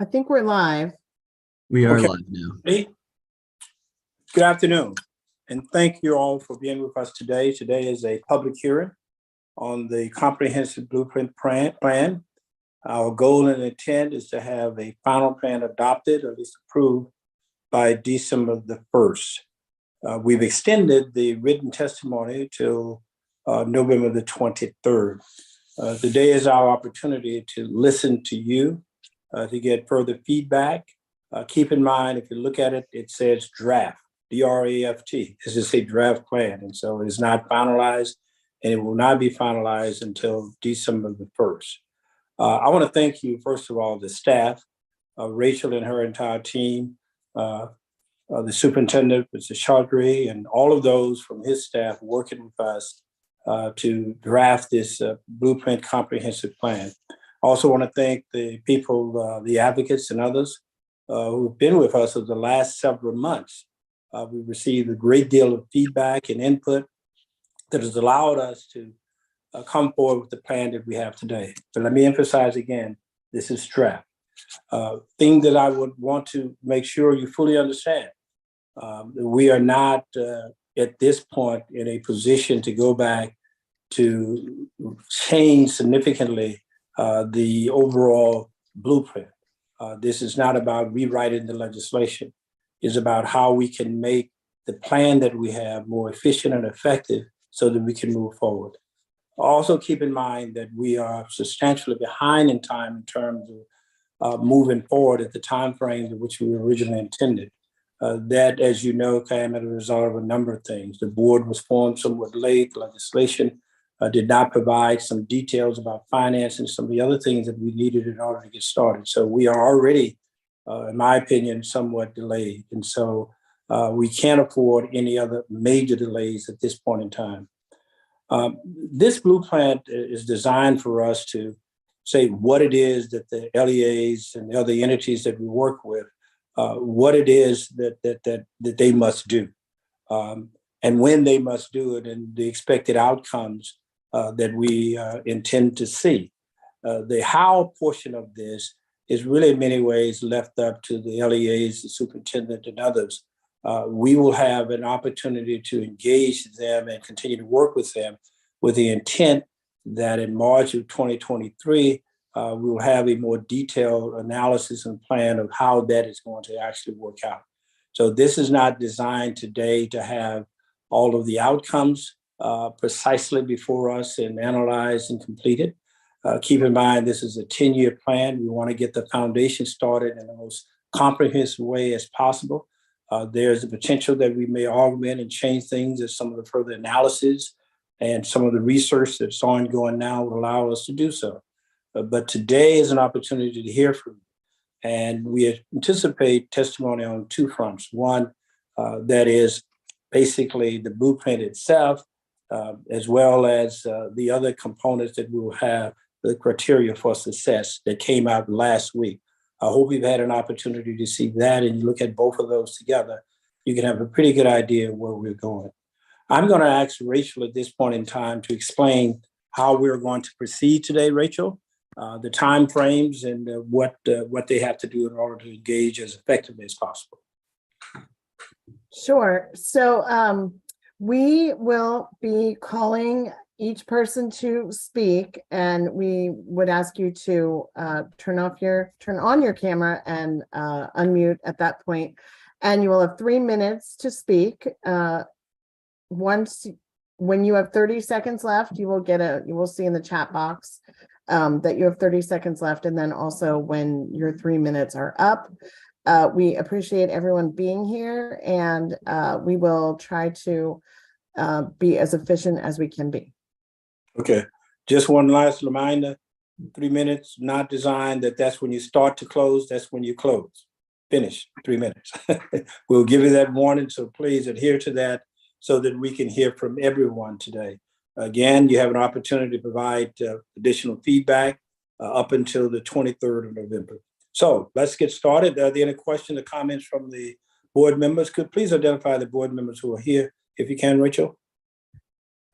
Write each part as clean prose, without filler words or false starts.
I think we're live. We are Okay. live now. Hey, good afternoon, and thank you all for being with us today. Today is a public hearing on the comprehensive blueprint plan. Our goal and intent is to have a final plan adopted, or at least approved, by December the 1st. We've extended the written testimony till November the 23rd. Today is our opportunity to listen to you, to get further feedback. Keep in mind, if you look at it, it says draft, D-R-A-F-T. This is a draft plan, and so it is not finalized, and it will not be finalized until December the 1st. I want to thank you, first of all, the staff, Rachel and her entire team, the superintendent, Mr. Chaudhry, and all of those from his staff working with us to draft this blueprint comprehensive plan. I also want to thank the people, the advocates and others who've been with us over the last several months. We've received a great deal of feedback and input that has allowed us to come forward with the plan that we have today. So let me emphasize again, this is draft. Thing that I would want to make sure you fully understand. We are not at this point in a position to go back to change significantly the overall blueprint. This is not about rewriting the legislation. It's about how we can make the plan that we have more efficient and effective so that we can move forward. Also keep in mind that we are substantially behind in time in terms of moving forward at the time frame in which we originally intended. That, as you know, came as a result of a number of things. The board was formed somewhat late. Legislation did not provide some details about finance and some of the other things that we needed in order to get started. So we are already, in my opinion, somewhat delayed. And so we can't afford any other major delays at this point in time. This blueprint is designed for us to say what it is that the LEAs and the other entities that we work with, what it is that they must do, and when they must do it, and the expected outcomes that we intend to see. The how portion of this is really in many ways left up to the LEAs, the superintendent, and others. We will have an opportunity to engage them and continue to work with them with the intent that in March of 2023, we will have a more detailed analysis and plan of how that is going to actually work out. So this is not designed today to have all of the outcomes precisely before us and analyzed and completed. Keep in mind, this is a 10-year plan. We want to get the foundation started in the most comprehensive way as possible. There's the potential that we may augment and change things as some of the further analysis and some of the research that's ongoing now will allow us to do so. But today is an opportunity to hear from you. And we anticipate testimony on two fronts. One, that is basically the blueprint itself, as well as the other components that we will have, the criteria for success that came out last week. I hope you've had an opportunity to see that, and you look at both of those together, you can have a pretty good idea of where we're going. I'm going to ask Rachel at this point in time to explain how we're going to proceed today, Rachel, the time frames and what they have to do in order to engage as effectively as possible. Sure. So we will be calling each person to speak, and we would ask you to turn on your camera and unmute at that point. And you will have 3 minutes to speak. When you have 30 seconds left, you will see in the chat box that you have 30 seconds left. And then also when your 3 minutes are up. We appreciate everyone being here, and we will try to be as efficient as we can be. Okay, just one last reminder, 3 minutes, not designed that's when you start to close, that's when you close. Finish, 3 minutes. We'll give you that warning, so please adhere to that so that we can hear from everyone today. Again, you have an opportunity to provide additional feedback up until the 23rd of November. So let's get started. Are there any questions or comments from the board members? Could please identify the board members who are here, if you can, Rachel?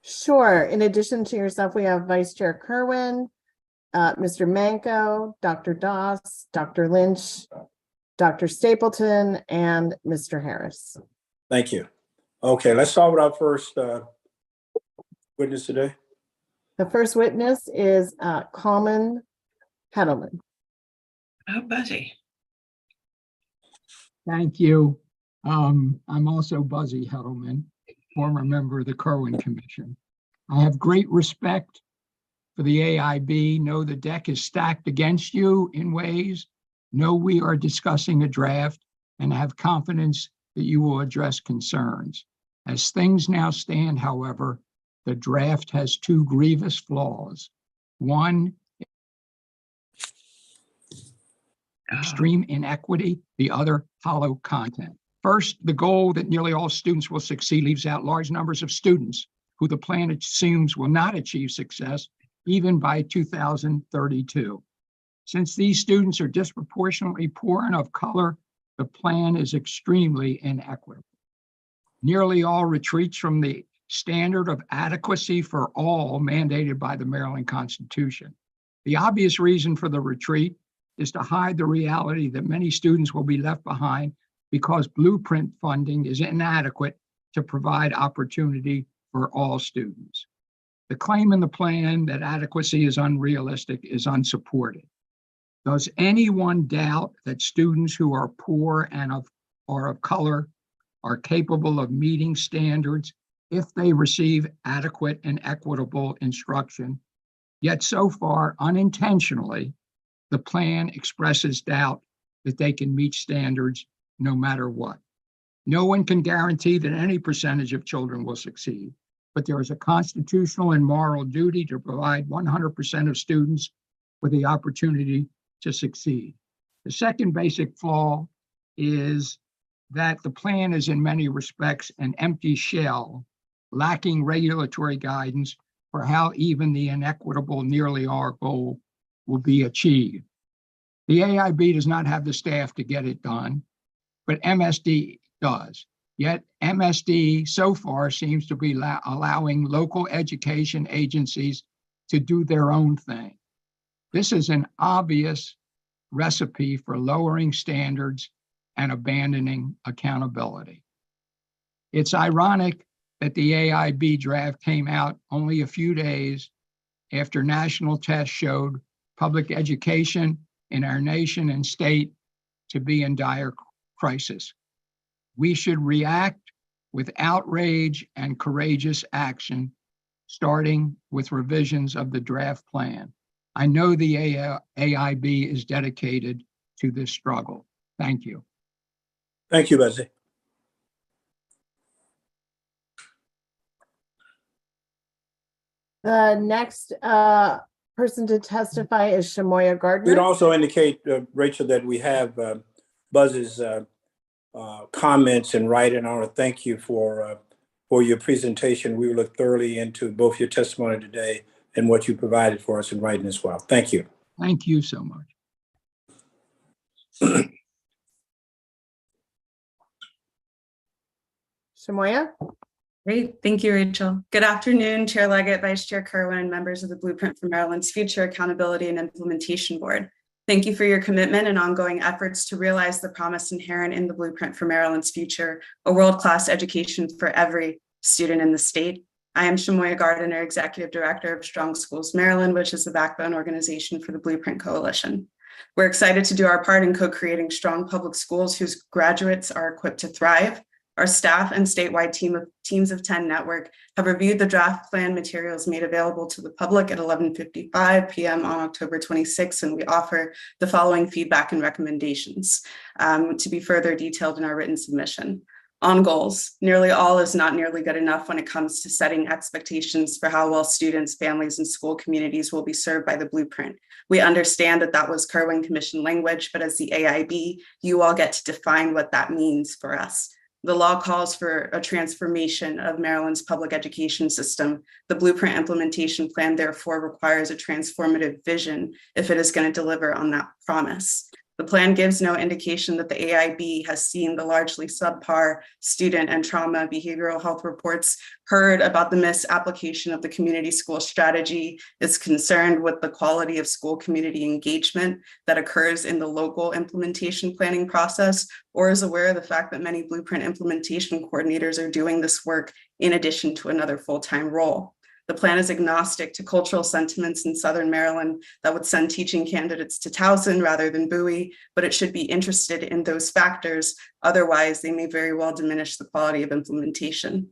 Sure. In addition to yourself, we have Vice Chair Kerwin, Mr. Manco, Dr. Doss, Dr. Lynch, Dr. Stapleton, and Mr. Harris. Thank you. Okay, let's start with our first witness today. The first witness is Coleman Heddleman. Oh, Buzzy. Thank you. I'm also Buzzy Heddleman, former member of the Kerwin Commission. I have great respect for the AIB. Know the deck is stacked against you in ways. Know we are discussing a draft and have confidence that you will address concerns. As things now stand, however, the draft has two grievous flaws. One, extreme inequity, the other, hollow content. First, the goal that nearly all students will succeed leaves out large numbers of students who the plan assumes will not achieve success even by 2032. Since these students are disproportionately poor and of color, the plan is extremely inequitable. Nearly all retreats from the standard of adequacy for all mandated by the Maryland Constitution. The obvious reason for the retreat is to hide the reality that many students will be left behind because Blueprint funding is inadequate to provide opportunity for all students. The claim in the plan that adequacy is unrealistic is unsupported. Does anyone doubt that students who are poor and are of color are capable of meeting standards if they receive adequate and equitable instruction? Yet so far, unintentionally, the plan expresses doubt that they can meet standards no matter what. No one can guarantee that any percentage of children will succeed, but there is a constitutional and moral duty to provide 100% of students with the opportunity to succeed. The second basic flaw is that the plan is in many respects an empty shell, lacking regulatory guidance for how even the inequitable nearly all goal will be achieved. The AIB does not have the staff to get it done, but MSD does. Yet MSD so far seems to be allowing local education agencies to do their own thing. This is an obvious recipe for lowering standards and abandoning accountability. It's ironic that the AIB draft came out only a few days after national tests showed public education in our nation and state to be in dire crisis. We should react with outrage and courageous action, starting with revisions of the draft plan. I know the AIB is dedicated to this struggle. Thank you. Thank you, Betsy. The next person to testify is Shamoya Gardner. We'd also indicate, Rachel, that we have Buzz's comments in writing. I want to thank you for your presentation. We will look thoroughly into both your testimony today and what you provided for us in writing as well. Thank you. Thank you so much. Shamoya? Great. Thank you, Rachel. Good afternoon, Chair Leggett, Vice Chair Kerwin, and members of the Blueprint for Maryland's Future Accountability and Implementation Board. Thank you for your commitment and ongoing efforts to realize the promise inherent in the Blueprint for Maryland's Future, a world-class education for every student in the state. I am Shamoya Gardner, Executive Director of Strong Schools Maryland, which is the backbone organization for the Blueprint Coalition. We're excited to do our part in co-creating strong public schools whose graduates are equipped to thrive. Our staff and statewide Teams of 10 network have reviewed the draft plan materials made available to the public at 11:55 p.m. on October 26, and we offer the following feedback and recommendations to be further detailed in our written submission. On goals, nearly all is not nearly good enough when it comes to setting expectations for how well students, families, and school communities will be served by the Blueprint. We understand that that was Kerwin Commission language, but as the AIB, you all get to define what that means for us. The law calls for a transformation of Maryland's public education system. The Blueprint implementation plan therefore requires a transformative vision if it is going to deliver on that promise. The plan gives no indication that the AIB has seen the largely subpar student and trauma behavioral health reports, heard about the misapplication of the community school strategy, is concerned with the quality of school community engagement that occurs in the local implementation planning process, or is aware of the fact that many Blueprint implementation coordinators are doing this work in addition to another full-time role. The plan is agnostic to cultural sentiments in Southern Maryland that would send teaching candidates to Towson rather than Bowie, but it should be interested in those factors. Otherwise, they may very well diminish the quality of implementation.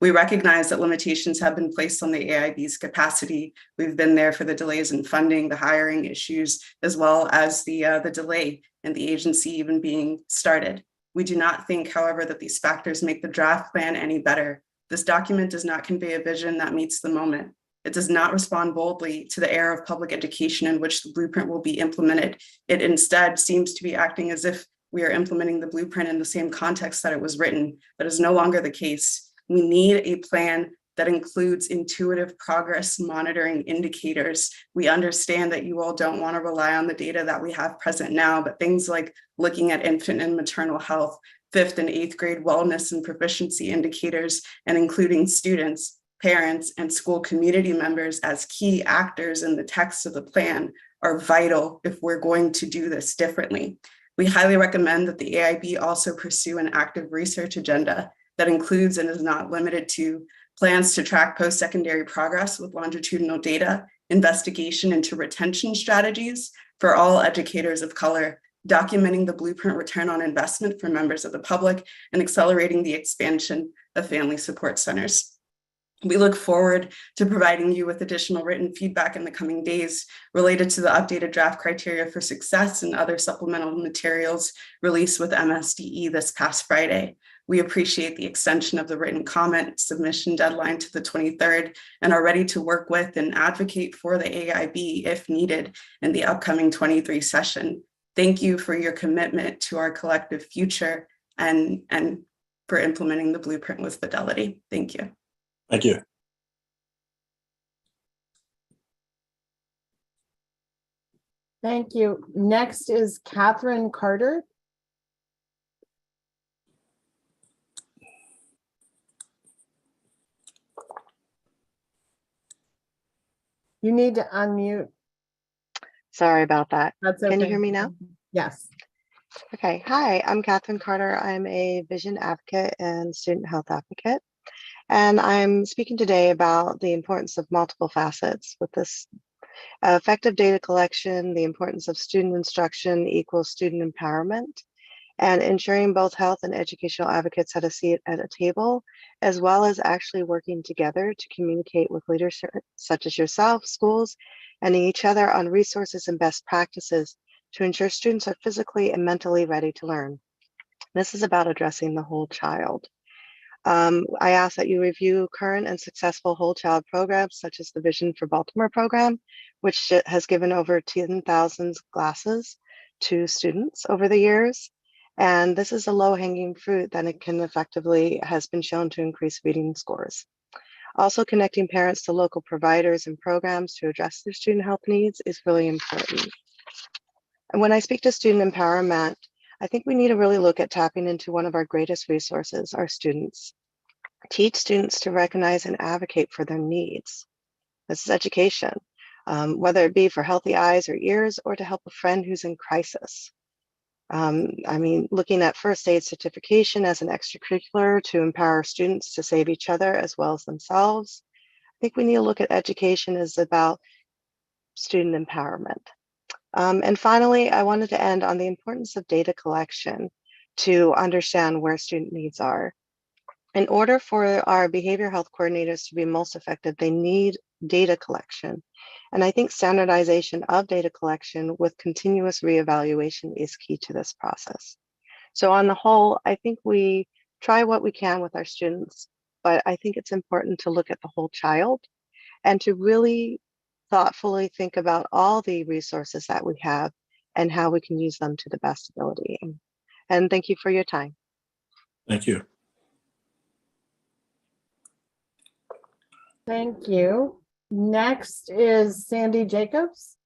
We recognize that limitations have been placed on the AIB's capacity. We've been there for the delays in funding, the hiring issues, as well as the delay in the agency even being started. We do not think, however, that these factors make the draft plan any better. This document does not convey a vision that meets the moment. It does not respond boldly to the era of public education in which the Blueprint will be implemented. It instead seems to be acting as if we are implementing the Blueprint in the same context that it was written. That is no longer the case. We need a plan that includes intuitive progress monitoring indicators. We understand that you all don't want to rely on the data that we have present now, but things like looking at infant and maternal health, 5th and 8th grade wellness and proficiency indicators, and including students, parents, and school community members as key actors in the text of the plan are vital if we're going to do this differently. We highly recommend that the AIB also pursue an active research agenda that includes and is not limited to plans to track post-secondary progress with longitudinal data, investigation into retention strategies for all educators of color, documenting the Blueprint return on investment for members of the public, and accelerating the expansion of family support centers. We look forward to providing you with additional written feedback in the coming days related to the updated draft criteria for success and other supplemental materials released with MSDE this past Friday. We appreciate the extension of the written comment submission deadline to the 23rd and are ready to work with and advocate for the AIB if needed in the upcoming 23 session. Thank you for your commitment to our collective future and for implementing the Blueprint with fidelity. Thank you. Thank you. Thank you. Next is Catherine Carter. You need to unmute. Sorry about that. That's okay. Can you hear me now? Yes. Okay. Hi, I'm Catherine Carter. I'm a vision advocate and student health advocate. And I'm speaking today about the importance of multiple facets with this effective data collection, the importance of student instruction equals student empowerment, and ensuring both health and educational advocates had a seat at a table, as well as actually working together to communicate with leaders such as yourself, schools, and each other on resources and best practices to ensure students are physically and mentally ready to learn. This is about addressing the whole child. I ask that you review current and successful whole child programs, such as the Vision for Baltimore program, which has given over 10,000 glasses to students over the years. And this is a low-hanging fruit that it can effectively has been shown to increase reading scores. Also, connecting parents to local providers and programs to address their student health needs is really important. And when I speak to student empowerment, I think we need to really look at tapping into one of our greatest resources, our students. Teach students to recognize and advocate for their needs. This is education, whether it be for healthy eyes or ears or to help a friend who's in crisis. I mean, looking at first aid certification as an extracurricular to empower students to save each other as well as themselves. I think we need to look at education as about student empowerment. And finally, I wanted to end on the importance of data collection to understand where student needs are. In order for our behavior health coordinators to be most effective, they need data collection. And I think standardization of data collection with continuous reevaluation is key to this process. So on the whole, I think we try what we can with our students, but I think it's important to look at the whole child and to really thoughtfully think about all the resources that we have and how we can use them to the best ability. And thank you for your time. Thank you. Thank you. Next is Sandy Jacobs.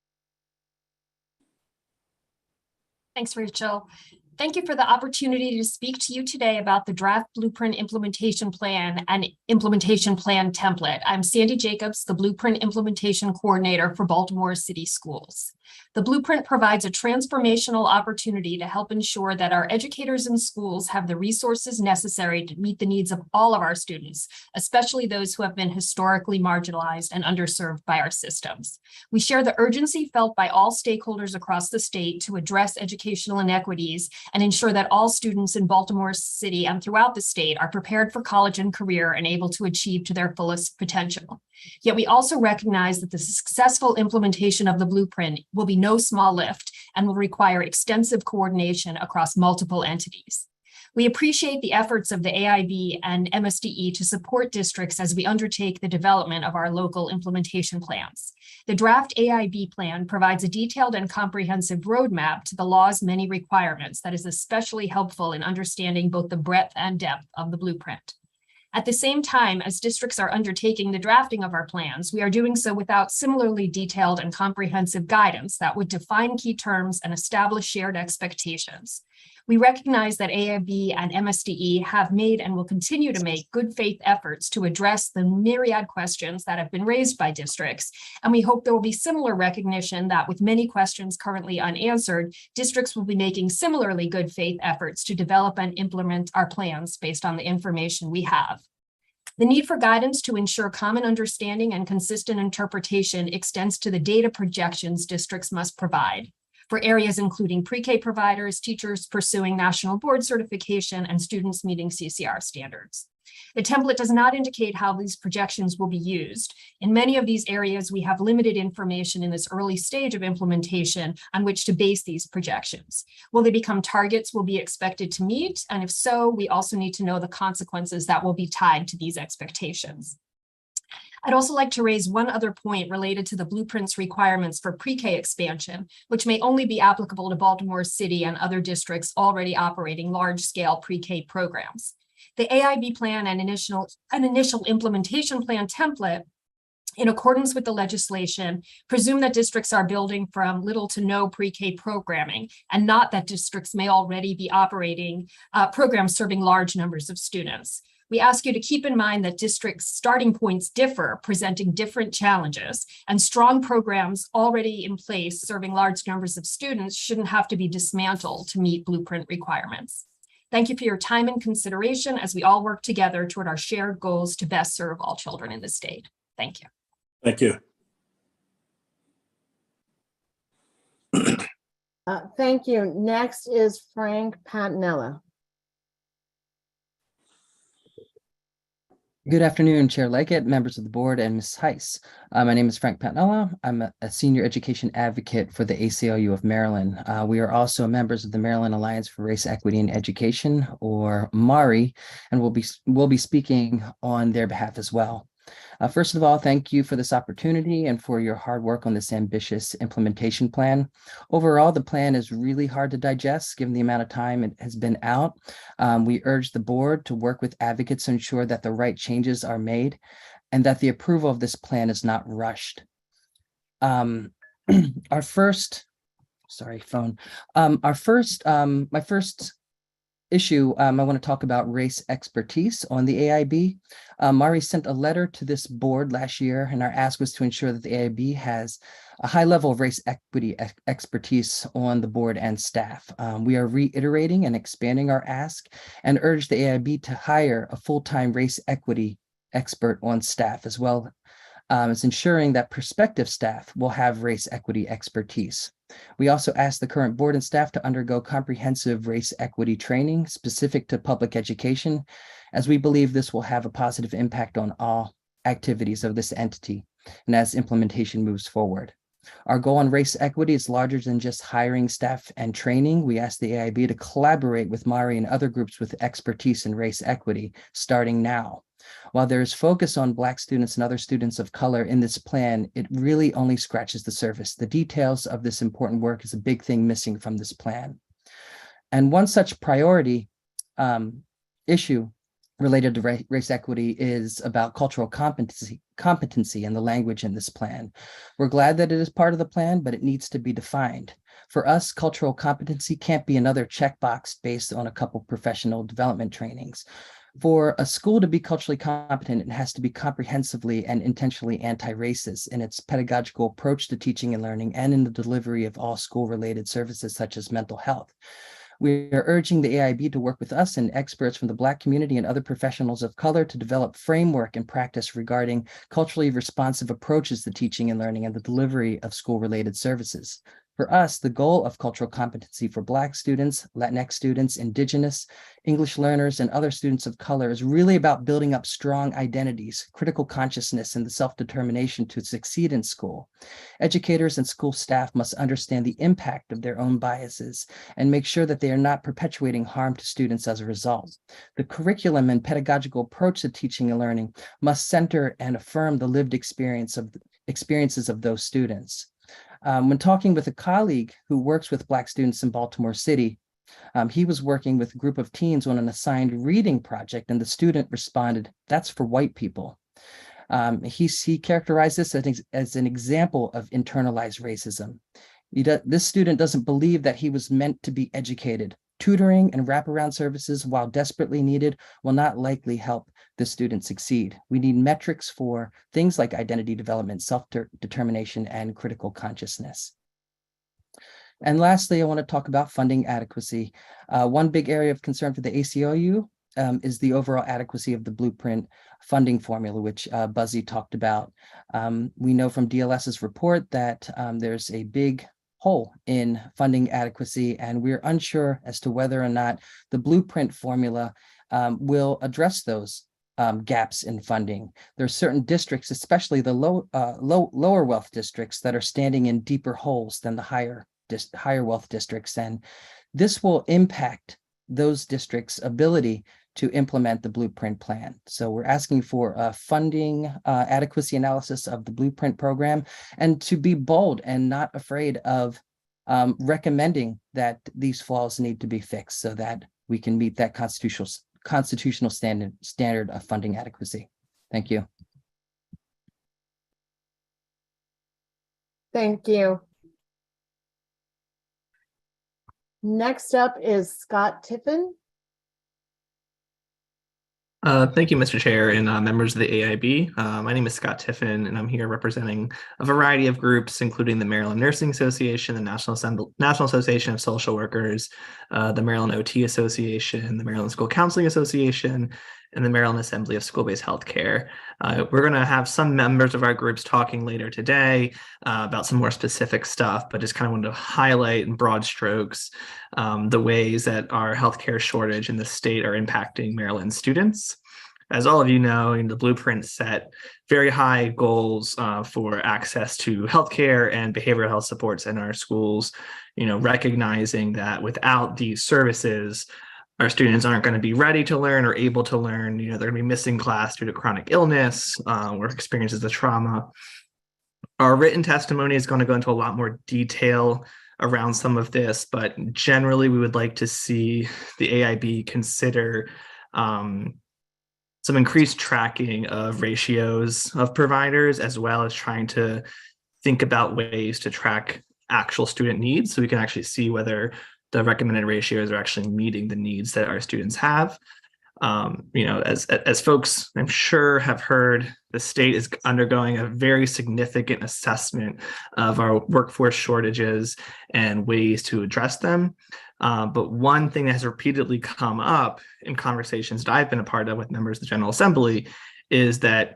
Thanks, Rachel. Thank you for the opportunity to speak to you today about the draft Blueprint implementation plan and implementation plan template. I'm Sandy Jacobs, the Blueprint implementation coordinator for Baltimore City Schools. The Blueprint provides a transformational opportunity to help ensure that our educators and schools have the resources necessary to meet the needs of all of our students, especially those who have been historically marginalized and underserved by our systems. We share the urgency felt by all stakeholders across the state to address educational inequities and ensure that all students in Baltimore City and throughout the state are prepared for college and career and able to achieve to their fullest potential. Yet we also recognize that the successful implementation of the Blueprint will be no small lift and will require extensive coordination across multiple entities. We appreciate the efforts of the AIB and MSDE to support districts as we undertake the development of our local implementation plans. The draft AIB plan provides a detailed and comprehensive roadmap to the law's many requirements that is especially helpful in understanding both the breadth and depth of the Blueprint. At the same time, as districts are undertaking the drafting of our plans, we are doing so without similarly detailed and comprehensive guidance that would define key terms and establish shared expectations. We recognize that AIB and MSDE have made and will continue to make good faith efforts to address the myriad questions that have been raised by districts. And we hope there will be similar recognition that with many questions currently unanswered, districts will be making similarly good faith efforts to develop and implement our plans based on the information we have. The need for guidance to ensure common understanding and consistent interpretation extends to the data projections districts must provide for areas including pre-K providers, teachers pursuing national board certification, and students meeting CCR standards. The template does not indicate how these projections will be used. In many of these areas, we have limited information in this early stage of implementation on which to base these projections. Will they become targets we'll be expected to meet? And if so, we also need to know the consequences that will be tied to these expectations. I'd also like to raise one other point related to the Blueprint's requirements for pre-K expansion, which may only be applicable to Baltimore City and other districts already operating large-scale pre-K programs. The AIB plan and initial implementation plan template, in accordance with the legislation, presume that districts are building from little to no pre-K programming, and not that districts may already be operating programs serving large numbers of students. We ask you to keep in mind that districts' starting points differ, presenting different challenges, and strong programs already in place serving large numbers of students shouldn't have to be dismantled to meet Blueprint requirements. Thank you for your time and consideration as we all work together toward our shared goals to best serve all children in the state. Thank you. Thank you. Thank you. Next is Frank Patinella. Good afternoon, Chair Leggett, members of the board, and Ms. Heiss. My name is Frank Patinella. I'm a senior education advocate for the ACLU of Maryland. We are also members of the Maryland Alliance for Race, Equity, and Education, or MARI, and we'll be speaking on their behalf as well. First of all, thank you for this opportunity and for your hard work on this ambitious implementation plan. Overall, the plan is really hard to digest given the amount of time it has been out. We urge the board to work with advocates to ensure that the right changes are made and that the approval of this plan is not rushed. My first issue, I want to talk about race expertise on the AIB. MARI sent a letter to this board last year, and our ask was to ensure that the AIB has a high level of race equity expertise on the board and staff. We are reiterating and expanding our ask and urge the AIB to hire a full-time race equity expert on staff, as well as ensuring that prospective staff will have race equity expertise. We also ask the current board and staff to undergo comprehensive race equity training specific to public education, as we believe this will have a positive impact on all activities of this entity and as implementation moves forward. Our goal on race equity is larger than just hiring staff and training. We ask the AIB to collaborate with MARI and other groups with expertise in race equity starting now. While there is focus on Black students and other students of color in this plan, it really only scratches the surface. The details of this important work is a big thing missing from this plan. And one such priority issue related to race equity is about cultural competency and the language in this plan. We're glad that it is part of the plan, but it needs to be defined. For us, cultural competency can't be another checkbox based on a couple professional development trainings. For a school to be culturally competent, it has to be comprehensively and intentionally anti-racist in its pedagogical approach to teaching and learning and in the delivery of all school-related services such as mental health. We are urging the AIB to work with us and experts from the Black community and other professionals of color to develop framework and practice regarding culturally responsive approaches to teaching and learning and the delivery of school-related services. For us, the goal of cultural competency for Black students, Latinx students, Indigenous, English learners, and other students of color is really about building up strong identities, critical consciousness, and the self-determination to succeed in school. Educators and school staff must understand the impact of their own biases and make sure that they are not perpetuating harm to students as a result. The curriculum and pedagogical approach to teaching and learning must center and affirm the lived experiences of those students. When talking with a colleague who works with Black students in Baltimore City, he was working with a group of teens on an assigned reading project, and the student responded, "That's for white people." He characterized this as an example of internalized racism. This student doesn't believe that he was meant to be educated. Tutoring and wraparound services, while desperately needed, will not likely help the student succeed. We need metrics for things like identity development, self-determination, and critical consciousness. And lastly, I want to talk about funding adequacy. One big area of concern for the ACLU is the overall adequacy of the Blueprint funding formula, which Buzzy talked about. We know from DLS's report that there's a big hole in funding adequacy, and we're unsure as to whether or not the Blueprint formula will address those gaps in funding. There are certain districts, especially the lower wealth districts, that are standing in deeper holes than the higher wealth districts, and this will impact those districts' ability to implement the Blueprint plan. So we're asking for a funding adequacy analysis of the Blueprint program, and to be bold and not afraid of recommending that these flaws need to be fixed so that we can meet that constitutional standard of funding adequacy. Thank you. Thank you. Next up is Scott Tiffin. Thank you, Mr. Chair and members of the AIB. My name is Scott Tiffin, and I'm here representing a variety of groups, including the Maryland Nursing Association, the National Association of Social Workers, the Maryland OT Association, the Maryland School Counseling Association, and the Maryland Assembly of School-Based Healthcare. We're going to have some members of our groups talking later today about some more specific stuff, but just kind of wanted to highlight in broad strokes the ways that our healthcare shortage in the state are impacting Maryland students. As all of you know, the Blueprint set very high goals for access to healthcare and behavioral health supports in our schools, recognizing that without these services, our students aren't going to be ready to learn or able to learn. They're going to be missing class due to chronic illness or experiences of trauma. Our written testimony is going to go into a lot more detail around some of this, but generally we would like to see the AIB consider some increased tracking of ratios of providers, as well as trying to think about ways to track actual student needs so we can actually see whether the recommended ratios are actually meeting the needs that our students have. As folks I'm sure have heard, the state is undergoing a very significant assessment of our workforce shortages and ways to address them. But one thing that has repeatedly come up in conversations that I've been a part of with members of the General Assembly is that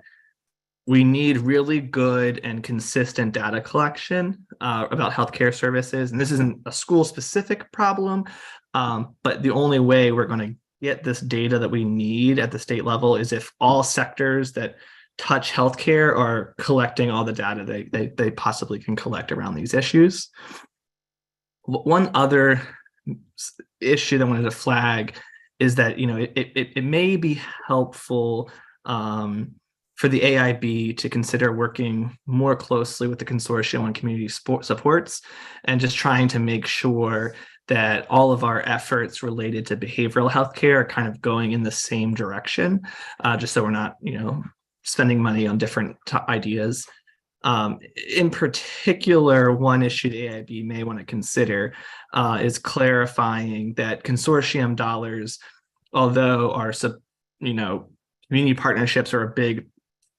we need really good and consistent data collection about healthcare services. And this isn't a school-specific problem, but the only way we're going to get this data that we need at the state level is if all sectors that touch healthcare are collecting all the data they possibly can collect around these issues. One other issue that I wanted to flag is that it may be helpful for the AIB to consider working more closely with the consortium on community supports and just trying to make sure that all of our efforts related to behavioral healthcare are kind of going in the same direction, just so we're not, spending money on different ideas. In particular, one issue the AIB may want to consider is clarifying that consortium dollars, although are, community partnerships are a big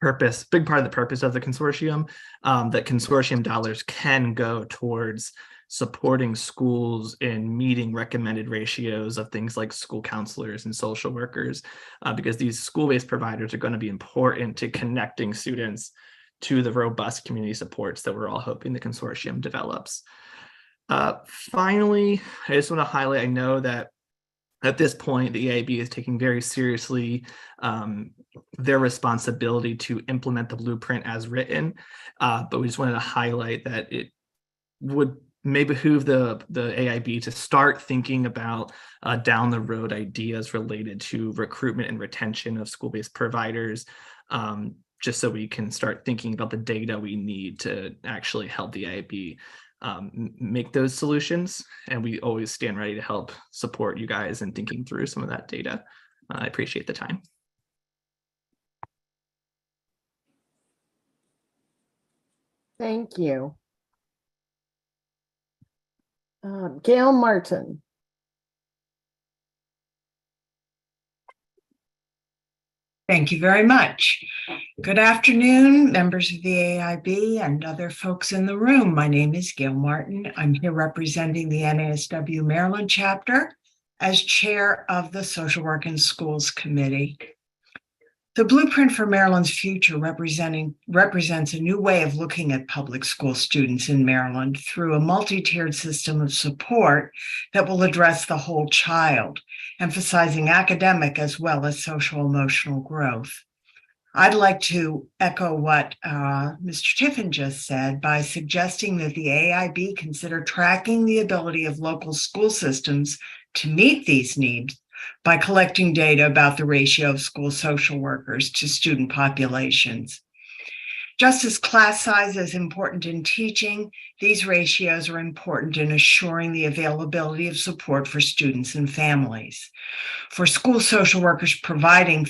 part of the purpose of the consortium, that consortium dollars can go towards supporting schools in meeting recommended ratios of things like school counselors and social workers, because these school-based providers are going to be important to connecting students to the robust community supports that we're all hoping the consortium develops. Finally, I just want to highlight, I know that at this point, the AIB is taking very seriously their responsibility to implement the blueprint as written, but we just wanted to highlight that it may behoove the AIB to start thinking about down the road ideas related to recruitment and retention of school-based providers, just so we can start thinking about the data we need to actually help the AIB make those solutions. And we always stand ready to help support you guys in thinking through some of that data. I appreciate the time. Thank you. Gail Martin. Thank you very much. Good afternoon, members of the AIB and other folks in the room. My name is Gail Martin. I'm here representing the NASW Maryland chapter as chair of the Social Work in Schools Committee. The Blueprint for Maryland's Future represents a new way of looking at public school students in Maryland through a multi-tiered system of support that will address the whole child, emphasizing academic as well as social emotional growth. I'd like to echo what Mr. Tiffin just said by suggesting that the AIB consider tracking the ability of local school systems to meet these needs by collecting data about the ratio of school social workers to student populations. Just as class size is important in teaching, these ratios are important in assuring the availability of support for students and families. For school social workers providing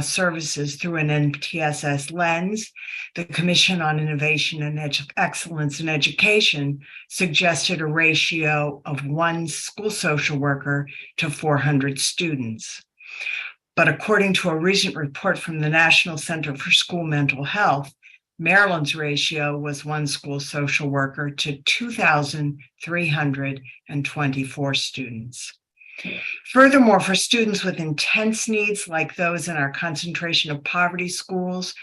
services through an MTSS lens, the Commission on Innovation and Excellence in Education suggested a ratio of 1 school social worker to 400 students. But according to a recent report from the National Center for School Mental Health, Maryland's ratio was 1 school social worker to 2,324 students. Furthermore, for students with intense needs like those in our concentration of poverty schools,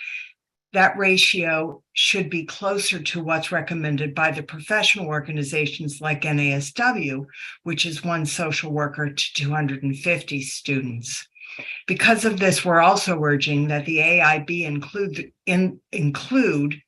that ratio should be closer to what's recommended by the professional organizations like NASW, which is 1 social worker to 250 students. Because of this, we're also urging that the AIB include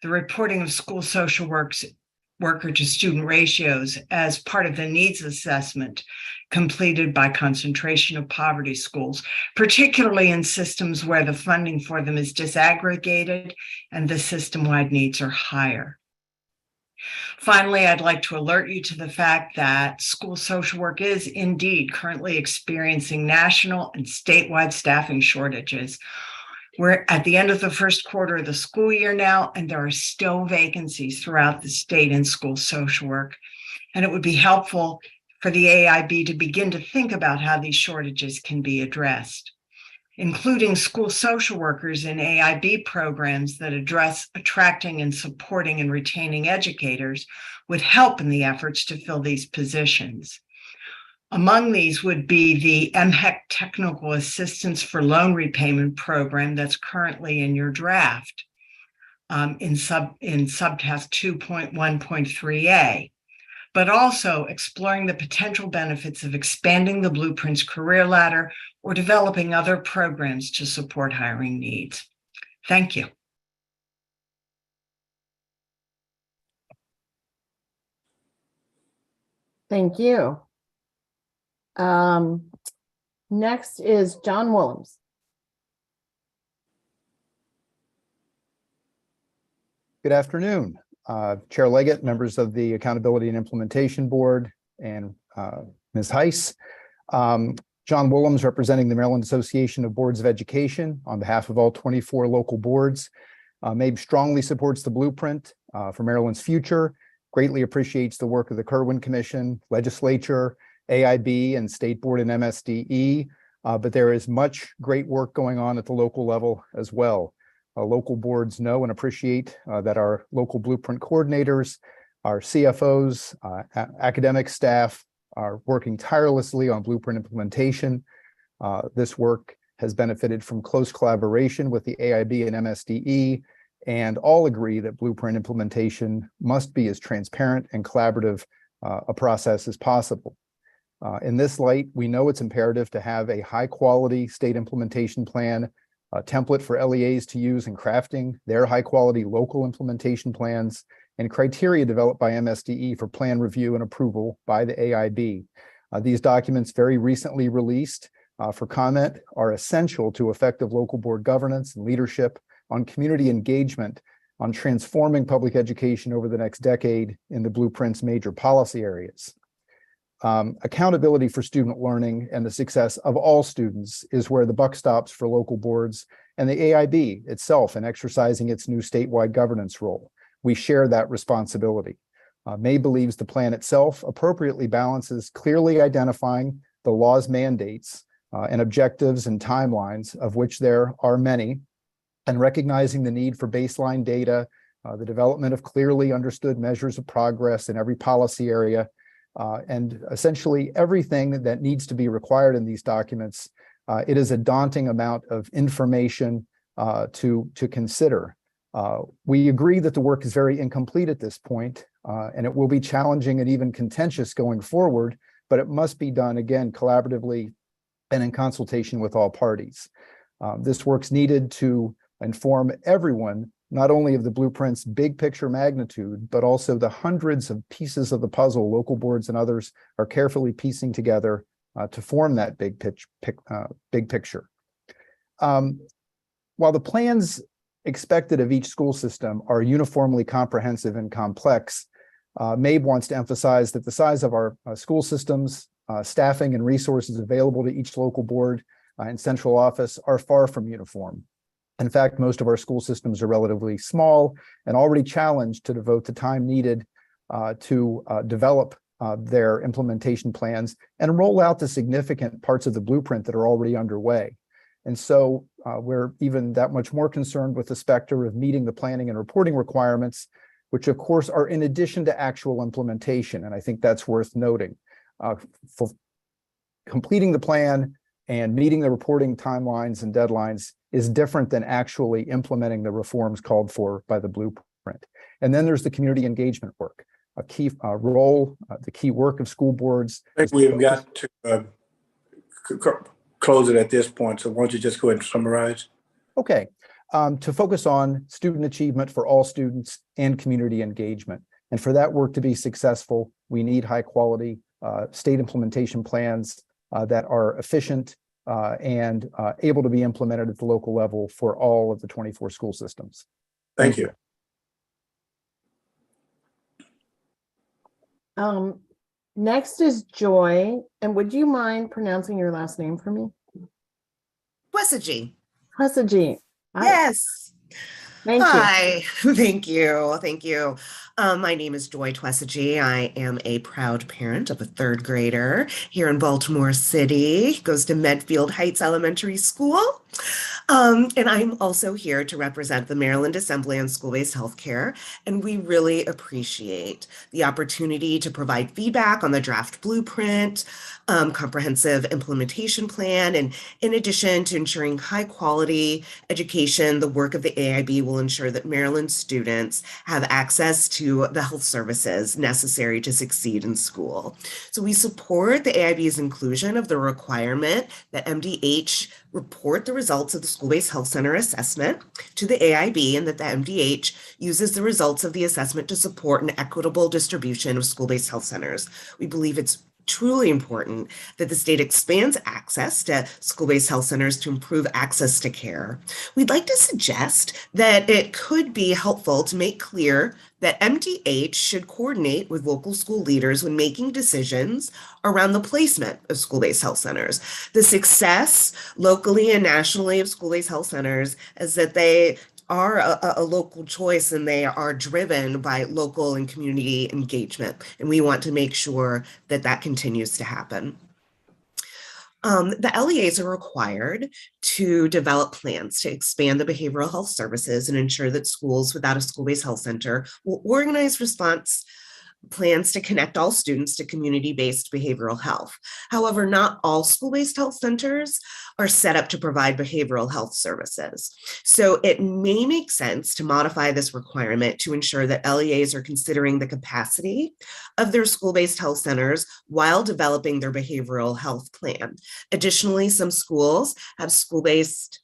the reporting of school social worker to student ratios as part of the needs assessment completed by concentration of poverty schools, particularly in systems where the funding for them is disaggregated and the system-wide needs are higher. Finally, I'd like to alert you to the fact that school social work is indeed currently experiencing national and statewide staffing shortages. We're at the end of the first quarter of the school year now, and there are still vacancies throughout the state in school social work. And it would be helpful for the AIB to begin to think about how these shortages can be addressed. Including school social workers in AIB programs that address attracting and supporting and retaining educators would help in the efforts to fill these positions. Among these would be the MHEC Technical Assistance for Loan Repayment Program that's currently in your draft in subtask 2.1.3a, but also exploring the potential benefits of expanding the Blueprint's career ladder or developing other programs to support hiring needs. Thank you. Thank you. Next is John Willems. Good afternoon, Chair Leggett, members of the Accountability and Implementation Board, and Ms. Heiss. John Willems, representing the Maryland Association of Boards of Education on behalf of all 24 local boards. MABE strongly supports the blueprint for Maryland's future, greatly appreciates the work of the Kirwan Commission, legislature, AIB, and State Board and MSDE, but there is much great work going on at the local level as well. Local boards know and appreciate that our local blueprint coordinators, our CFOs, academic staff are working tirelessly on blueprint implementation. This work has benefited from close collaboration with the AIB and MSDE, and all agree that blueprint implementation must be as transparent and collaborative a process as possible. In this light, we know it's imperative to have a high-quality state implementation plan, a template for LEAs to use in crafting their high-quality local implementation plans, and criteria developed by MSDE for plan review and approval by the AIB. These documents, very recently released for comment, are essential to effective local board governance and leadership on community engagement on transforming public education over the next decade in the blueprint's major policy areas. Accountability for student learning and the success of all students is where the buck stops for local boards and the AIB itself in exercising its new statewide governance role. We share that responsibility. May believes the plan itself appropriately balances clearly identifying the law's mandates and objectives and timelines, of which there are many, and recognizing the need for baseline data, the development of clearly understood measures of progress in every policy area, and essentially everything that needs to be required in these documents. It is a daunting amount of information to consider. We agree that the work is very incomplete at this point, and it will be challenging and even contentious going forward, but it must be done, again, collaboratively and in consultation with all parties. This work's needed to inform everyone, not only of the blueprint's big picture magnitude, but also the hundreds of pieces of the puzzle local boards and others are carefully piecing together to form that big picture. While the plans expected of each school system are uniformly comprehensive and complex, MABE wants to emphasize that the size of our school systems, staffing and resources available to each local board and central office are far from uniform. In fact, most of our school systems are relatively small and already challenged to devote the time needed to develop their implementation plans and roll out the significant parts of the blueprint that are already underway. And so we're even that much more concerned with the specter of meeting the planning and reporting requirements, which of course are in addition to actual implementation. And I think that's worth noting. For completing the plan and meeting the reporting timelines and deadlines is different than actually implementing the reforms called for by the blueprint. And then there's the community engagement work, a key role, the key work of school boards. I think we've got to close it at this point. So why don't you just go ahead and summarize? Okay, to focus on student achievement for all students and community engagement. And for that work to be successful, we need high quality state implementation plans that are efficient and able to be implemented at the local level for all of the 24 school systems. Thank you. Next is Joy, and would you mind pronouncing your last name for me? Twesagy. Twesagy. Yes. Thank you. Hi. Thank you. Thank you. My name is Joy Twesagy. I am a proud parent of a third grader here in Baltimore City. Goes to Medfield Heights Elementary School. And I'm also here to represent the Maryland Assembly on School-Based Healthcare. And we really appreciate the opportunity to provide feedback on the draft blueprint, comprehensive implementation plan. And in addition to ensuring high quality education, the work of the AIB will ensure that Maryland students have access to the health services necessary to succeed in school. So we support the AIB's inclusion of the requirement that MDH report the results of the school-based health center assessment to the AIB, and that the MDH uses the results of the assessment to support an equitable distribution of school-based health centers. We believe it's truly important that the state expands access to school-based health centers to improve access to care. We'd like to suggest that it could be helpful to make clear that MDH should coordinate with local school leaders when making decisions around the placement of school-based health centers. The success locally and nationally of school-based health centers is that they are a local choice and they are driven by local and community engagement. And we want to make sure that that continues to happen. The LEAs are required to develop plans to expand the behavioral health services and ensure that schools without a school-based health center will organize response plans to connect all students to community-based behavioral health. However, not all school-based health centers are set up to provide behavioral health services. So it may make sense to modify this requirement to ensure that LEAs are considering the capacity of their school-based health centers while developing their behavioral health plan. Additionally, some schools have school-based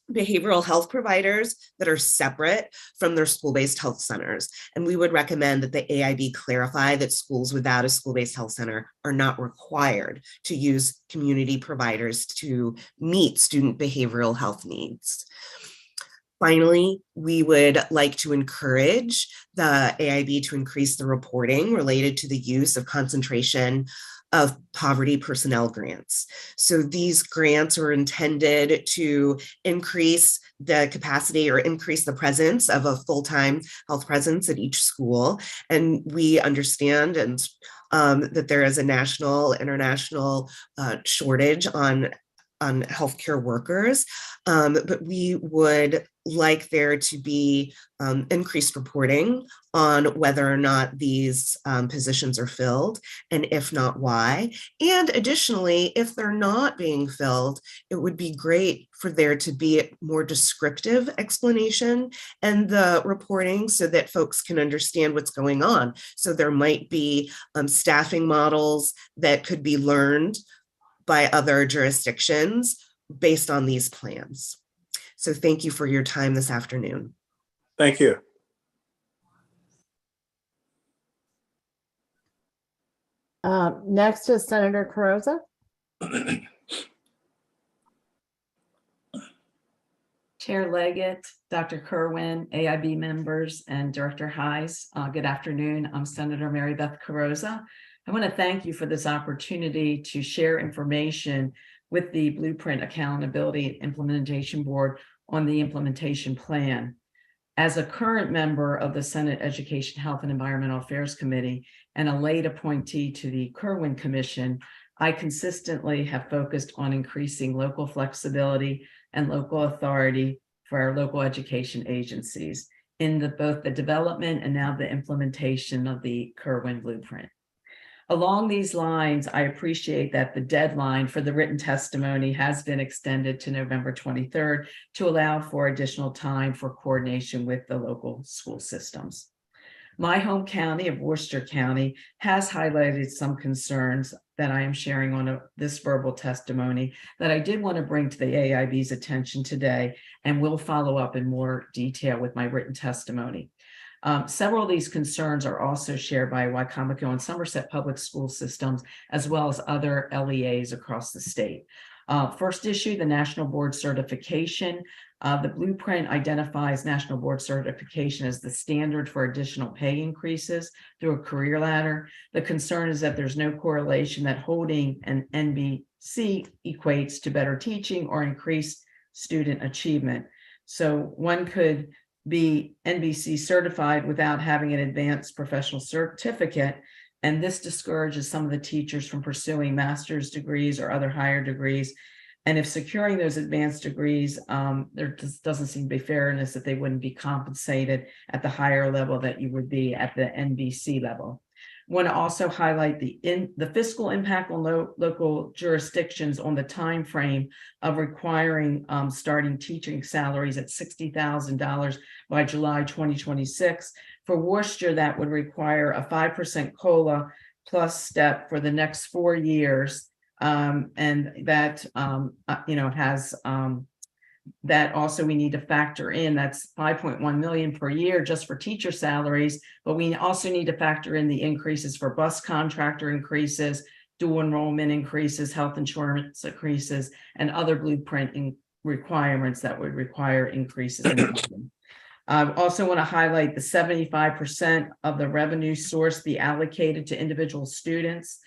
behavioral health providers that are separate from their school-based health centers. And we would recommend that the AIB clarify that schools without a school-based health center are not required to use community providers to meet student behavioral health needs. Finally, we would like to encourage the AIB to increase the reporting related to the use of concentration of poverty personnel grants. So these grants are intended to increase the capacity or increase the presence of a full-time health presence at each school. And we understand that there is a national, international shortage on healthcare workers, but we would like there to be increased reporting on whether or not these positions are filled, and if not, why. And additionally, if they're not being filled, it would be great for there to be a more descriptive explanation and the reporting so that folks can understand what's going on. So there might be staffing models that could be learned by other jurisdictions based on these plans. So thank you for your time this afternoon. Thank you. Next is Senator Carrozza. Chair Leggett, Dr. Kerwin, AIB members, and Director Hayes. Good afternoon. I'm Senator Mary Beth Carrozza. I want to thank you for this opportunity to share information with the Blueprint Accountability and Implementation Board on the implementation plan. As a current member of the Senate Education, Health, and Environmental Affairs Committee and a late appointee to the Kerwin Commission, I consistently have focused on increasing local flexibility and local authority for our local education agencies in both the development and now the implementation of the Kerwin Blueprint. Along these lines, I appreciate that the deadline for the written testimony has been extended to November 23rd to allow for additional time for coordination with the local school systems. My home county of Worcester County has highlighted some concerns that I am sharing on this verbal testimony that I did want to bring to the AIB's attention today, and will follow up in more detail with my written testimony. Several of these concerns are also shared by Wycomico and Somerset public school systems, as well as other LEAs across the state. First issue, the National Board Certification. The Blueprint identifies National Board Certification as the standard for additional pay increases through a career ladder. The concern is that there's no correlation that holding an NBC equates to better teaching or increased student achievement. So one could be NBC certified without having an advanced professional certificate, and this discourages some of the teachers from pursuing master's degrees or other higher degrees. And if securing those advanced degrees, there just doesn't seem to be fairness that they wouldn't be compensated at the higher level that you would be at the NBC level. Want to also highlight the fiscal impact on local jurisdictions on the time frame of requiring starting teaching salaries at $60,000 by July 2026. For Worcester, that would require a 5% COLA plus step for the next 4 years, and that has that also we need to factor in. That's $5.1 million per year just for teacher salaries, but we also need to factor in the increases for bus contractor increases, dual enrollment increases, health insurance increases, and other blueprint requirements that would require increases in funding. I also want to highlight the 75% of the revenue source be allocated to individual students.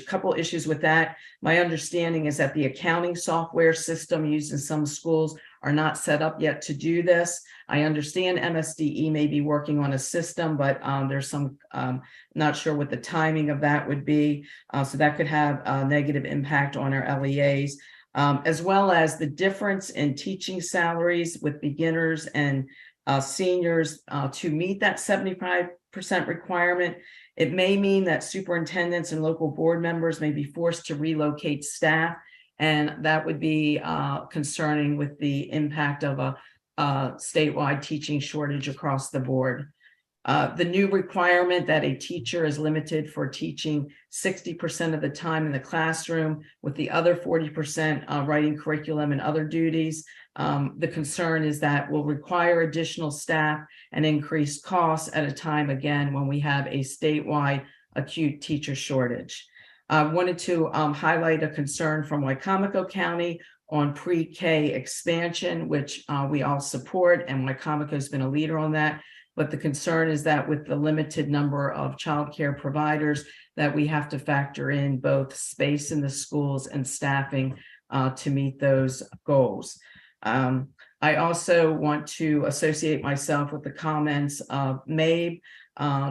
Couple issues with that. My understanding is that the accounting software system used in some schools are not set up yet to do this. I understand MSDE may be working on a system, but there's some, not sure what the timing of that would be. So that could have a negative impact on our LEAs, as well as the difference in teaching salaries with beginners and seniors to meet that 75% requirement. It may mean that superintendents and local board members may be forced to relocate staff, and that would be concerning with the impact of a statewide teaching shortage across the board. The new requirement that a teacher is limited for teaching 60% of the time in the classroom, with the other 40% writing curriculum and other duties. The concern is that will require additional staff and increased costs at a time, again, when we have a statewide acute teacher shortage. I wanted to highlight a concern from Wicomico County on pre-K expansion, which we all support, and Wicomico has been a leader on that. But the concern is that with the limited number of childcare providers, that we have to factor in both space in the schools and staffing to meet those goals. I also want to associate myself with the comments of MABE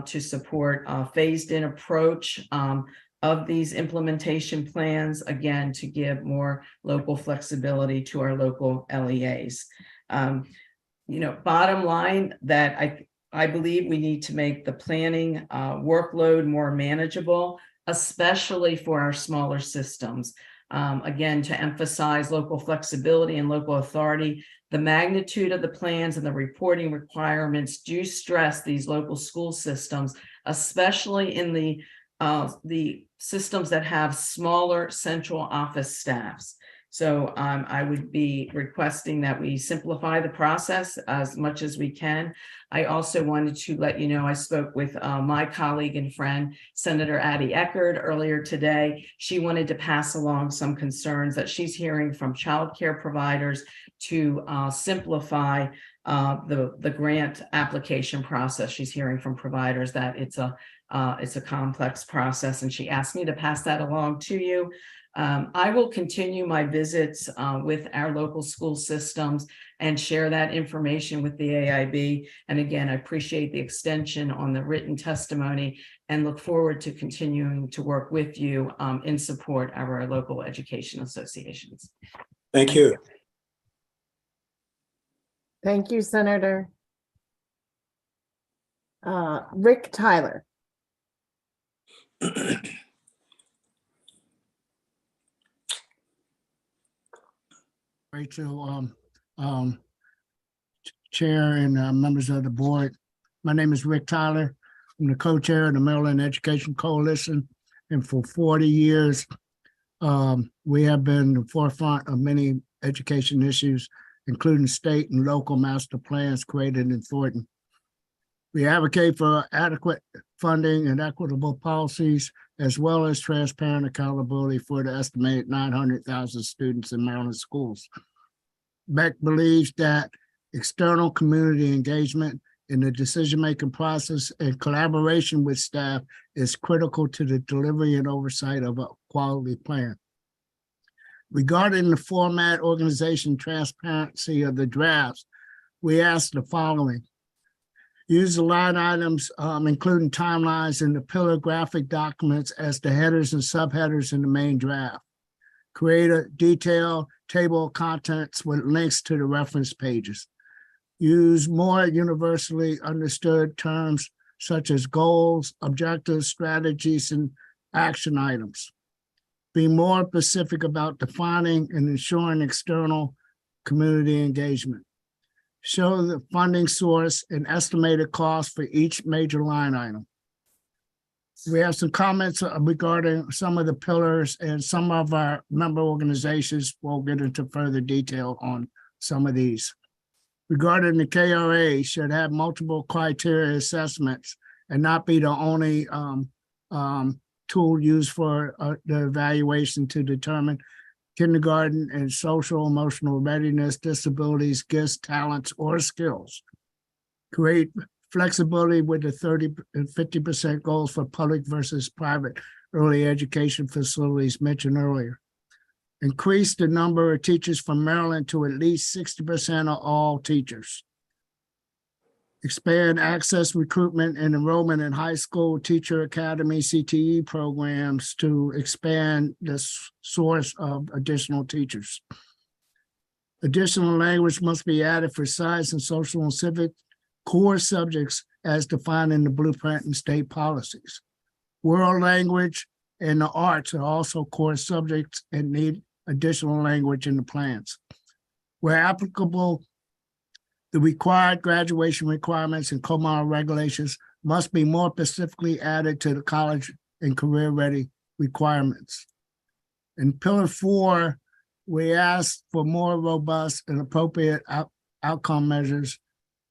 to support a phased-in approach of these implementation plans, again, to give more local flexibility to our local LEAs. Bottom line, that I believe we need to make the planning workload more manageable, especially for our smaller systems. Again, to emphasize local flexibility and local authority, the magnitude of the plans and the reporting requirements do stress these local school systems, especially in the systems that have smaller central office staffs. So I would be requesting that we simplify the process as much as we can. I also wanted to let you know, I spoke with my colleague and friend, Senator Addie Eckert, earlier today. She wanted to pass along some concerns that she's hearing from childcare providers to simplify the grant application process. She's hearing from providers that it's a complex process, and she asked me to pass that along to you. I will continue my visits with our local school systems and share that information with the AIB. And again, I appreciate the extension on the written testimony and look forward to continuing to work with you in support of our local education associations. Thank you. Thank you, Senator. Rick Tyler. Rachel, Chair and members of the board. My name is Rick Tyler. I'm the co-chair of the Maryland Education Coalition, and for 40 years, we have been the forefront of many education issues, including state and local master plans created in Thornton. We advocate for adequate funding and equitable policies, as well as transparent accountability for the estimated 900,000 students in Maryland schools. BEC believes that external community engagement in the decision-making process and collaboration with staff is critical to the delivery and oversight of a quality plan. Regarding the format, organization, transparency of the drafts, we ask the following. Use the line items, including timelines in the pillar graphic documents as the headers and subheaders in the main draft. Create a detailed table of contents with links to the reference pages. Use more universally understood terms such as goals, objectives, strategies, and action items. Be more specific about defining and ensuring external community engagement. Show the funding source and estimated cost for each major line item. We have some comments regarding some of the pillars, and some of our member organizations will get into further detail on some of these. Regarding the KRA, should have multiple criteria assessments and not be the only tool used for the evaluation to determine kindergarten and social emotional readiness, disabilities, gifts, talents, or skills. Create flexibility with the 30 and 50% goals for public versus private early education facilities mentioned earlier. Increase the number of teachers from Maryland to at least 60% of all teachers. Expand access, recruitment, and enrollment in high school teacher academy CTE programs to expand the source of additional teachers. Additional language must be added for science and social and civic core subjects as defined in the blueprint and state policies. World language and the arts are also core subjects and need additional language in the plans. Where applicable, the required graduation requirements and co-model regulations must be more specifically added to the college and career-ready requirements. In Pillar 4, we ask for more robust and appropriate outcome measures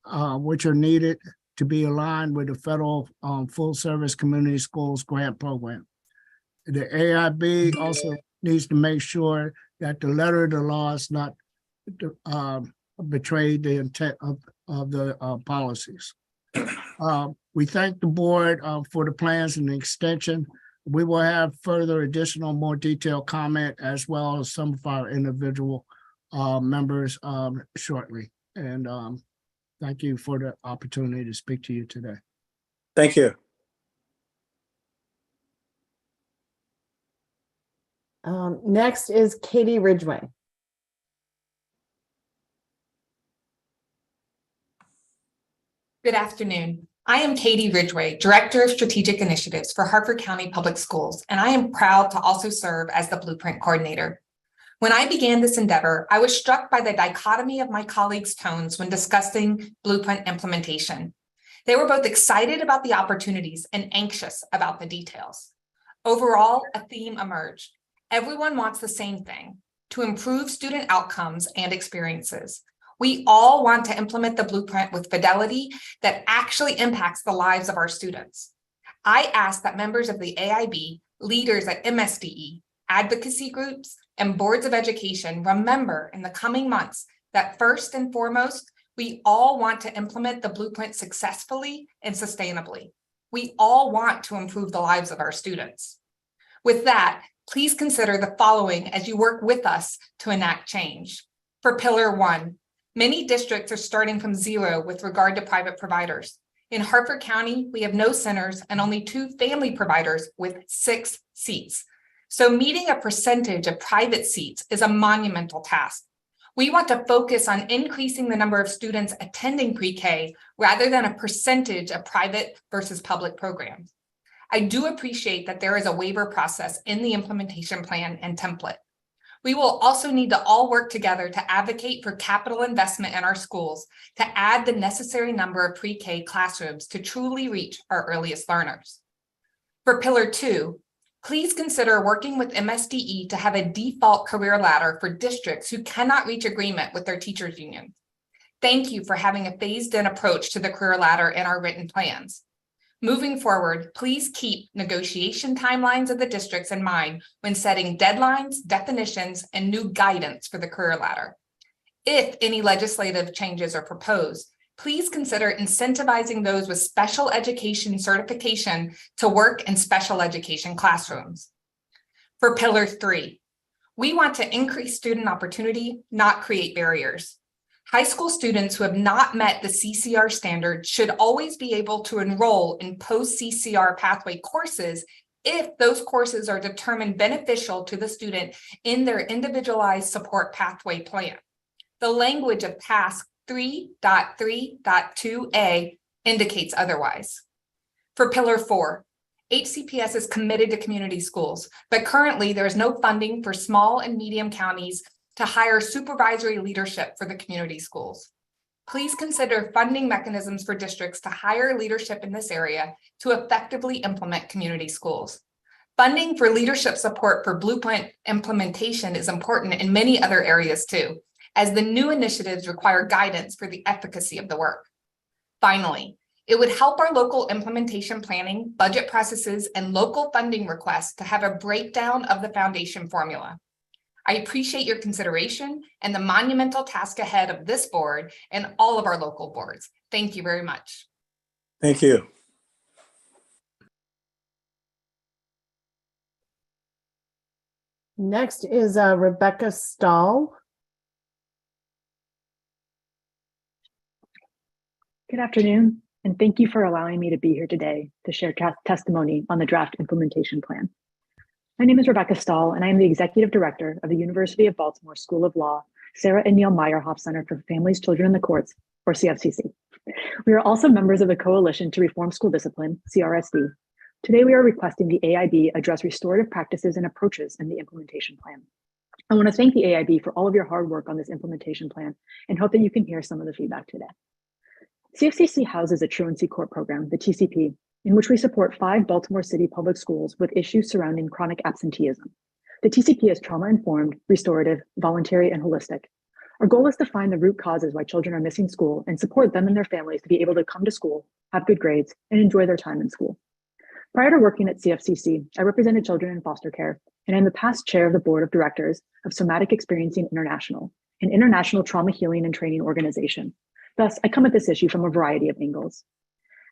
which are needed to be aligned with the federal full-service community schools grant program. The AIB also needs to make sure that the letter of the law is not betray the intent of the policies. We thank the board for the plans and the extension. We will have further additional, more detailed comment as well as some of our individual members shortly. And thank you for the opportunity to speak to you today. Thank you. Next is Katie Ridgway. Good afternoon. I am Katie Ridgway, Director of Strategic Initiatives for Harford County Public Schools, and I am proud to also serve as the Blueprint Coordinator. When I began this endeavor, I was struck by the dichotomy of my colleagues' tones when discussing Blueprint implementation. They were both excited about the opportunities and anxious about the details. Overall, a theme emerged. Everyone wants the same thing, to improve student outcomes and experiences. We all want to implement the blueprint with fidelity that actually impacts the lives of our students. I ask that members of the AIB, leaders at MSDE, advocacy groups, and boards of education remember in the coming months that first and foremost, we all want to implement the blueprint successfully and sustainably. We all want to improve the lives of our students. With that, please consider the following as you work with us to enact change. For Pillar 1, many districts are starting from zero with regard to private providers. In Harford County, we have no centers and only 2 family providers with 6 seats. So meeting a percentage of private seats is a monumental task. We want to focus on increasing the number of students attending pre-K rather than a percentage of private versus public programs. I do appreciate that there is a waiver process in the implementation plan and template. We will also need to all work together to advocate for capital investment in our schools to add the necessary number of pre-K classrooms to truly reach our earliest learners. For Pillar 2, please consider working with MSDE to have a default career ladder for districts who cannot reach agreement with their teachers union. Thank you for having a phased-in approach to the career ladder in our written plans. Moving forward, please keep negotiation timelines of the districts in mind when setting deadlines, definitions, and new guidance for the career ladder. If any legislative changes are proposed, please consider incentivizing those with special education certification to work in special education classrooms. For Pillar 3, we want to increase student opportunity, not create barriers. High school students who have not met the CCR standard should always be able to enroll in post-CCR pathway courses if those courses are determined beneficial to the student in their individualized support pathway plan. The language of task 3.3.2a indicates otherwise. For Pillar 4, HCPS is committed to community schools, but currently there is no funding for small and medium counties to hire supervisory leadership for the community schools. Please consider funding mechanisms for districts to hire leadership in this area to effectively implement community schools. Funding for leadership support for blueprint implementation is important in many other areas too, as the new initiatives require guidance for the efficacy of the work. Finally, It would help our local implementation planning, budget processes, and local funding requests to have a breakdown of the foundation formula. I appreciate your consideration and the monumental task ahead of this board and all of our local boards. Thank you very much. Thank you. Next is Rebecca Stahl. Good afternoon, and thank you for allowing me to be here today to share testimony on the draft implementation plan. My name is Rebecca Stahl, and I am the Executive Director of the University of Baltimore School of Law, Sarah and Neil Meyerhoff Center for Families, Children, and the Courts, or CFCC. We are also members of the Coalition to Reform School Discipline, CRSD. Today, we are requesting the AIB address restorative practices and approaches in the implementation plan. I want to thank the AIB for all of your hard work on this implementation plan and hope that you can hear some of the feedback today. CFCC houses a truancy court program, the TCP, in which we support 5 Baltimore City public schools with issues surrounding chronic absenteeism. The TCP is trauma-informed, restorative, voluntary, and holistic. Our goal is to find the root causes why children are missing school and support them and their families to be able to come to school, have good grades, and enjoy their time in school. Prior to working at CFCC, I represented children in foster care, and I'm the past chair of the board of directors of Somatic Experiencing International, an international trauma healing and training organization. Thus, I come at this issue from a variety of angles.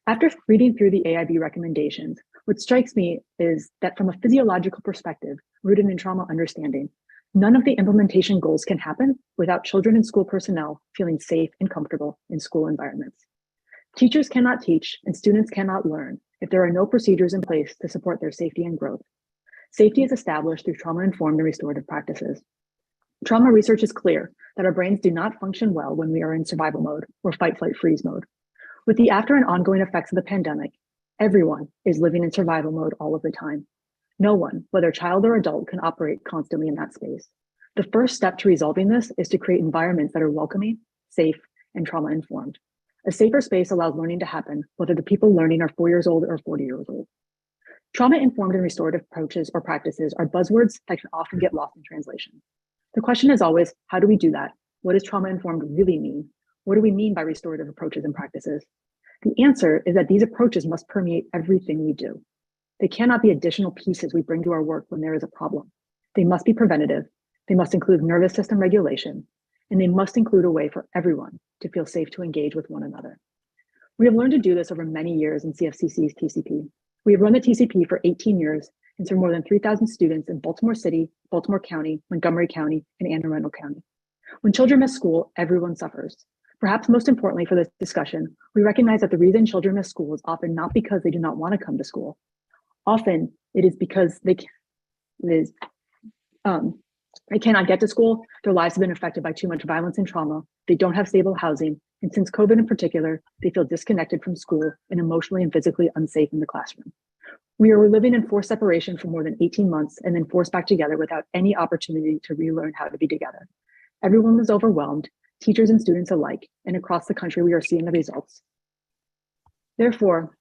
After reading through the AIB recommendations, what strikes me is that from a physiological perspective, rooted in trauma understanding, none of the implementation goals can happen without children and school personnel feeling safe and comfortable in school environments. Teachers cannot teach and students cannot learn if there are no procedures in place to support their safety and growth. Safety is established through trauma-informed and restorative practices. Trauma research is clear that our brains do not function well when we are in survival mode or fight, flight, freeze mode. With the after and ongoing effects of the pandemic, everyone is living in survival mode all of the time. No one, whether child or adult, can operate constantly in that space. The first step to resolving this is to create environments that are welcoming, safe, and trauma-informed. A safer space allows learning to happen, whether the people learning are 4 years old or 40 years old. Trauma-informed and restorative approaches or practices are buzzwords that can often get lost in translation. The question is always, how do we do that? What does trauma-informed really mean? What do we mean by restorative approaches and practices? The answer is that these approaches must permeate everything we do. They cannot be additional pieces we bring to our work when there is a problem. They must be preventative, they must include nervous system regulation, and they must include a way for everyone to feel safe to engage with one another. We have learned to do this over many years in CFCC's TCP. We have run the TCP for 18 years and served more than 3,000 students in Baltimore City, Baltimore County, Montgomery County, and Anne Arundel County. When children miss school, everyone suffers. Perhaps most importantly for this discussion, we recognize that the reason children miss school is often not because they do not want to come to school. Often it is because they cannot get to school, their lives have been affected by too much violence and trauma, they don't have stable housing, and since COVID in particular, they feel disconnected from school and emotionally and physically unsafe in the classroom. We are living in forced separation for more than 18 months and then forced back together without any opportunity to relearn how to be together. Everyone was overwhelmed, teachers and students alike, and across the country, we are seeing the results. Therefore,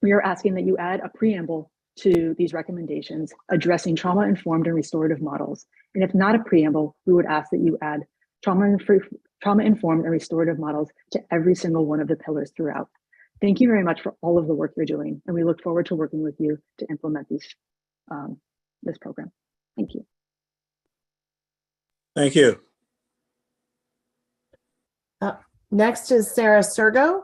we are asking that you add a preamble to these recommendations addressing trauma-informed and restorative models. And if not a preamble, we would ask that you add trauma-informed and restorative models to every single one of the pillars throughout. Thank you very much for all of the work you're doing, and we look forward to working with you to implement this program. Thank you. Thank you. Next is Sarah Sergo.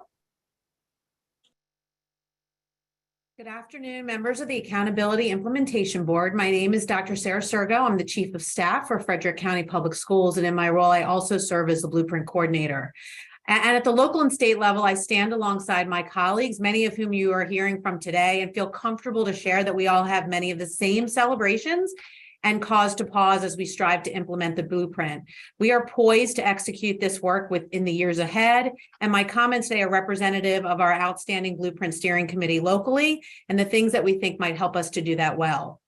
Good afternoon, members of the Accountability Implementation Board. My name is Dr. Sarah Sergo. I'm the Chief of Staff for Frederick County Public Schools, and in my role, I also serve as the Blueprint Coordinator. And at the local and state level, I stand alongside my colleagues, many of whom you are hearing from today, and feel comfortable to share that we all have many of the same celebrations and cause to pause as we strive to implement the blueprint. We are poised to execute this work within the years ahead, and my comments today are representative of our outstanding Blueprint Steering Committee locally and the things that we think might help us to do that well.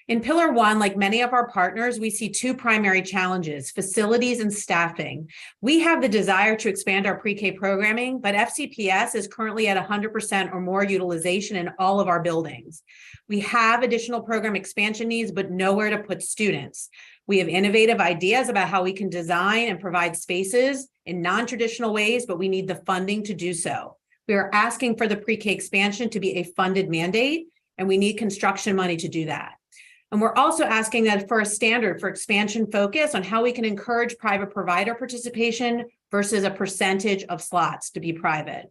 In Pillar 1, like many of our partners, we see two primary challenges: facilities and staffing. We have the desire to expand our pre-K programming, but FCPS is currently at 100% or more utilization in all of our buildings. We have additional program expansion needs, but nowhere to put students. We have innovative ideas about how we can design and provide spaces in non-traditional ways, but we need the funding to do so. We are asking for the pre-K expansion to be a funded mandate, and we need construction money to do that. And we're also asking that for a standard for expansion focus on how we can encourage private provider participation versus a percentage of slots to be private.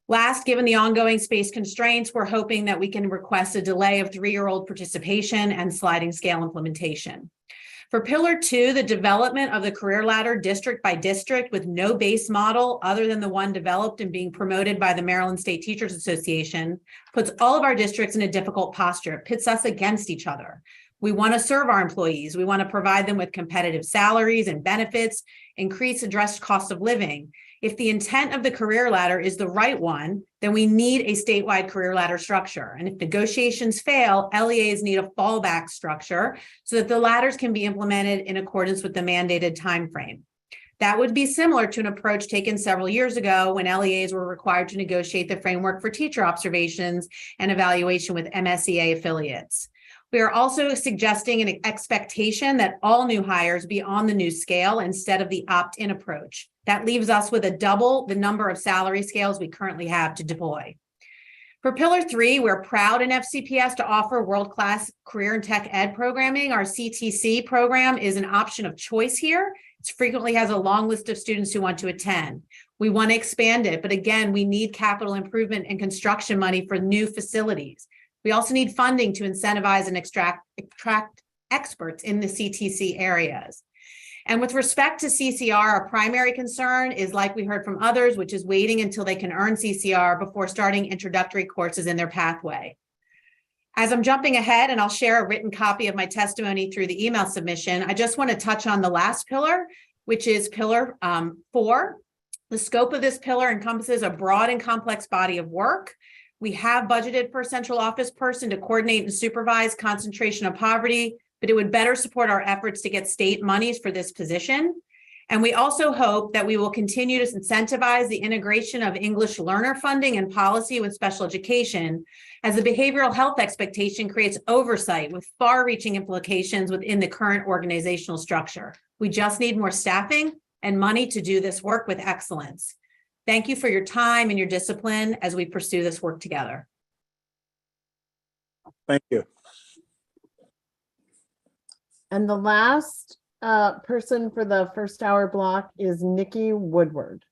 Last, given the ongoing space constraints, we're hoping that we can request a delay of 3-year-old participation and sliding scale implementation. For Pillar 2, the development of the career ladder district by district with no base model other than the one developed and being promoted by the Maryland State Teachers Association puts all of our districts in a difficult posture. It pits us against each other. We want to serve our employees. We want to provide them with competitive salaries and benefits, increase addressed cost of living. If the intent of the career ladder is the right one, then we need a statewide career ladder structure. And if negotiations fail, LEAs need a fallback structure so that the ladders can be implemented in accordance with the mandated timeframe. That would be similar to an approach taken several years ago when LEAs were required to negotiate the framework for teacher observations and evaluation with MSEA affiliates. We are also suggesting an expectation that all new hires be on the new scale instead of the opt-in approach. That leaves us with a double the number of salary scales we currently have to deploy. For Pillar 3, we're proud in FCPS to offer world-class career and tech ed programming. Our CTC program is an option of choice here. It frequently has a long list of students who want to attend. We want to expand it, but again, we need capital improvement and construction money for new facilities. We also need funding to incentivize and attract experts in the CTC areas. And with respect to CCR, our primary concern is, like we heard from others, which is waiting until they can earn CCR before starting introductory courses in their pathway. As I'm jumping ahead, and I'll share a written copy of my testimony through the email submission, I just want to touch on the last pillar, which is Pillar 4. The scope of this pillar encompasses a broad and complex body of work. We have budgeted for a central office person to coordinate and supervise concentration of poverty, but it would better support our efforts to get state monies for this position. And we also hope that we will continue to incentivize the integration of English learner funding and policy with special education, as the behavioral health expectation creates oversight with far-reaching implications within the current organizational structure. We just need more staffing and money to do this work with excellence. Thank you for your time and your discipline as we pursue this work together. Thank you. And the last person for the first hour block is Nikki Woodward.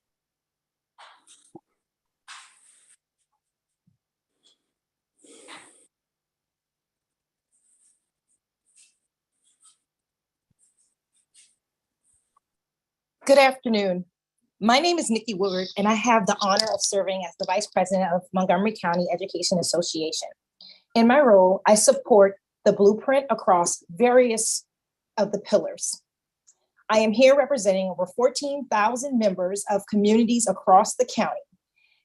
Good afternoon. My name is Nikki Woodward, and I have the honor of serving as the Vice President of Montgomery County Education Association. In my role, I support the blueprint across various of the pillars. I am here representing over 14,000 members of communities across the county.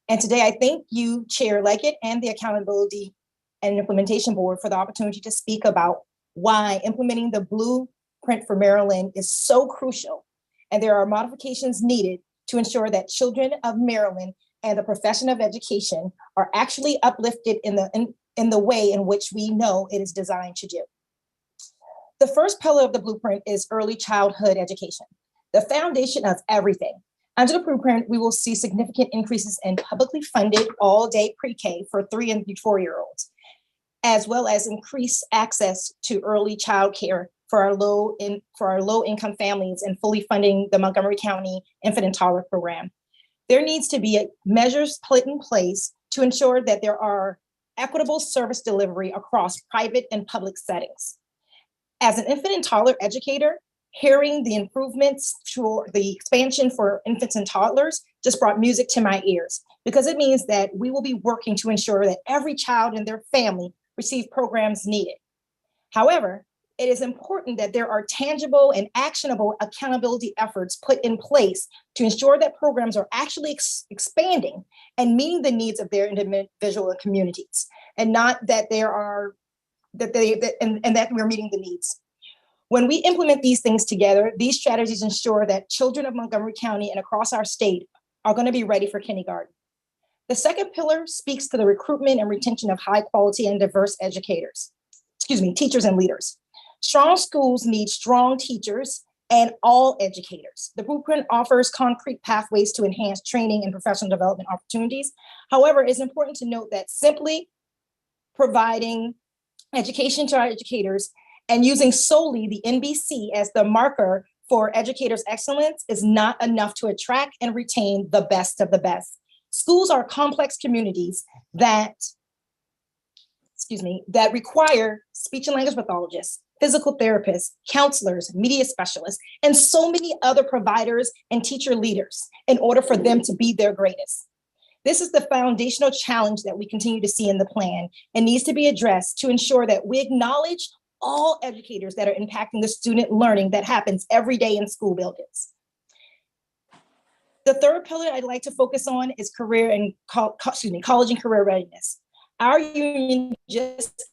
And today I thank you, Chair Leggett, and the Accountability and Implementation Board for the opportunity to speak about why implementing the blueprint for Maryland is so crucial. And there are modifications needed to ensure that children of Maryland and the profession of education are actually uplifted in the way in which we know it is designed to do. The first pillar of the blueprint is early childhood education, the foundation of everything. Under the blueprint, we will see significant increases in publicly funded all-day pre-K for 3 and 4-year-olds, as well as increased access to early child care for our low-income families and fully funding the Montgomery County Infant and Toddler Program. There needs to be measures put in place to ensure that there are equitable service delivery across private and public settings. As an infant and toddler educator, hearing the improvements for the expansion for infants and toddlers just brought music to my ears, because it means that we will be working to ensure that every child and their family receive programs needed. However, it is important that there are tangible and actionable accountability efforts put in place to ensure that programs are actually expanding and meeting the needs of their individual communities, and not that that we're meeting the needs. When we implement these things together, these strategies ensure that children of Montgomery County and across our state are going to be ready for kindergarten. The second pillar speaks to the recruitment and retention of high quality and diverse teachers and leaders. Strong schools need strong teachers and all educators. The Blueprint offers concrete pathways to enhance training and professional development opportunities. However, it's important to note that simply providing education to our educators and using solely the NBC as the marker for educators' excellence is not enough to attract and retain the best of the best. Schools are complex communities that require speech and language pathologists, physical therapists, counselors, media specialists, and so many other providers and teacher leaders in order for them to be their greatest. This is the foundational challenge that we continue to see in the plan and needs to be addressed to ensure that we acknowledge all educators that are impacting the student learning that happens every day in school buildings. The third pillar I'd like to focus on is college and career readiness. Our union just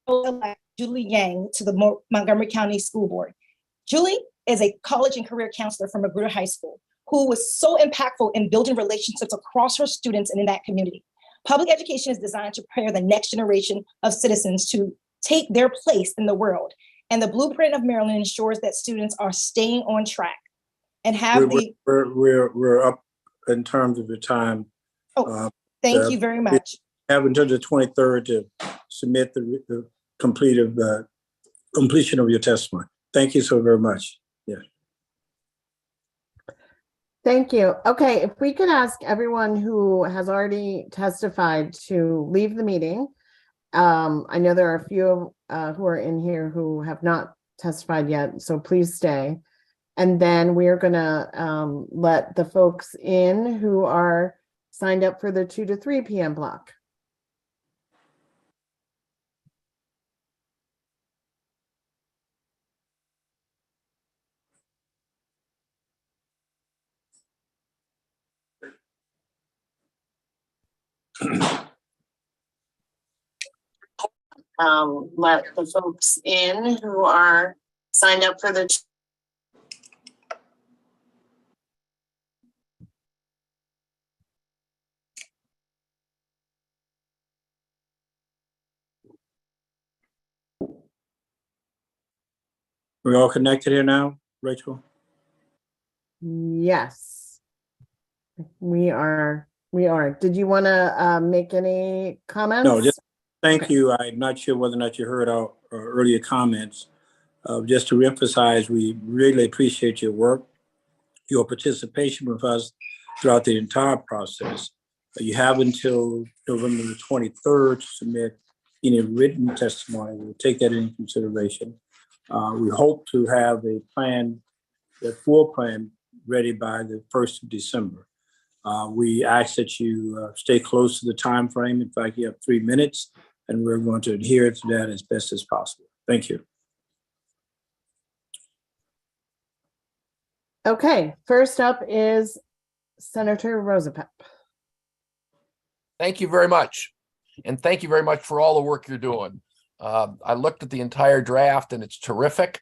elected Julie Yang to the Montgomery County School Board. Julie is a college and career counselor from Magruder High School who was so impactful in building relationships across her students and in that community. Public education is designed to prepare the next generation of citizens to take their place in the world. And the Blueprint of Maryland ensures that students are staying on track and have we're up in terms of the time. Thank you very much. Have until the 23rd to submit the completion of your testimony. Thank you so very much. Yeah. Thank you. Okay, if we could ask everyone who has already testified to leave the meeting. I know there are a few who are in here who have not testified yet, so please stay. And then we are gonna let the folks in who are signed up for the 2 to 3 p.m. block. Let the folks in who are signed up for the We're all connected here now, Rachel? Yes, we are. Did you want to make any comments? No, just thank Okay. you. I'm not sure whether or not you heard our earlier comments. Just to reemphasize, we really appreciate your work, your participation with us throughout the entire process. You have until November the 23rd to submit any written testimony. We'll take that into consideration. We hope to have a plan, the full plan, ready by the 1st of December. We ask that you stay close to the time frame. In fact, you have 3 minutes, and we're going to adhere to that as best as possible. Thank you. Okay, first up is Senator Rosapep. Thank you very much. And thank you very much for all the work you're doing. I looked at the entire draft and it's terrific.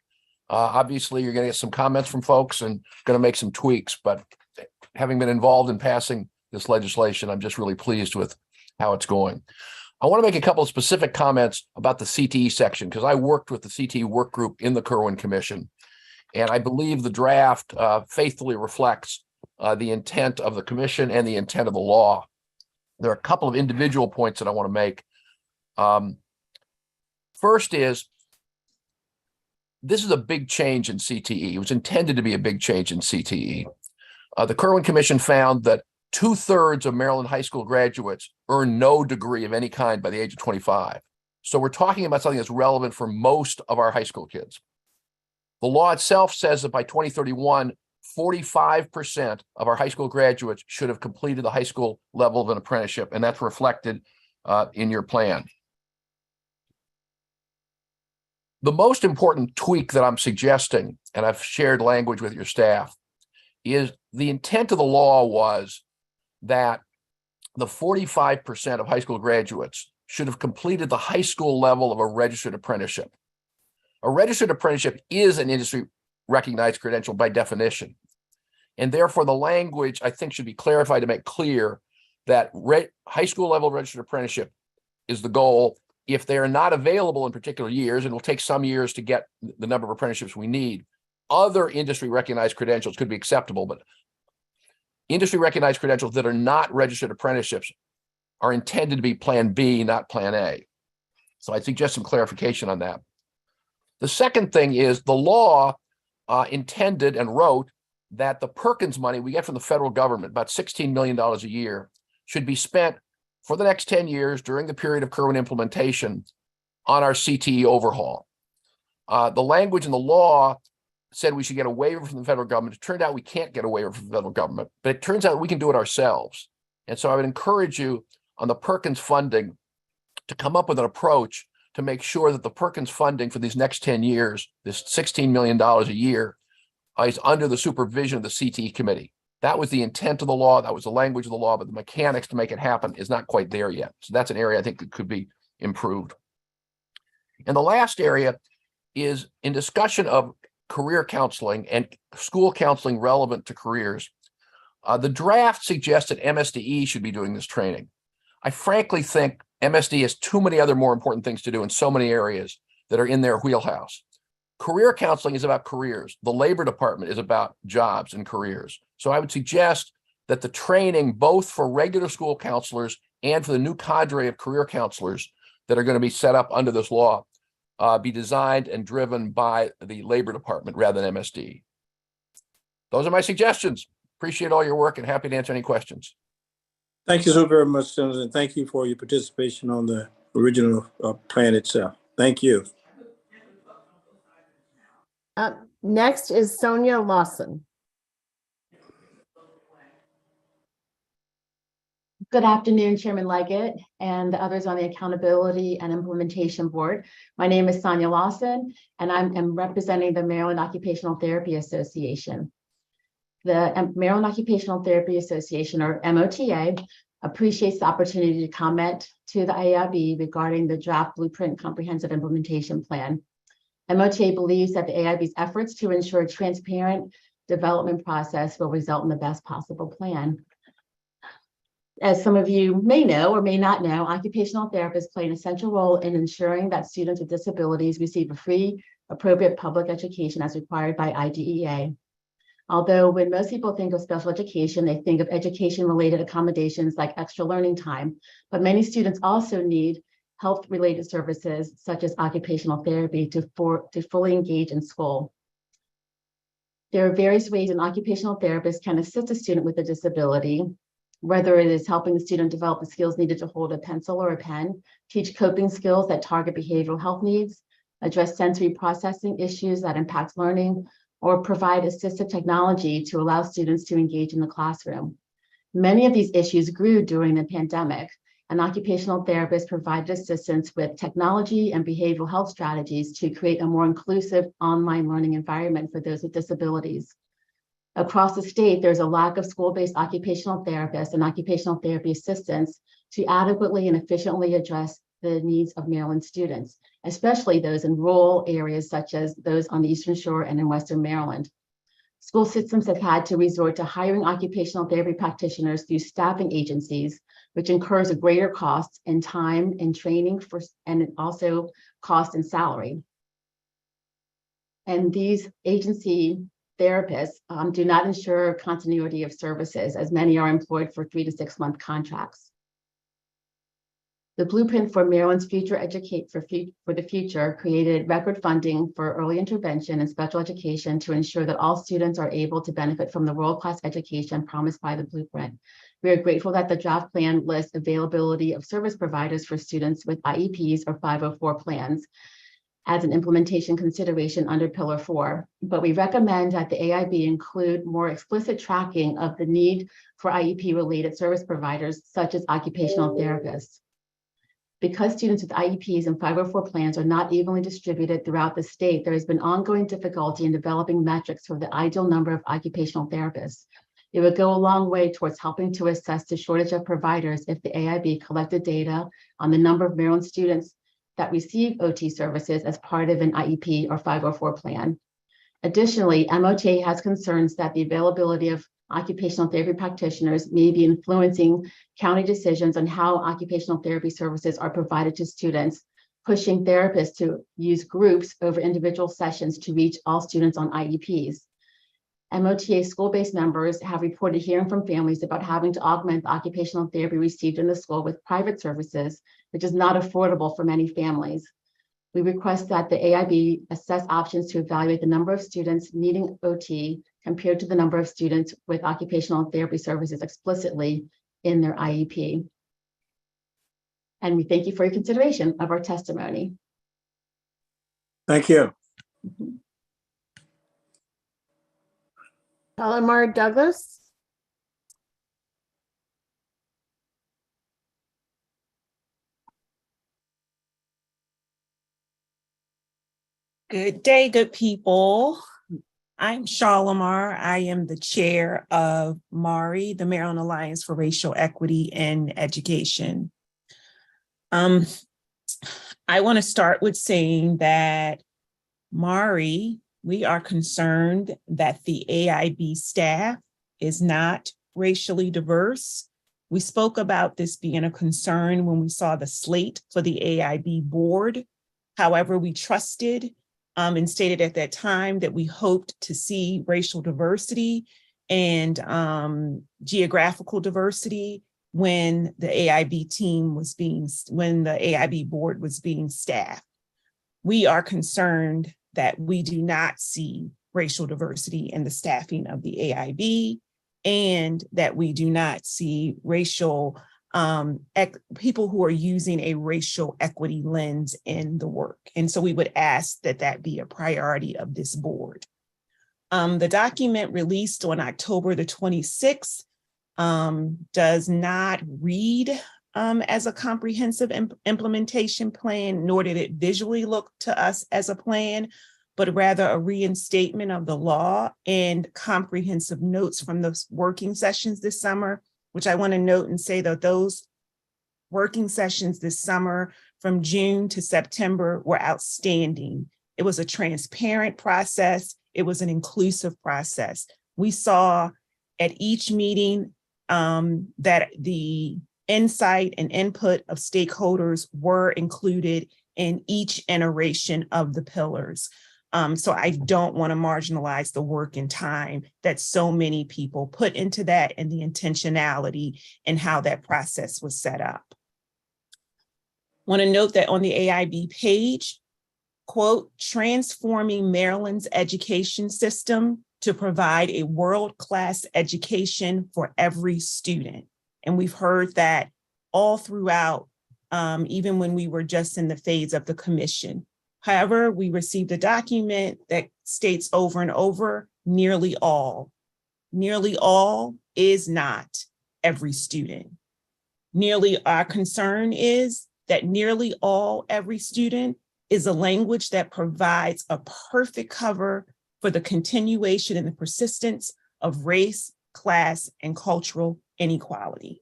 Obviously, you're going to get some comments from folks and going to make some tweaks, but having been involved in passing this legislation, I'm just really pleased with how it's going. I want to make a couple of specific comments about the CTE section because I worked with the CTE work group in the Kirwan Commission, and I believe the draft faithfully reflects the intent of the commission and the intent of the law. There are a couple of individual points that I want to make. First is, this is a big change in CTE. It was intended to be a big change in CTE. The Kirwan Commission found that 2/3 of Maryland high school graduates earn no degree of any kind by the age of 25. So we're talking about something that's relevant for most of our high school kids. The law itself says that by 2031, 45% of our high school graduates should have completed the high school level of an apprenticeship, and that's reflected in your plan. The most important tweak that I'm suggesting, and I've shared language with your staff, is the intent of the law was that the 45% of high school graduates should have completed the high school level of a registered apprenticeship. A registered apprenticeship is an industry recognized credential by definition. And therefore the language I think should be clarified to make clear that high school level registered apprenticeship is the goal. If they are not available in particular years, and it will take some years to get the number of apprenticeships we need, other industry recognized credentials could be acceptable, but industry recognized credentials that are not registered apprenticeships are intended to be Plan B, not Plan A. So I suggest some clarification on that. The second thing is the law intended and wrote that the Perkins money we get from the federal government, about $16 million a year, should be spent for the next 10 years during the period of Kerwin implementation on our CTE overhaul. The language in the law said we should get a waiver from the federal government. It turned out we can't get a waiver from the federal government, but it turns out we can do it ourselves. And so I would encourage you on the Perkins funding to come up with an approach to make sure that the Perkins funding for these next 10 years, this $16 million a year, is under the supervision of the CTE committee. That was the intent of the law. That was the language of the law, but the mechanics to make it happen is not quite there yet. So that's an area I think that could be improved. And the last area is in discussion of career counseling and school counseling relevant to careers. The draft suggests that MSDE should be doing this training. I frankly think MSD has too many other more important things to do in so many areas that are in their wheelhouse. Career counseling is about careers. The Labor Department is about jobs and careers. So I would suggest that the training, both for regular school counselors and for the new cadre of career counselors that are going to be set up under this law, be designed and driven by the Labor Department rather than MSD. Those are my suggestions. Appreciate all your work and happy to answer any questions. Thank you so very much, Senator, and thank you for your participation on the original plan itself. Thank you. Next is Sonia Lawson. Good afternoon, Chairman Leggett and the others on the Accountability and Implementation Board. My name is Sonia Lawson, and I'm representing the Maryland Occupational Therapy Association. The Maryland Occupational Therapy Association, or MOTA, appreciates the opportunity to comment to the AIB regarding the draft Blueprint Comprehensive Implementation Plan. MOTA believes that the AIB's efforts to ensure a transparent development process will result in the best possible plan. As some of you may know or may not know, occupational therapists play an essential role in ensuring that students with disabilities receive a free, appropriate public education as required by IDEA. Although when most people think of special education, they think of education-related accommodations like extra learning time, but many students also need health-related services such as occupational therapy to fully engage in school. There are various ways an occupational therapist can assist a student with a disability, whether it is helping the student develop the skills needed to hold a pencil or a pen, teach coping skills that target behavioral health needs, address sensory processing issues that impact learning, or provide assistive technology to allow students to engage in the classroom. Many of these issues grew during the pandemic, and occupational therapists provided assistance with technology and behavioral health strategies to create a more inclusive online learning environment for those with disabilities. Across the state, there's a lack of school-based occupational therapists and occupational therapy assistants to adequately and efficiently address the needs of Maryland students, especially those in rural areas such as those on the Eastern Shore and in Western Maryland. School systems have had to resort to hiring occupational therapy practitioners through staffing agencies, which incurs a greater cost in time and training and also cost and salary. And these agency therapists do not ensure continuity of services, as many are employed for 3 to 6 month contracts. The Blueprint for Maryland's Future Educate for the Future created record funding for early intervention and special education to ensure that all students are able to benefit from the world-class education promised by the Blueprint. We are grateful that the draft plan lists availability of service providers for students with IEPs or 504 plans as an implementation consideration under Pillar 4, but we recommend that the AIB include more explicit tracking of the need for IEP-related service providers, such as occupational therapists. Because students with IEPs and 504 plans are not evenly distributed throughout the state, there has been ongoing difficulty in developing metrics for the ideal number of occupational therapists. It would go a long way towards helping to assess the shortage of providers if the AIB collected data on the number of Maryland students that receive OT services as part of an IEP or 504 plan. Additionally, MOTA has concerns that the availability of occupational therapy practitioners may be influencing county decisions on how occupational therapy services are provided to students pushing therapists to use groups over individual sessions to reach all students on IEPs. MOTA school-based members have reported hearing from families about having to augment the occupational therapy received in the school with private services, which is not affordable for many families. We request that the AIB assess options to evaluate the number of students needing OT compared to the number of students with occupational therapy services explicitly in their IEP. And we thank you for your consideration of our testimony. Thank you. Palomar Douglas. Good day, good people. I'm Shalimar. I am the chair of MARI, the Maryland Alliance for Racial Equity in Education. I want to start with saying that MARI, we are concerned that the AIB staff is not racially diverse. We spoke about this being a concern when we saw the slate for the AIB board. However, we trusted and stated at that time that we hoped to see racial diversity and geographical diversity when the AIB when the AIB board was being staffed. We are concerned that we do not see racial diversity in the staffing of the AIB, and that we do not see racial people who are using a racial equity lens in the work. And so we would ask that that be a priority of this board. The document released on October the 26th does not read as a comprehensive implementation plan, nor did it visually look to us as a plan, but rather a reinstatement of the law and comprehensive notes from those working sessions this summer, which I want to note and say that those working sessions this summer from June to September were outstanding. It was a transparent process. It was an inclusive process. We saw at each meeting that the insight and input of stakeholders were included in each iteration of the pillars. So I don't want to marginalize the work and time that so many people put into that and the intentionality and how that process was set up. Want to note that on the AIB page, quote, transforming Maryland's education system to provide a world-class education for every student. And we've heard that all throughout, even when we were just in the phase of the commission. However, we received a document that states over and over, nearly all. Nearly all is not every student. Our concern is that nearly all every student is a language that provides a perfect cover for the continuation and the persistence of race, class, and cultural inequality.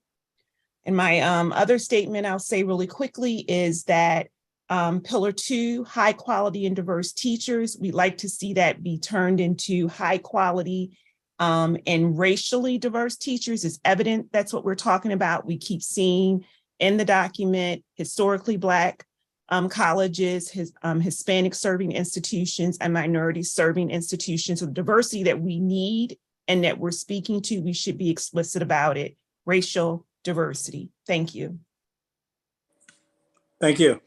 And my other statement I'll say really quickly is that Pillar 2, high quality and diverse teachers, we'd like to see that be turned into high quality and racially diverse teachers. Is evident that's what we're talking about. We keep seeing in the document historically Black colleges, Hispanic serving institutions, and minority serving institutions. So the diversity that we need and that we're speaking to, we should be explicit about it. Racial diversity. Thank you. Thank you.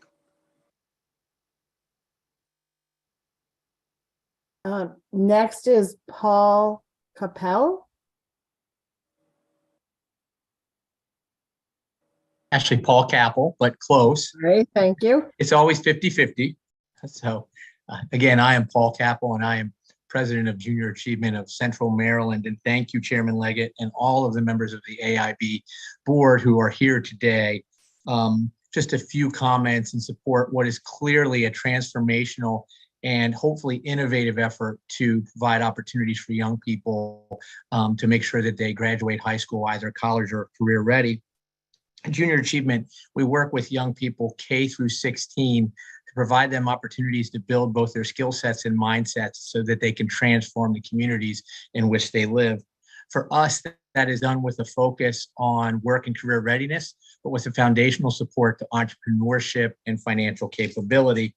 Next is Paul Capel. Actually, Paul Capel, but close. Great, thank you. It's always 50-50. So again, I am Paul Capel and I am president of Junior Achievement of Central Maryland. And thank you, Chairman Leggett, and all of the members of the AIB board who are here today. Just a few comments and support what is clearly a transformational and hopefully innovative effort to provide opportunities for young people to make sure that they graduate high school, either college or career ready. Junior Achievement, we work with young people K through 16 to provide them opportunities to build both their skill sets and mindsets so that they can transform the communities in which they live. For us, that is done with a focus on work and career readiness, but with a foundational support to entrepreneurship and financial capability.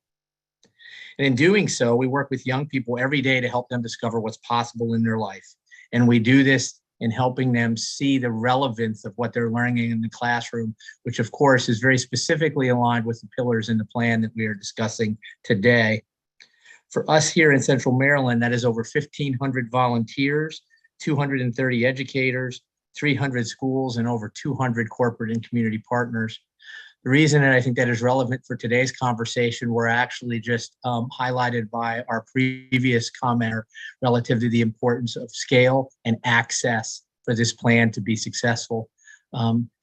And in doing so, we work with young people every day to help them discover what's possible in their life. And we do this in helping them see the relevance of what they're learning in the classroom, which of course is very specifically aligned with the pillars in the plan that we are discussing today. For us here in Central Maryland, that is over 1,500 volunteers, 230 educators, 300 schools, and over 200 corporate and community partners. The reason that I think that is relevant for today's conversation were actually just highlighted by our previous commenter relative to the importance of scale and access for this plan to be successful.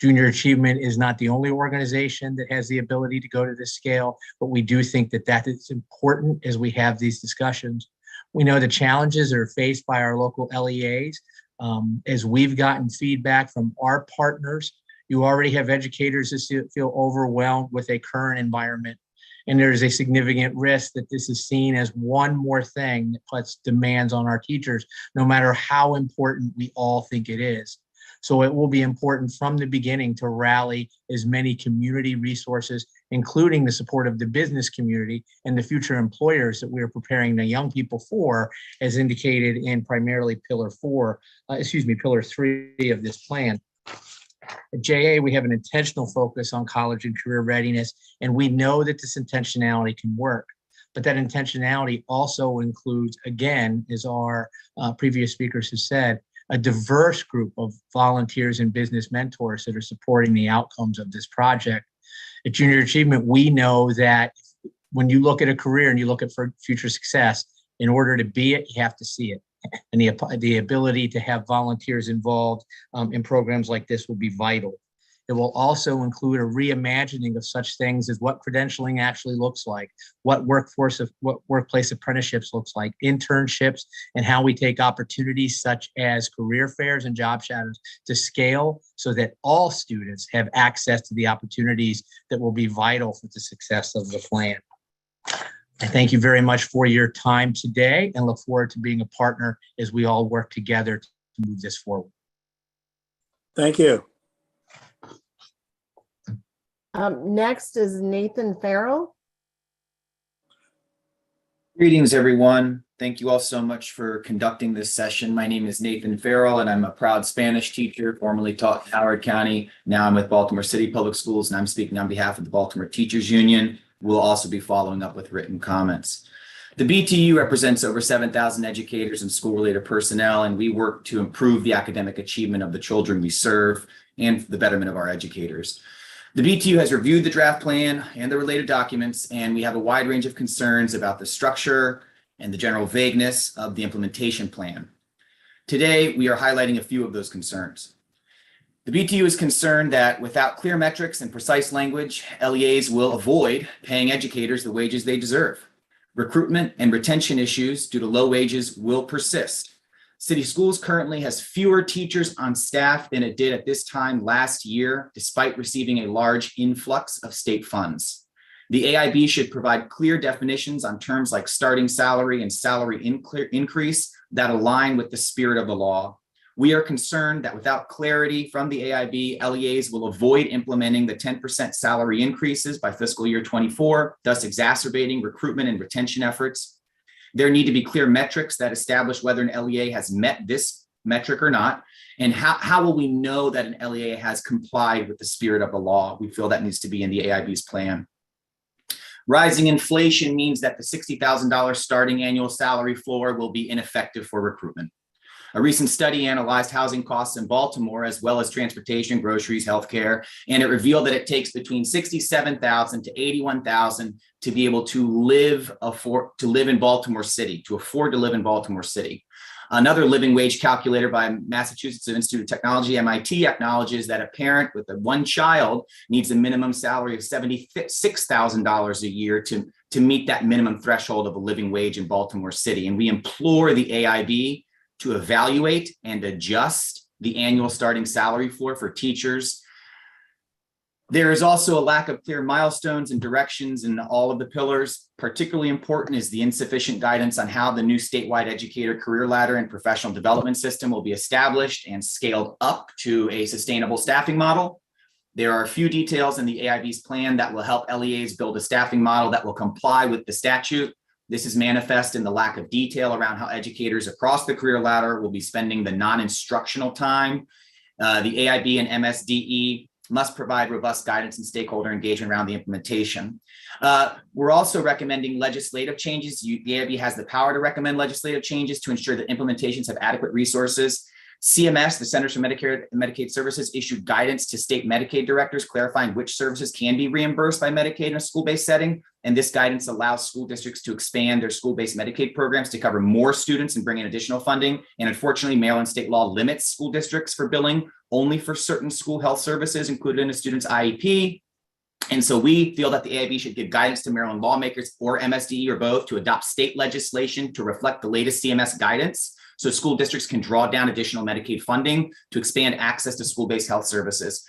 Junior Achievement is not the only organization that has the ability to go to this scale, but we do think that that is important as we have these discussions. We know the challenges that are faced by our local LEAs. As we've gotten feedback from our partners, you already have educators that feel overwhelmed with a current environment. And there's a significant risk that this is seen as one more thing that puts demands on our teachers, no matter how important we all think it is. So it will be important from the beginning to rally as many community resources, including the support of the business community and the future employers that we are preparing the young people for, as indicated in primarily pillar 3 of this plan. At JA, we have an intentional focus on college and career readiness, and we know that this intentionality can work. But that intentionality also includes, again, as our previous speakers have said, a diverse group of volunteers and business mentors that are supporting the outcomes of this project. At Junior Achievement, we know that when you look at a career and you look at future success, in order to be it, you have to see it. And the ability to have volunteers involved in programs like this will be vital. It will also include a reimagining of such things as what credentialing actually looks like, what workplace apprenticeships looks like, internships, and how we take opportunities such as career fairs and job shadows to scale so that all students have access to the opportunities that will be vital for the success of the plan. I thank you very much for your time today and look forward to being a partner as we all work together to move this forward. Thank you. Next is Nathan Farrell. Greetings, everyone. Thank you all so much for conducting this session. My name is Nathan Farrell, and I'm a proud Spanish teacher, formerly taught in Howard County. Now I'm with Baltimore City Public Schools, and I'm speaking on behalf of the Baltimore Teachers Union. We'll also be following up with written comments. The BTU represents over 7,000 educators and school-related personnel, and we work to improve the academic achievement of the children we serve and the betterment of our educators. The BTU has reviewed the draft plan and the related documents, and we have a wide range of concerns about the structure and the general vagueness of the implementation plan. Today, we are highlighting a few of those concerns. The BTU is concerned that without clear metrics and precise language, LEAs will avoid paying educators the wages they deserve. Recruitment and retention issues due to low wages will persist. City Schools currently has fewer teachers on staff than it did at this time last year, despite receiving a large influx of state funds. The AIB should provide clear definitions on terms like starting salary and salary increase that align with the spirit of the law. We are concerned that without clarity from the AIB, LEAs will avoid implementing the 10% salary increases by fiscal year 24, thus exacerbating recruitment and retention efforts. There need to be clear metrics that establish whether an LEA has met this metric or not. And how will we know that an LEA has complied with the spirit of the law? We feel that needs to be in the AIB's plan. Rising inflation means that the $60,000 starting annual salary floor will be ineffective for recruitment. A recent study analyzed housing costs in Baltimore, as well as transportation, groceries, healthcare, and it revealed that it takes between $67,000 to $81,000 to be able to live in Baltimore City, to afford to live in Baltimore City. Another living wage calculator by Massachusetts Institute of Technology, MIT, acknowledges that a parent with one child needs a minimum salary of $76,000 a year to meet that minimum threshold of a living wage in Baltimore City. And we implore the AIB to evaluate and adjust the annual starting salary floor for teachers There is also a lack of clear milestones and directions in all of the pillars. Particularly important is the insufficient guidance on how the new statewide educator career ladder and professional development system will be established and scaled up to a sustainable staffing model. There are a few details in the AIB's plan that will help LEAs build a staffing model that will comply with the statute. This is manifest in the lack of detail around how educators across the career ladder will be spending the non-instructional time. The AIB and MSDE must provide robust guidance and stakeholder engagement around the implementation. We're also recommending legislative changes. The AIB has the power to recommend legislative changes to ensure that implementations have adequate resources. CMS, the Centers for Medicare and Medicaid Services, issued guidance to state Medicaid directors clarifying which services can be reimbursed by Medicaid in a school-based setting. And this guidance allows school districts to expand their school-based Medicaid programs to cover more students and bring in additional funding. And unfortunately, Maryland state law limits school districts for billing only for certain school health services included in a student's IEP. And so we feel that the AIB should give guidance to Maryland lawmakers or MSDE or both to adopt state legislation to reflect the latest CMS guidance, so school districts can draw down additional Medicaid funding to expand access to school-based health services.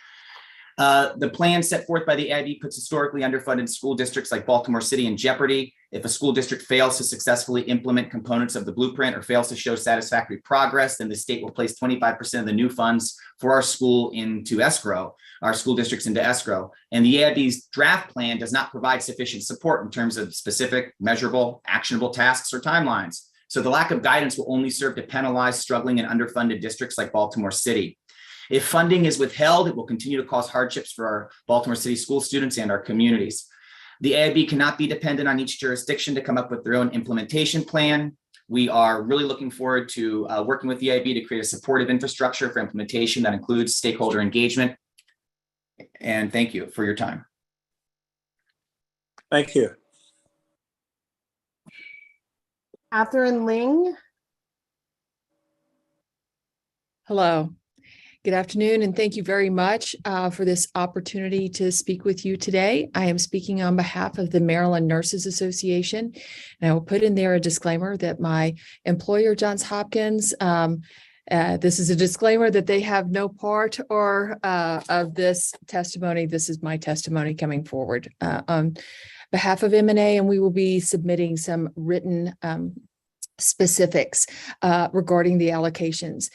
The plan set forth by the AIB puts historically underfunded school districts like Baltimore City in jeopardy. If a school district fails to successfully implement components of the blueprint or fails to show satisfactory progress, then the state will place 25% of the new funds for our school into escrow, our school districts into escrow. And the AIB's draft plan does not provide sufficient support in terms of specific, measurable, actionable tasks or timelines. So the lack of guidance will only serve to penalize struggling and underfunded districts like Baltimore City. If funding is withheld, it will continue to cause hardships for our Baltimore City school students and our communities. The AIB cannot be dependent on each jurisdiction to come up with their own implementation plan. We are really looking forward to working with the AIB to create a supportive infrastructure for implementation that includes stakeholder engagement. And thank you for your time. Thank you. Catherine Ling. Hello. Good afternoon, and thank you very much for this opportunity to speak with you today. I am speaking on behalf of the Maryland Nurses Association, and I will put in there a disclaimer that my employer, Johns Hopkins, this is a disclaimer that they have no part or of this testimony. This is my testimony coming forward on behalf of M&A, and we will be submitting some written specifics regarding the allocations.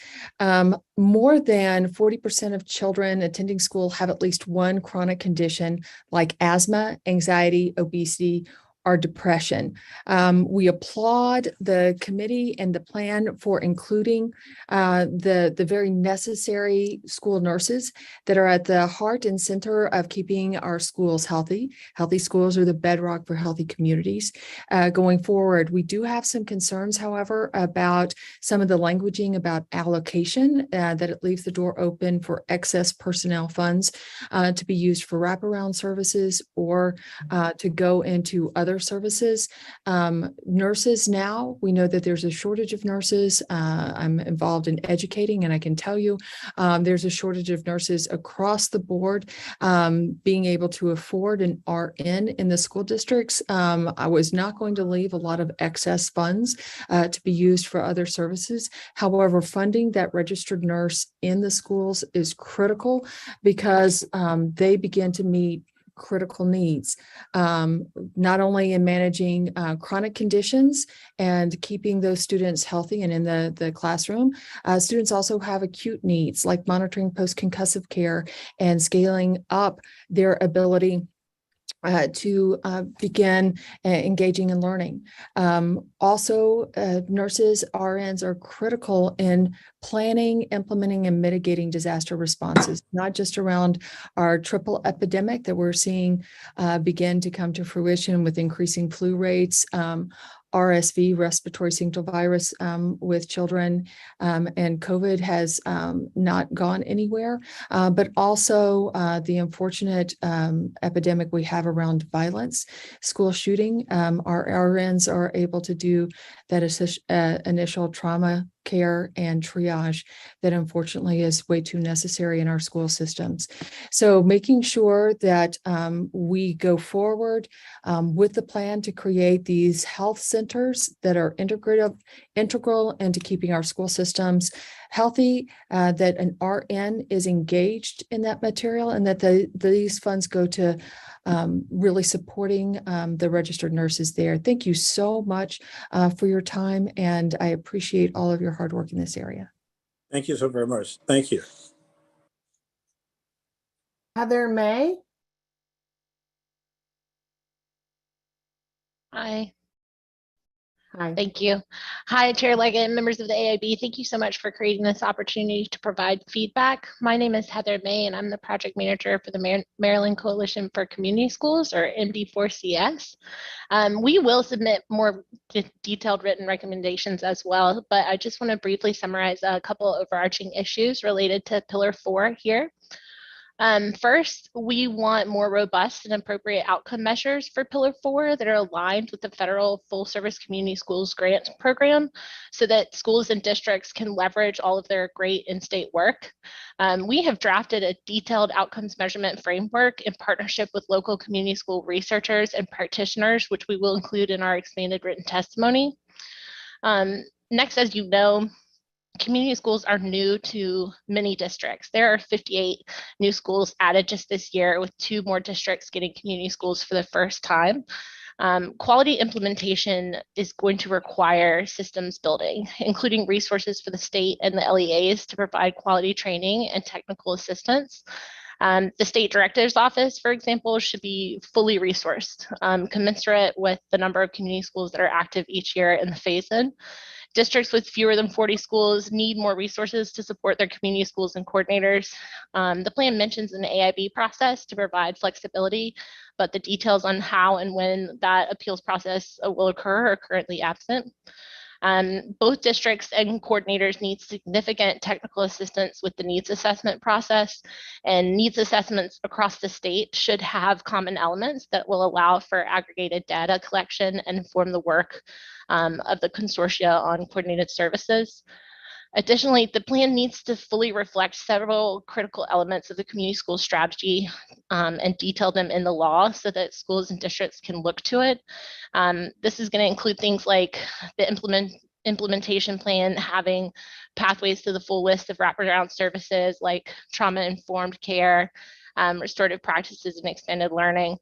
More than 40% of children attending school have at least one chronic condition like asthma, anxiety, obesity, or depression. We applaud the committee and the plan for including the very necessary school nurses that are at the heart and center of keeping our schools healthy. Healthy schools are the bedrock for healthy communities. Going forward, we do have some concerns, however, about some of the languaging about allocation, that it leaves the door open for excess personnel funds to be used for wraparound services or to go into other services. Nurses now, we know that there's a shortage of nurses. I'm involved in educating, and I can tell you there's a shortage of nurses across the board. Being able to afford an RN in the school districts, I was not going to leave a lot of excess funds to be used for other services. However, funding that registered nurse in the schools is critical because they begin to meet critical needs, not only in managing chronic conditions and keeping those students healthy and in the classroom. Students also have acute needs like monitoring post-concussive care and scaling up their ability to begin engaging in learning. Also, nurses, RNs are critical in planning, implementing, and mitigating disaster responses, not just around our triple epidemic that we're seeing begin to come to fruition with increasing flu rates, RSV, respiratory syncytial virus with children, and COVID has not gone anywhere, but also the unfortunate epidemic we have around violence, school shooting. Our RNs are able to do that initial trauma care and triage that unfortunately is way too necessary in our school systems. So making sure that we go forward with the plan to create these health centers that are integral into keeping our school systems healthy, that an RN is engaged in that material, and that these funds go to really supporting the registered nurses there. Thank you so much for your time, and I appreciate all of your hard work in this area. Thank you so very much. Thank you. Heather May. Hi. Hi. Thank you. Hi, Chair Leggett and members of the AIB. Thank you so much for creating this opportunity to provide feedback. My name is Heather May, and I'm the project manager for the Maryland Coalition for Community Schools, or MD4CS. We will submit more detailed written recommendations as well, but I just want to briefly summarize a couple overarching issues related to Pillar 4 here. First, we want more robust and appropriate outcome measures for Pillar 4 that are aligned with the federal Full Service Community Schools Grant Program, so that schools and districts can leverage all of their great in-state work. We have drafted a detailed outcomes measurement framework in partnership with local community school researchers and practitioners, which we will include in our expanded written testimony. Next, as you know, community schools are new to many districts. There are 58 new schools added just this year, with 2 more districts getting community schools for the first time. Quality implementation is going to require systems building, including resources for the state and the LEAs to provide quality training and technical assistance. The state director's office, for example, should be fully resourced, commensurate with the number of community schools that are active each year in the phase-in. Districts with fewer than 40 schools need more resources to support their community schools and coordinators. The plan mentions an AIB process to provide flexibility, but the details on how and when that appeals process will occur are currently absent. Both districts and coordinators need significant technical assistance with the needs assessment process, and needs assessments across the state should have common elements that will allow for aggregated data collection and inform the work of the consortia on coordinated services. Additionally, the plan needs to fully reflect several critical elements of the community school strategy and detail them in the law so that schools and districts can look to it. This is going to include things like the implementation plan having pathways to the full list of wraparound services like trauma-informed care, restorative practices, and extended learning,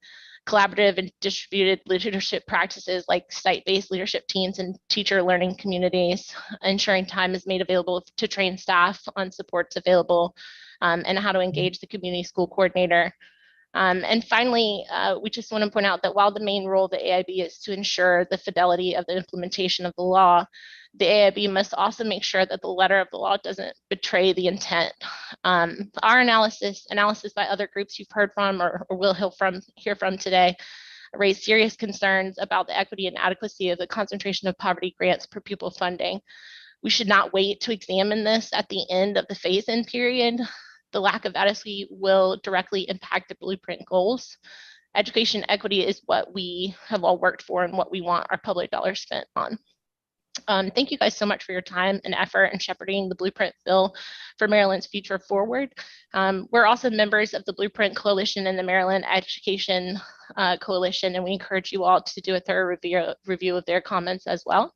collaborative and distributed leadership practices like site-based leadership teams and teacher learning communities, ensuring time is made available to train staff on supports available, and how to engage the community school coordinator. And finally, we just want to point out that while the main role of the AIB is to ensure the fidelity of the implementation of the law, the AIB must also make sure that the letter of the law doesn't betray the intent. Our analysis by other groups you've heard from or will hear from today raise serious concerns about the equity and adequacy of the concentration of poverty grants per pupil funding. We should not wait to examine this at the end of the phase-in period. The lack of adequacy will directly impact the blueprint goals. Education equity is what we have all worked for and what we want our public dollars spent on. Thank you guys so much for your time and effort in shepherding the Blueprint bill for Maryland's future forward. We're also members of the Blueprint Coalition and the Maryland Education Coalition, and we encourage you all to do a thorough review of their comments as well.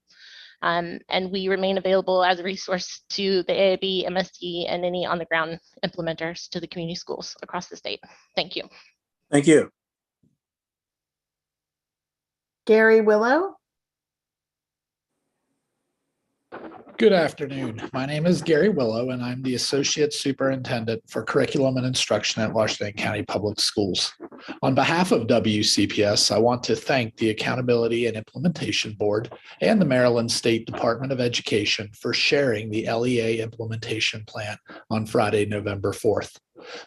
And we remain available as a resource to the AIB, MSD, and any on-the-ground implementers to the community schools across the state. Thank you. Thank you. Gary Willow. Good afternoon. My name is Gary Willow, and I'm the Associate Superintendent for Curriculum and Instruction at Washington County Public Schools. On behalf of WCPS, I want to thank the Accountability and Implementation Board and the Maryland State Department of Education for sharing the LEA implementation plan on Friday, November 4th.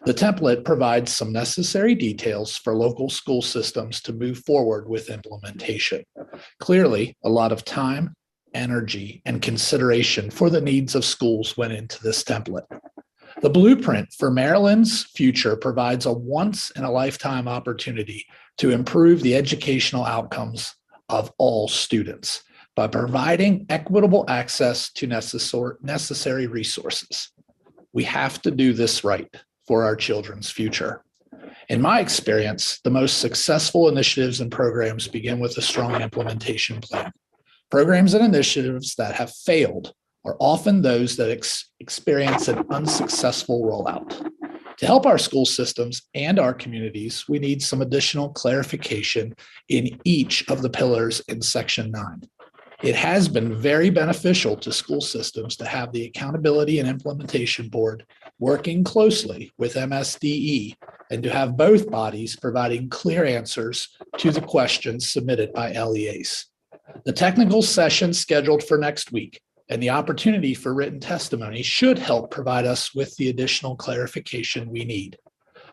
The template provides some necessary details for local school systems to move forward with implementation. Clearly, a lot of time, energy, and consideration for the needs of schools went into this template. The blueprint for Maryland's future provides a once-in-a-lifetime opportunity to improve the educational outcomes of all students by providing equitable access to necessary resources. We have to do this right for our children's future. In my experience, the most successful initiatives and programs begin with a strong implementation plan. Programs and initiatives that have failed are often those that experience an unsuccessful rollout. To help our school systems and our communities, we need some additional clarification in each of the pillars in Section 9. It has been very beneficial to school systems to have the Accountability and Implementation Board working closely with MSDE and to have both bodies providing clear answers to the questions submitted by LEAs. The technical session scheduled for next week and the opportunity for written testimony should help provide us with the additional clarification we need.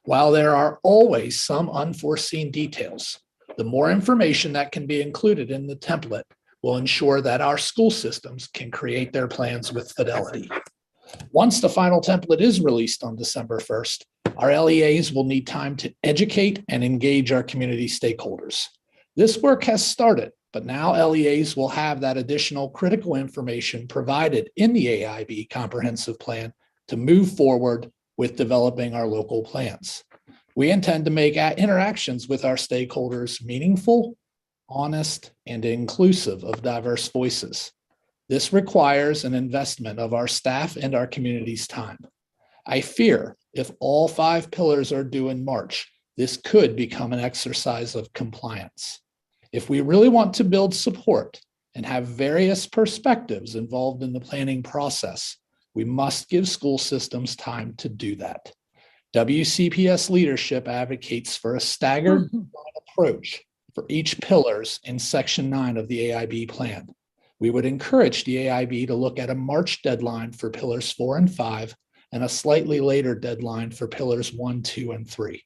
While there are always some unforeseen details, the more information that can be included in the template will ensure that our school systems can create their plans with fidelity. Once the final template is released on December 1st, our LEAs will need time to educate and engage our community stakeholders. This work has started, but now LEAs will have that additional critical information provided in the AIB comprehensive plan to move forward with developing our local plans. We intend to make interactions with our stakeholders meaningful, honest, and inclusive of diverse voices. This requires an investment of our staff and our community's time. I fear if all 5 pillars are due in March, this could become an exercise of compliance. If we really want to build support and have various perspectives involved in the planning process, we must give school systems time to do that. WCPS leadership advocates for a staggered approach for each pillars in Section 9 of the AIB plan. We would encourage the AIB to look at a March deadline for pillars 4 and 5 and a slightly later deadline for pillars 1, 2, and 3.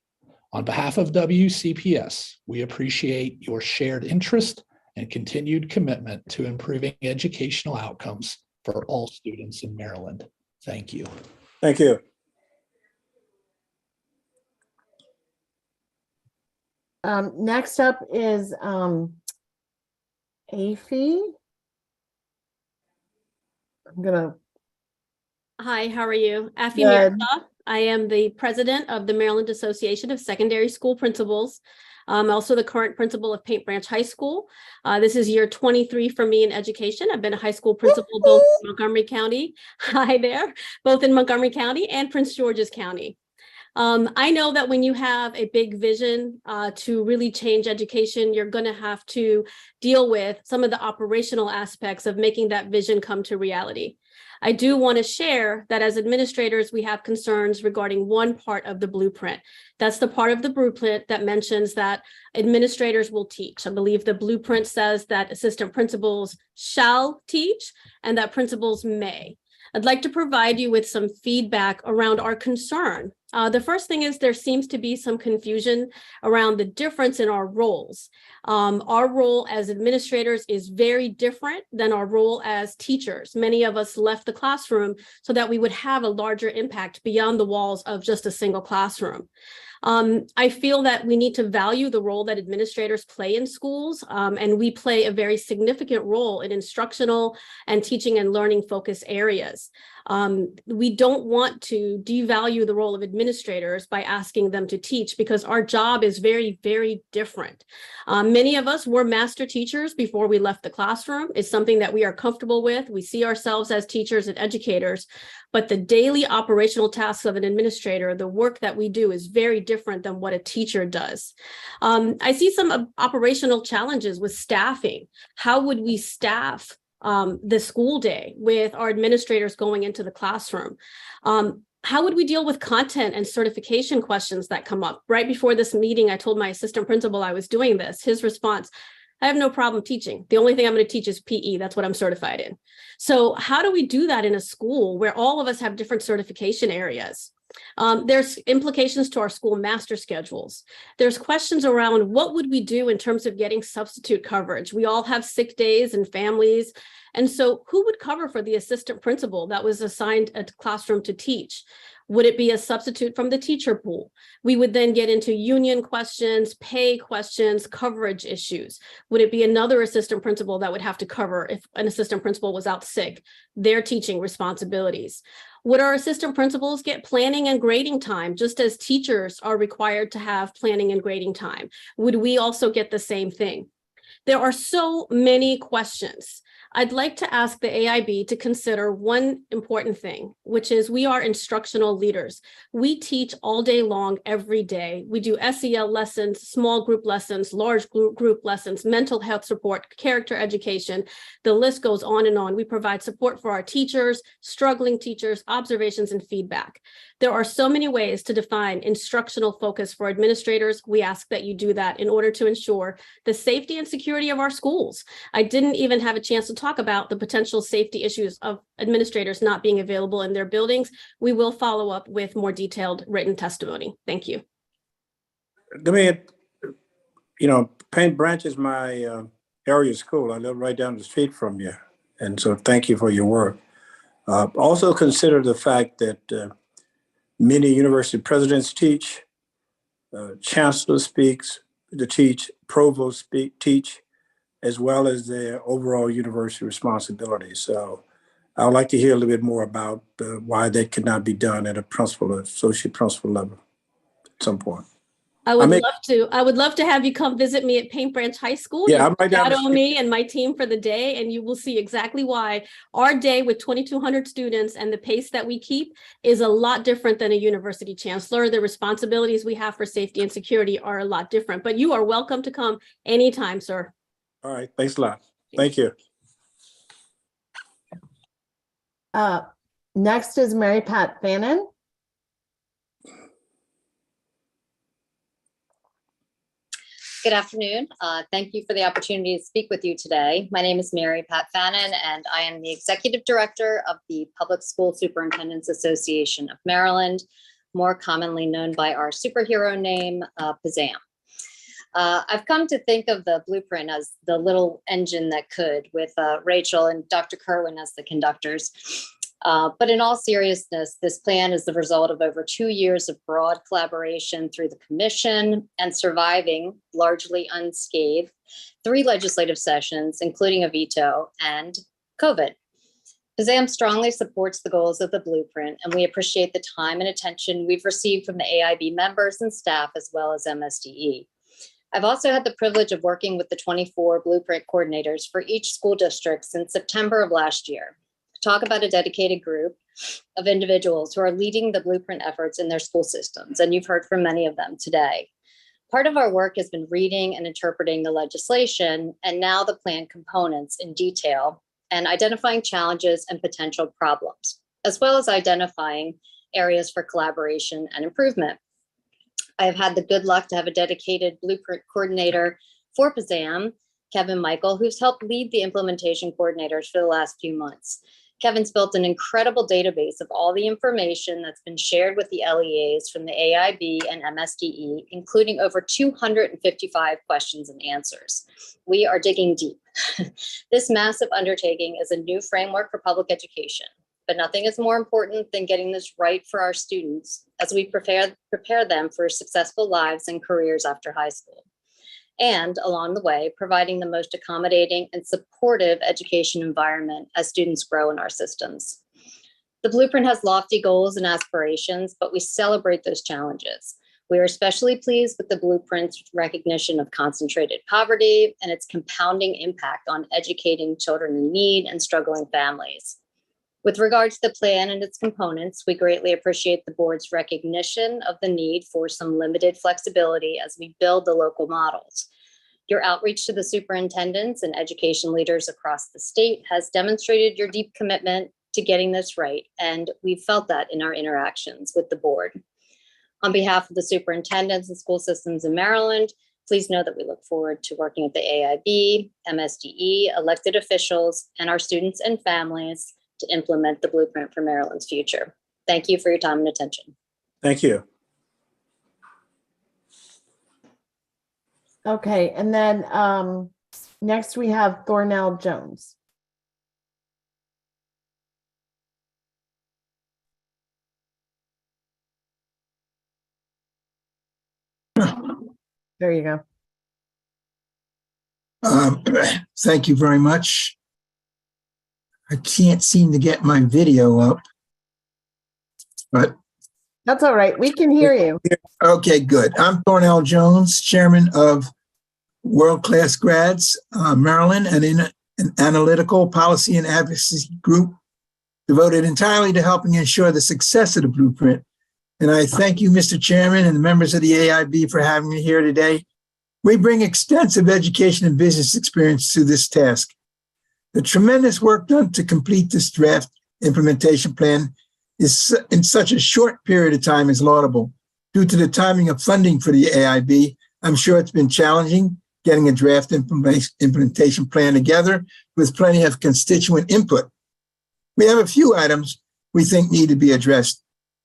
On behalf of WCPS, we appreciate your shared interest and continued commitment to improving educational outcomes for all students in Maryland. Thank you. Thank you. Next up is Afi. I'm gonna. Hi, how are you? Afi Good. Mirza. I am the president of the Maryland Association of Secondary School Principals. I'm also the current principal of Paint Branch High School. This is year 23 for me in education. I've been a high school principal both in Montgomery County, hi there, both in Montgomery County and Prince George's County. I know that when you have a big vision to really change education, you're going to have to deal with some of the operational aspects of making that vision come to reality. I do want to share that as administrators, we have concerns regarding one part of the blueprint. That's the part of the blueprint that mentions that administrators will teach. I believe the blueprint says that assistant principals shall teach and that principals may. I'd like to provide you with some feedback around our concern. The first thing is there seems to be some confusion around the difference in our roles. Our role as administrators is very different than our role as teachers. Many of us left the classroom so that we would have a larger impact beyond the walls of just a single classroom. I feel that we need to value the role that administrators play in schools, and we play a very significant role in instructional and teaching and learning focus areas. We don't want to devalue the role of administrators by asking them to teach because our job is very, very different. Many of us were master teachers before we left the classroom. It's something that we are comfortable with. We see ourselves as teachers and educators, but the daily operational tasks of an administrator, the work that we do is very different than what a teacher does. I see some operational challenges with staffing. How would we staff the school day with our administrators going into the classroom? How would we deal with content and certification questions that come up? Right before this meeting, I told my assistant principal I was doing this. His response, I have no problem teaching. The only thing I'm going to teach is PE. That's what I'm certified in. So how do we do that in a school where all of us have different certification areas? There's implications to our school master schedules. There's questions around what would we do in terms of getting substitute coverage? We all have sick days and families. And so who would cover for the assistant principal that was assigned a classroom to teach? Would it be a substitute from the teacher pool? We would then get into union questions, pay questions, coverage issues. Would it be another assistant principal that would have to cover if an assistant principal was out sick, their teaching responsibilities? Would our assistant principals get planning and grading time, just as teachers are required to have planning and grading time? Would we also get the same thing? There are so many questions. I'd like to ask the AIB to consider one important thing, which is we are instructional leaders. We teach all day long, every day. We do SEL lessons, small group lessons, large group lessons, mental health support, character education. The list goes on and on. We provide support for our teachers, struggling teachers, observations, and feedback. There are so many ways to define instructional focus for administrators. We ask that you do that in order to ensure the safety and security of our schools. I didn't even have a chance to talk about the potential safety issues of administrators not being available in their buildings. We will follow up with more detailed written testimony. Thank you. Let me, Paint Branch is my area school. I live right down the street from you. And so thank you for your work. Also consider the fact that many university presidents teach, chancellor speaks to teach, provost teach, as well as their overall university responsibility. So I would like to hear a little bit more about why that could not be done at a principal or associate principal level at some point. I would love to have you come visit me at Paint Branch High School. Yeah, I'm right down the Shadow street. me and my team for the day, and you will see exactly why our day with 2,200 students and the pace that we keep is a lot different than a university chancellor. The responsibilities we have for safety and security are a lot different, but you are welcome to come anytime, sir. All right, thanks a lot. Thank you. Next is Mary Pat Fannin. Good afternoon. Thank you for the opportunity to speak with you today. My name is Mary Pat Fannin, and I am the Executive Director of the Public School Superintendents Association of Maryland, more commonly known by our superhero name, PZAM. I've come to think of the blueprint as the little engine that could, with Rachel and Dr. Kerwin as the conductors. But in all seriousness, this plan is the result of over 2 years of broad collaboration through the commission and surviving, largely unscathed, 3 legislative sessions, including a veto and COVID. PZAM strongly supports the goals of the blueprint, and we appreciate the time and attention we've received from the AIB members and staff, as well as MSDE. I've also had the privilege of working with the 24 blueprint coordinators for each school district since September of last year. Talk about a dedicated group of individuals who are leading the blueprint efforts in their school systems, and you've heard from many of them today. Part of our work has been reading and interpreting the legislation and now the plan components in detail and identifying challenges and potential problems, as well as identifying areas for collaboration and improvement. I have had the good luck to have a dedicated blueprint coordinator for PZAM, Kevin Michael, who's helped lead the implementation coordinators for the last few months. Kevin's built an incredible database of all the information that's been shared with the LEAs from the AIB and MSDE, including over 255 questions and answers. We are digging deep. This massive undertaking is a new framework for public education, but nothing is more important than getting this right for our students as we prepare them for successful lives and careers after high school. And along the way, providing the most accommodating and supportive education environment as students grow in our systems. The blueprint has lofty goals and aspirations, but we celebrate those challenges. We are especially pleased with the blueprint's recognition of concentrated poverty and its compounding impact on educating children in need and struggling families. With regard to the plan and its components, we greatly appreciate the board's recognition of the need for some limited flexibility as we build the local models. Your outreach to the superintendents and education leaders across the state has demonstrated your deep commitment to getting this right, and we've felt that in our interactions with the board. On behalf of the superintendents and school systems in Maryland, please know that we look forward to working with the AIB, MSDE, elected officials, and our students and families to implement the blueprint for Maryland's future. Thank you for your time and attention. Thank you. Okay, and then next we have Thornell Jones. There you go. Thank you very much. I can't seem to get my video up, but that's all right. We can hear you. Okay, good. I'm Thornell Jones, chairman of World Class Grads Maryland, and in an analytical policy and advocacy group devoted entirely to helping ensure the success of the blueprint. And I thank you, Mr. Chairman, and the members of the AIB for having me here today. We bring extensive education and business experience to this task. The tremendous work done to complete this draft implementation plan is in such a short period of time is laudable. Due to the timing of funding for the AIB, I'm sure it's been challenging getting a draft implementation plan together with plenty of constituent input. We have a few items we think need to be addressed.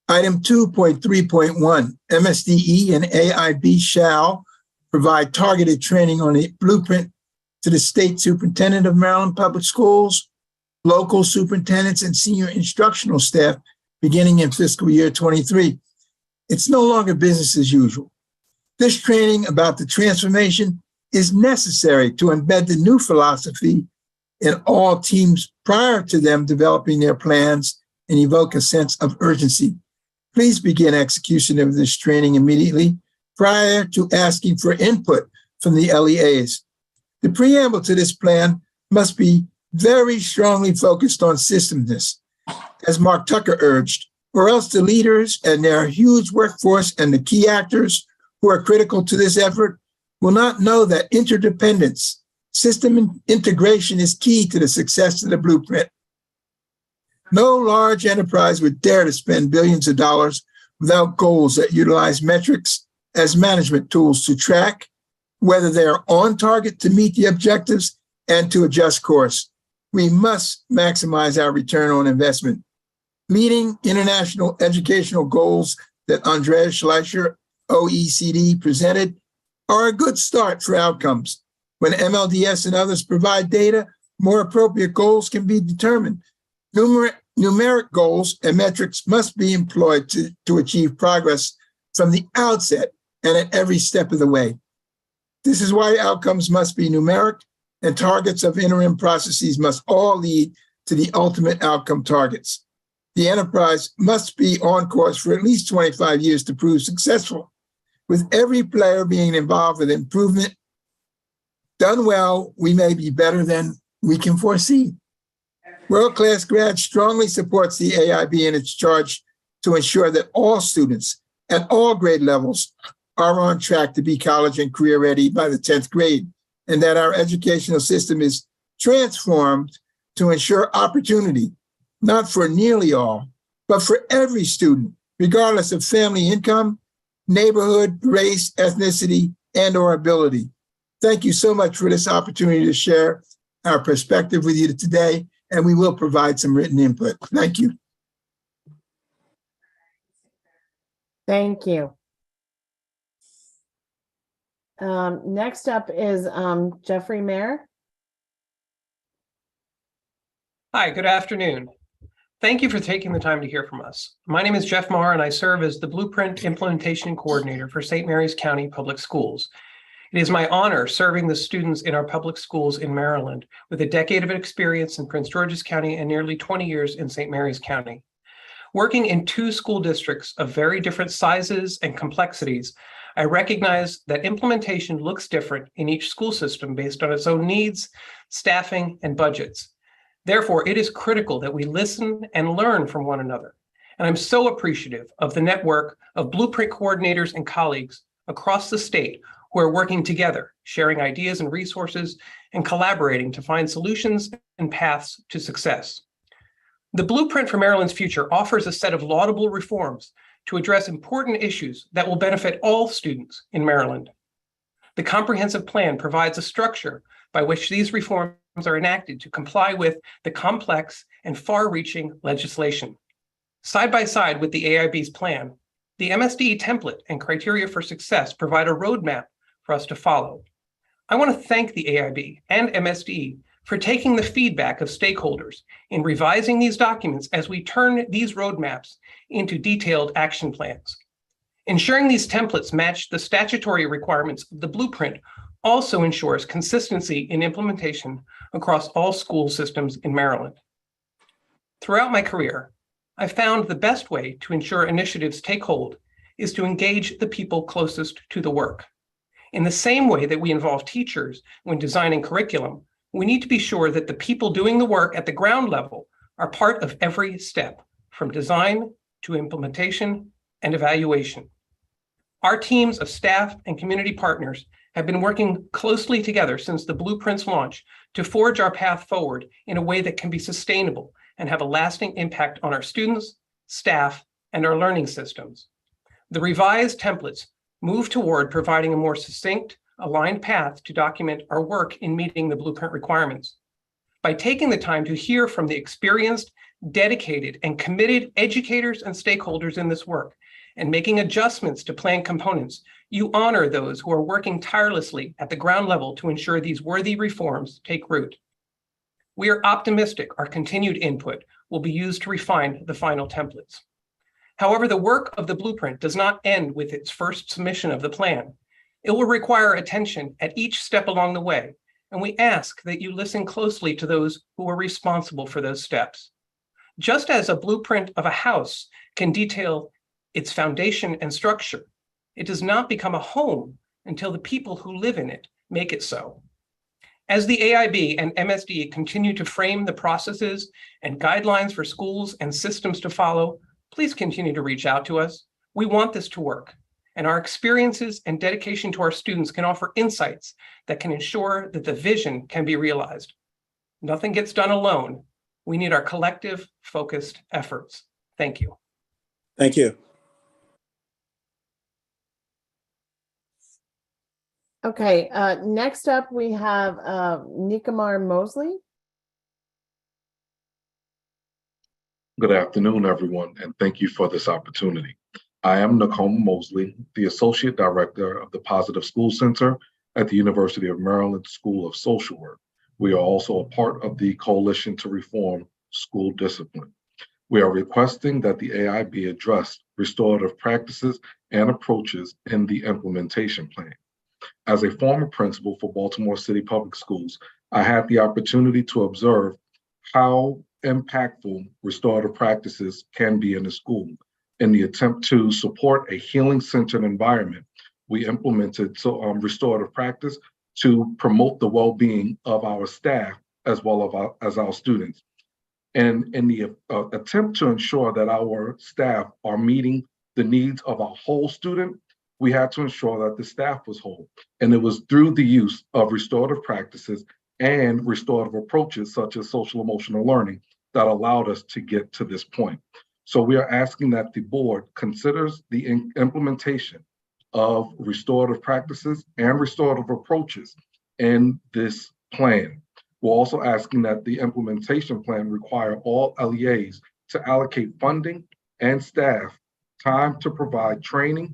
Item 2.3.1, MSDE and AIB shall provide targeted training on the blueprint to the state superintendent of Maryland Public Schools, local superintendents, and senior instructional staff beginning in fiscal year 23. It's no longer business as usual. This training about the transformation is necessary to embed the new philosophy in all teams prior to them developing their plans and evoke a sense of urgency. Please begin execution of this training immediately prior to asking for input from the LEAs. The preamble to this plan must be very strongly focused on systemness, as Mark Tucker urged, or else the leaders and their huge workforce and the key actors who are critical to this effort will not know that interdependence, system integration is key to the success of the blueprint. No large enterprise would dare to spend billions of dollars without goals that utilize metrics as management tools to track whether they are on target to meet the objectives and to adjust course. We must maximize our return on investment. Leading international educational goals that Andreas Schleicher, OECD, presented are a good start for outcomes. When MLDS and others provide data, more appropriate goals can be determined. Numeric goals and metrics must be employed to achieve progress from the outset and at every step of the way. This is why outcomes must be numeric and targets of interim processes must all lead to the ultimate outcome targets. The enterprise must be on course for at least 25 years to prove successful, with every player being involved with improvement. Done well, we may be better than we can foresee. World-Class Grad strongly supports the AIB in its charge to ensure that all students at all grade levels are on track to be college and career ready by the 10th grade, and that our educational system is transformed to ensure opportunity, not for nearly all, but for every student, regardless of family income, neighborhood, race, ethnicity, and or ability. Thank you so much for this opportunity to share our perspective with you today, and we will provide some written input. Thank you. Thank you. Next up is Jeffrey Mayer. Hi, good afternoon. Thank you for taking the time to hear from us. My name is Jeff Marr, and I serve as the Blueprint Implementation Coordinator for St. Mary's County Public Schools. It is my honor serving the students in our public schools in Maryland with a decade of experience in Prince George's County and nearly 20 years in St. Mary's County. Working in two school districts of very different sizes and complexities, I recognize that implementation looks different in each school system based on its own needs, staffing, and budgets. Therefore, it is critical that we listen and learn from one another. And I'm so appreciative of the network of Blueprint coordinators and colleagues across the state who are working together, sharing ideas and resources, and collaborating to find solutions and paths to success. The Blueprint for Maryland's Future offers a set of laudable reforms to address important issues that will benefit all students in Maryland. The comprehensive plan provides a structure by which these reforms are enacted to comply with the complex and far-reaching legislation. Side by side with the AIB's plan, the MSDE template and criteria for success provide a roadmap for us to follow. I want to thank the AIB and MSDE for taking the feedback of stakeholders in revising these documents as we turn these roadmaps into detailed action plans. Ensuring these templates match the statutory requirements of the blueprint also ensures consistency in implementation across all school systems in Maryland. Throughout my career, I've found the best way to ensure initiatives take hold is to engage the people closest to the work. In the same way that we involve teachers when designing curriculum, We need to be sure that the people doing the work at the ground level are part of every step, from design to implementation and evaluation. Our teams of staff and community partners have been working closely together since the Blueprint's launch to forge our path forward in a way that can be sustainable and have a lasting impact on our students, staff, and our learning systems. The revised templates move toward providing a more succinct, aligned path to document our work in meeting the Blueprint requirements. By taking the time to hear from the experienced, dedicated, and committed educators and stakeholders in this work, and making adjustments to plan components, you honor those who are working tirelessly at the ground level to ensure these worthy reforms take root. We are optimistic our continued input will be used to refine the final templates. However, the work of the Blueprint does not end with its first submission of the plan. It will require attention at each step along the way, and we ask that you listen closely to those who are responsible for those steps. Just as a blueprint of a house can detail its foundation and structure, it does not become a home until the people who live in it make it so. As the AIB and MSD continue to frame the processes and guidelines for schools and systems to follow, please continue to reach out to us. We want this to work, and our experiences and dedication to our students can offer insights that can ensure that the vision can be realized. Nothing gets done alone. We need our collective, focused efforts. Thank you. Thank you. Okay, next up we have Nikamar Mosley. Good afternoon, everyone, and thank you for this opportunity. I am Nicole Mosley, the Associate Director of the Positive School Center at the University of Maryland School of Social Work. We are also a part of the Coalition to Reform School Discipline. We are requesting that the AIB address restorative practices and approaches in the implementation plan. As a former principal for Baltimore City Public Schools, I had the opportunity to observe how impactful restorative practices can be in a school. In the attempt to support a healing-centered environment, we implemented restorative practice to promote the well-being of our staff as well as our students. And in the attempt to ensure that our staff are meeting the needs of a whole student, we had to ensure that the staff was whole. And it was through the use of restorative practices and restorative approaches such as social emotional learning that allowed us to get to this point. So we are asking that the board considers the implementation of restorative practices and restorative approaches in this plan. We're also asking that the implementation plan require all LEAs to allocate funding and staff time to provide training,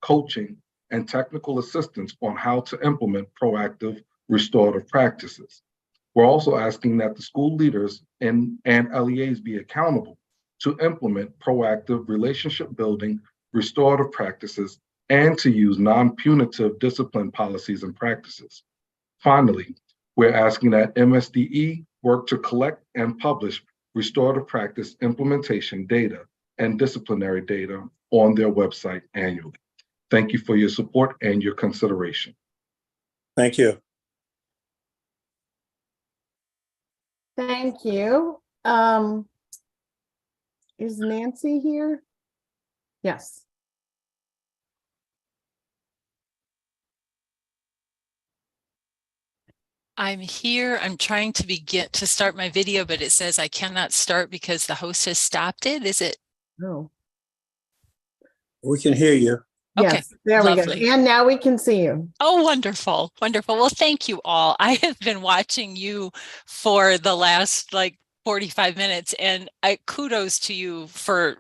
coaching, and technical assistance on how to implement proactive restorative practices. We're also asking that the school leaders and LEAs be accountable to implement proactive relationship building, restorative practices, and to use non-punitive discipline policies and practices. Finally, we're asking that MSDE work to collect and publish restorative practice implementation data and disciplinary data on their website annually. Thank you for your support and your consideration. Thank you. Thank you. Is Nancy here? Yes. I'm here. I'm trying to start my video, but it says I cannot start because the host has stopped it. Is it? No. We can hear you. Okay, Yes, there we lovely. go. And now we can see you. Oh, wonderful. Wonderful. Well, thank you all. I have been watching you for the last 45 minutes, and kudos to you for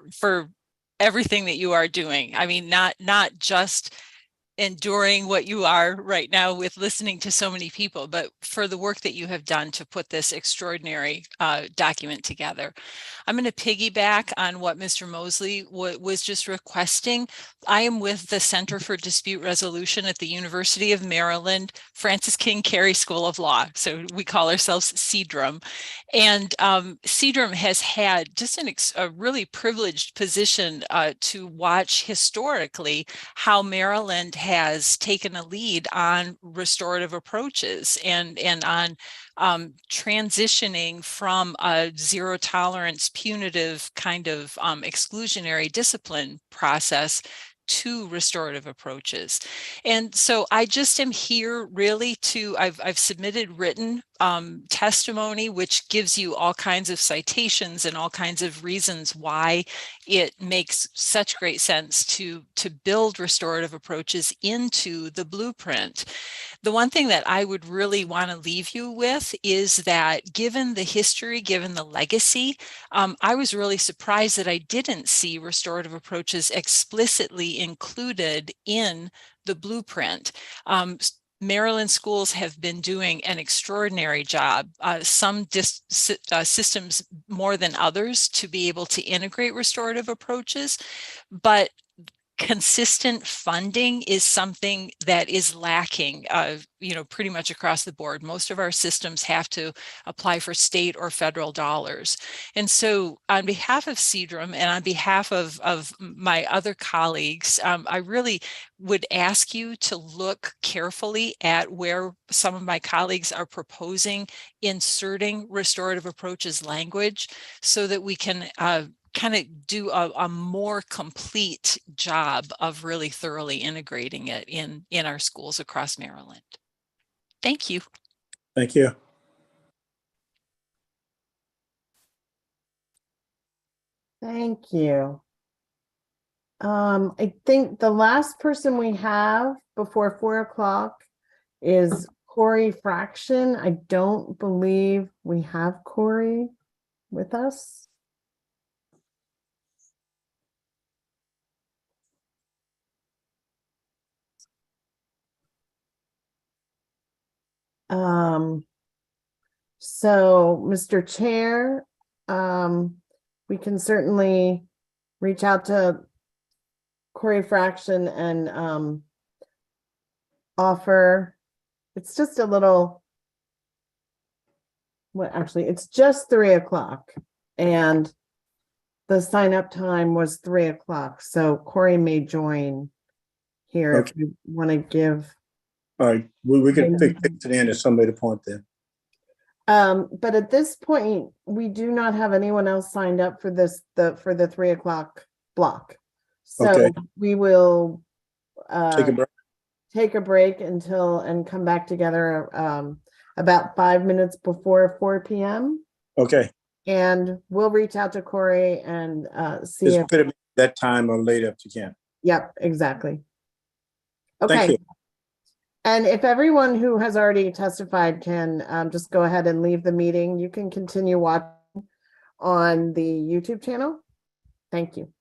everything that you are doing. I mean, not just enduring what you are right now with listening to so many people, but for the work that you have done to put this extraordinary document together. I'm going to piggyback on what Mr. Mosley was just requesting. I am with the Center for Dispute Resolution at the University of Maryland, Francis King Carey School of Law. So we call ourselves CDRM. And CDRM has had just a really privileged position to watch historically how Maryland has taken a lead on restorative approaches and on transitioning from a zero tolerance punitive kind of exclusionary discipline process to restorative approaches. And so I just am here really I've submitted written testimony, which gives you all kinds of citations and all kinds of reasons why it makes such great sense to build restorative approaches into the blueprint. The one thing that I would really want to leave you with is that given the history, given the legacy, I was really surprised that I didn't see restorative approaches explicitly included in the blueprint. Maryland schools have been doing an extraordinary job, some systems more than others, to be able to integrate restorative approaches, but consistent funding is something that is lacking, pretty much across the board. Most of our systems have to apply for state or federal dollars. And so on behalf of CDRM and on behalf of my other colleagues, I really would ask you to look carefully at where some of my colleagues are proposing inserting restorative approaches language so that we can kind of do a more complete job of really thoroughly integrating it in our schools across Maryland. Thank you. Thank you. Thank you. I think the last person we have before 4 o'clock is Corey Fraction. I don't believe we have Corey with us. So Mr. Chair, we can certainly reach out to Corey Fraction and offer, it's just a little, well, actually, it's just 3 o'clock and the sign up time was 3 o'clock. So Corey may join here if you want to give. All right, we can pick to the end as somebody to point them. But at this point, we do not have anyone else signed up for this, for the 3 o'clock block. So Okay. we will Take a break. take a break and come back together about 5 minutes before 4 p.m. Okay, And we'll reach out to Corey and see just if, put it that time or later if you can. yep, exactly. Thank Okay. you. And if everyone who has already testified can just go ahead and leave the meeting, you can continue watching on the YouTube channel. Thank you.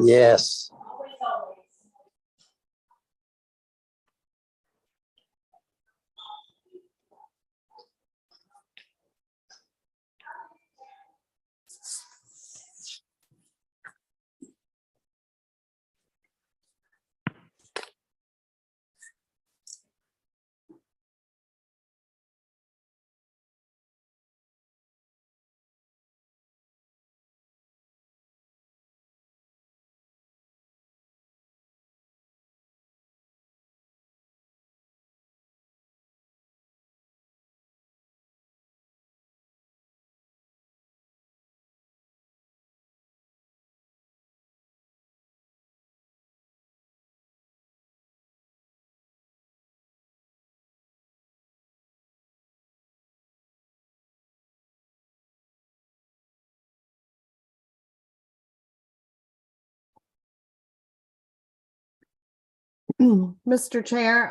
Yes. Mr. Chair,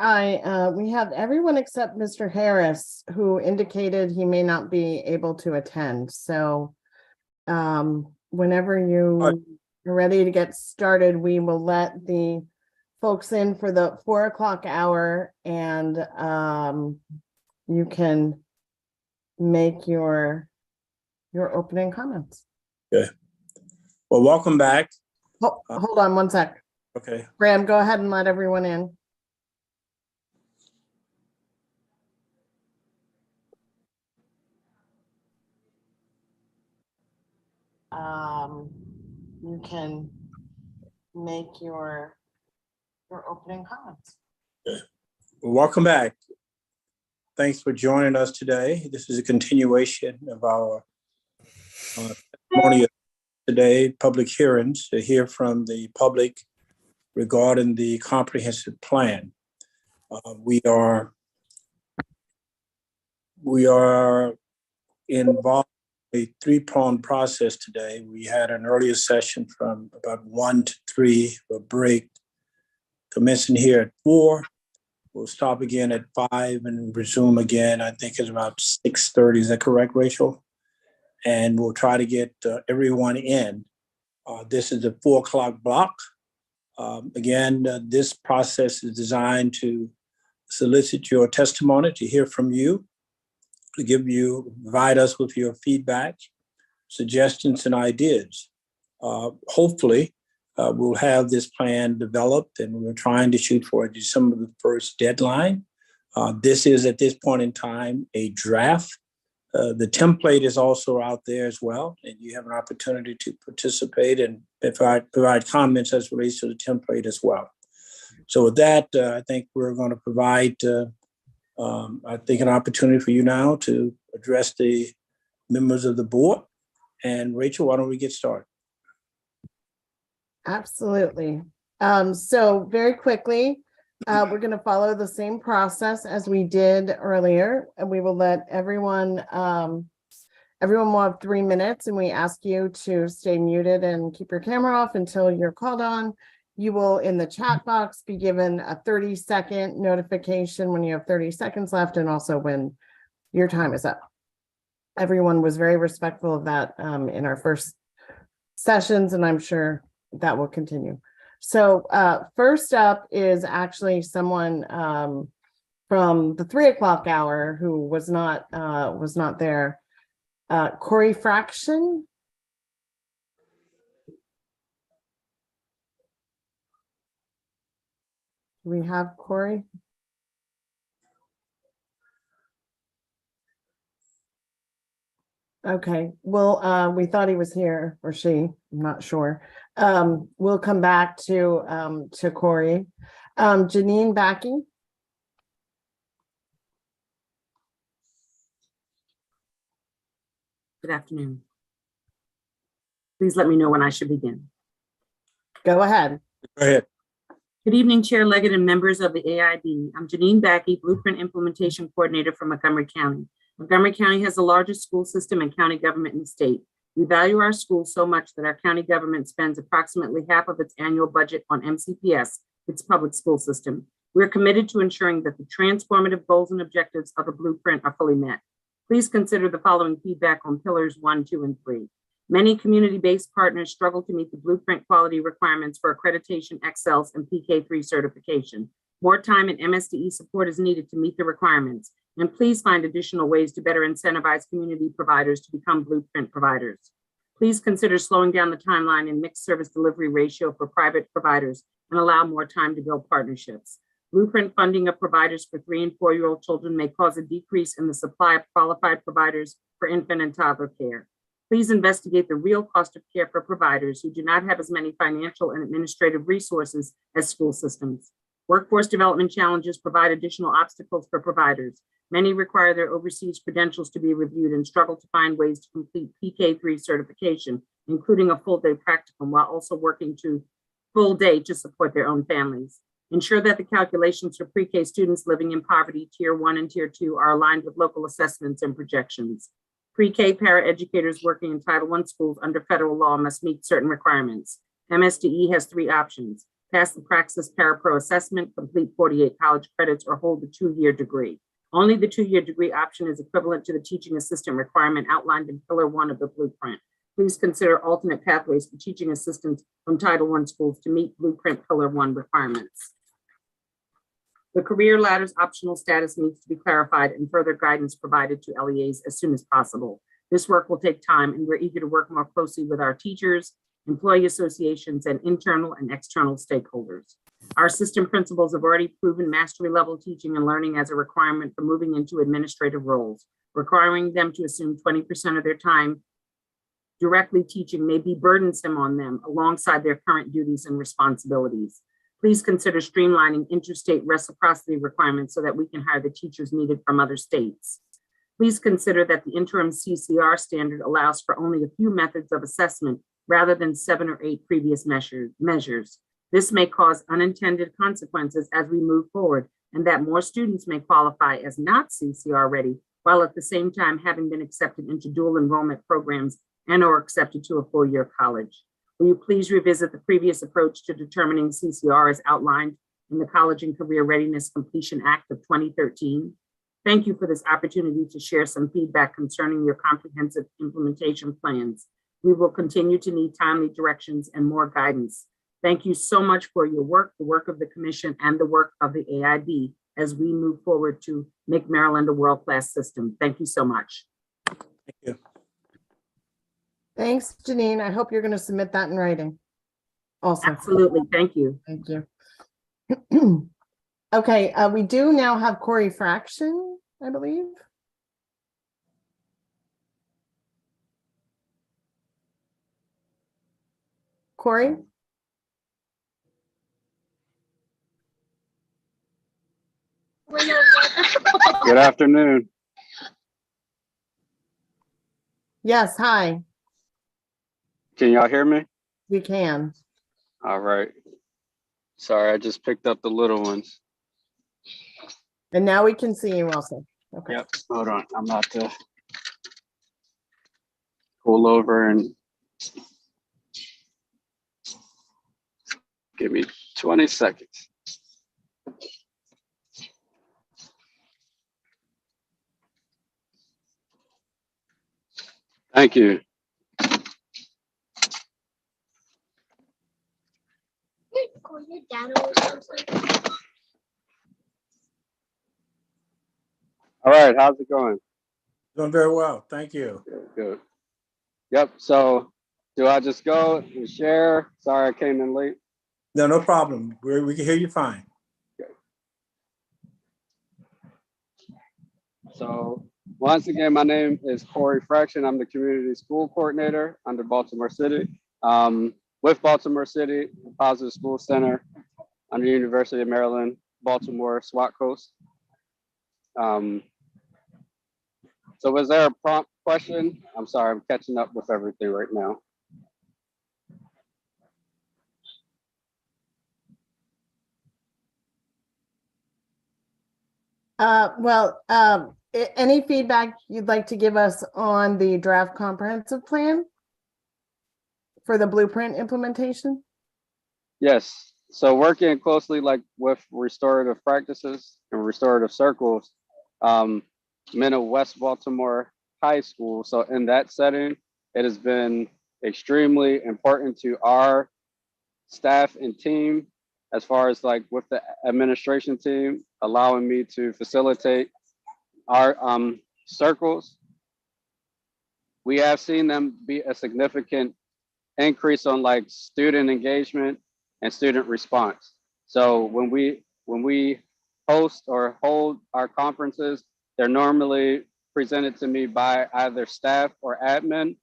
we have everyone except Mr. Harris, who indicated he may not be able to attend. So whenever you are ready to get started, we will let the folks in for the 4 o'clock hour, and you can make your opening comments. Okay. Well, welcome back. Hold on one sec. Okay. Graham, go ahead and let everyone in. You can make your opening comments. Okay. Well, welcome back. Thanks for joining us today. This is a continuation of our testimony today, public hearings to hear from the public regarding the comprehensive plan. We are involved in a three-pronged process today. We had an earlier session from about 1 to 3, a break commencing here at 4. We'll stop again at 5 and resume again. I think it's about 6:30. Is that correct, Rachel? And we'll try to get everyone in. This is a 4 o'clock block. Again, this process is designed to solicit your testimony, to hear from you, to provide us with your feedback, suggestions, and ideas. Hopefully, we'll have this plan developed, and we're trying to shoot for a December the 1st deadline. This is, at this point in time, a draft. The template is also out there as well, and you have an opportunity to participate and provide comments as relates to the template as well. So with that, I think we're going to provide, an opportunity for you now to address the members of the board. And Rachel, why don't we get started? Absolutely. So very quickly, we're going to follow the same process as we did earlier, and we will let everyone will have 3 minutes, and we ask you to stay muted and keep your camera off until you're called on. You will, in the chat box, be given a 30-second notification when you have 30 seconds left, and also when your time is up. Everyone was very respectful of that in our first sessions, and I'm sure that will continue. So first up is actually someone from the 3 o'clock hour who was not there. Corey Fraction. Do we have Corey? Okay, well, we thought he was here, or she, I'm not sure. We'll come back to Corey. Janine Backey. Good afternoon. Please let me know when I should begin. Go ahead. Go ahead. Good evening, Chair Leggett and members of the AIB. I'm Janine Backey, Blueprint Implementation Coordinator for Montgomery County. Montgomery County has the largest school system and county government in the state. We value our schools so much that our county government spends approximately half of its annual budget on MCPS, its public school system. We're committed to ensuring that the transformative goals and objectives of the Blueprint are fully met. Please consider the following feedback on pillars 1, 2, and 3. Many community-based partners struggle to meet the Blueprint quality requirements for accreditation, excels, and PK3 certification. More time and MSDE support is needed to meet the requirements. And please find additional ways to better incentivize community providers to become Blueprint providers. Please consider slowing down the timeline and mixed service delivery ratio for private providers and allow more time to build partnerships. Blueprint funding of providers for 3 and 4-year-old children may cause a decrease in the supply of qualified providers for infant and toddler care. Please investigate the real cost of care for providers who do not have as many financial and administrative resources as school systems. Workforce development challenges provide additional obstacles for providers. Many require their overseas credentials to be reviewed and struggle to find ways to complete PK3 certification, including a full-day practicum, while also working full day to support their own families. Ensure that the calculations for pre-K students living in poverty, Tier 1 and Tier 2, are aligned with local assessments and projections. Pre-K paraeducators working in Title I schools under federal law must meet certain requirements. MSDE has 3 options: pass the Praxis Parapro assessment, complete 48 college credits, or hold the 2-year degree. Only the 2-year degree option is equivalent to the teaching assistant requirement outlined in Pillar 1 of the Blueprint. Please consider alternate pathways for teaching assistants from Title I schools to meet Blueprint Pillar 1 requirements. The career ladder's optional status needs to be clarified and further guidance provided to LEAs as soon as possible. This work will take time, and we're eager to work more closely with our teachers, employee associations, and internal and external stakeholders. Our assistant principals have already proven mastery level teaching and learning as a requirement for moving into administrative roles. Requiring them to assume 20% of their time directly teaching may be burdensome on them alongside their current duties and responsibilities. Please consider streamlining interstate reciprocity requirements so that we can hire the teachers needed from other states. Please consider that the interim CCR standard allows for only a few methods of assessment rather than 7 or 8 previous measures. This may cause unintended consequences as we move forward, and that more students may qualify as not CCR ready, while at the same time having been accepted into dual enrollment programs and or accepted to a 4-year college. Will you please revisit the previous approach to determining CCR as outlined in the College and Career Readiness Completion Act of 2013? Thank you for this opportunity to share some feedback concerning your comprehensive implementation plans. We will continue to need timely directions and more guidance. Thank you so much for your work, the work of the Commission, and the work of the AIB as we move forward to make Maryland a world-class system. Thank you so much. Thank you. Thanks, Janine. I hope you're going to submit that in writing. Also. Absolutely. Thank you. Thank you. Okay, we do now have Corey Fraction, I believe. Corey? Good afternoon. Yes, hi. Can y'all hear me? We can. All right. Sorry, I just picked up the little ones. And now we can see you also. Okay. Yep. Hold on. I'm about to pull over and give me 20 seconds. Thank you. All right, how's it going? Doing very well. Thank you. Good. Yep. So do I just go and share? Sorry, I came in late. No, no problem. We can hear you fine. Okay. So once again, my name is Corey Fraction. I'm the community school coordinator under Baltimore City. With Baltimore City, Positive School Center under University of Maryland, Baltimore, SWAT Coast. So was there a prompt question? I'm sorry, I'm catching up with everything right now. Any feedback you'd like to give us on the draft comprehensive plan for the Blueprint implementation? Yes, so working closely with restorative practices and restorative circles, I'm in a West Baltimore high school. So in that setting, it has been extremely important to our staff and team, as far as like with the administration team, allowing me to facilitate our circles. We have seen them be a significant increase on like student engagement and student response. So when we host or hold our conferences, they're normally presented to me by either staff or admin.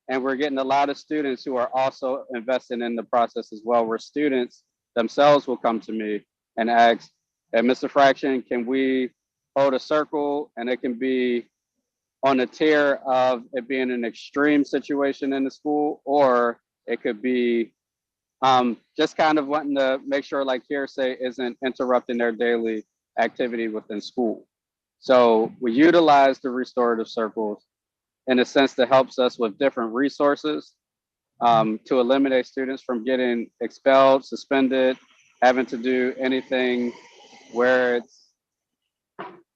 And we're getting a lot of students who are also invested in the process as well, where students themselves will come to me and ask, hey, Mr. Fraction, can we hold a circle? And it can be on a tier of it being an extreme situation in the school, or it could be just kind of wanting to make sure like hearsay isn't interrupting their daily activity within school. So we utilize the restorative circles in a sense that helps us with different resources to eliminate students from getting expelled, suspended, having to do anything where it's,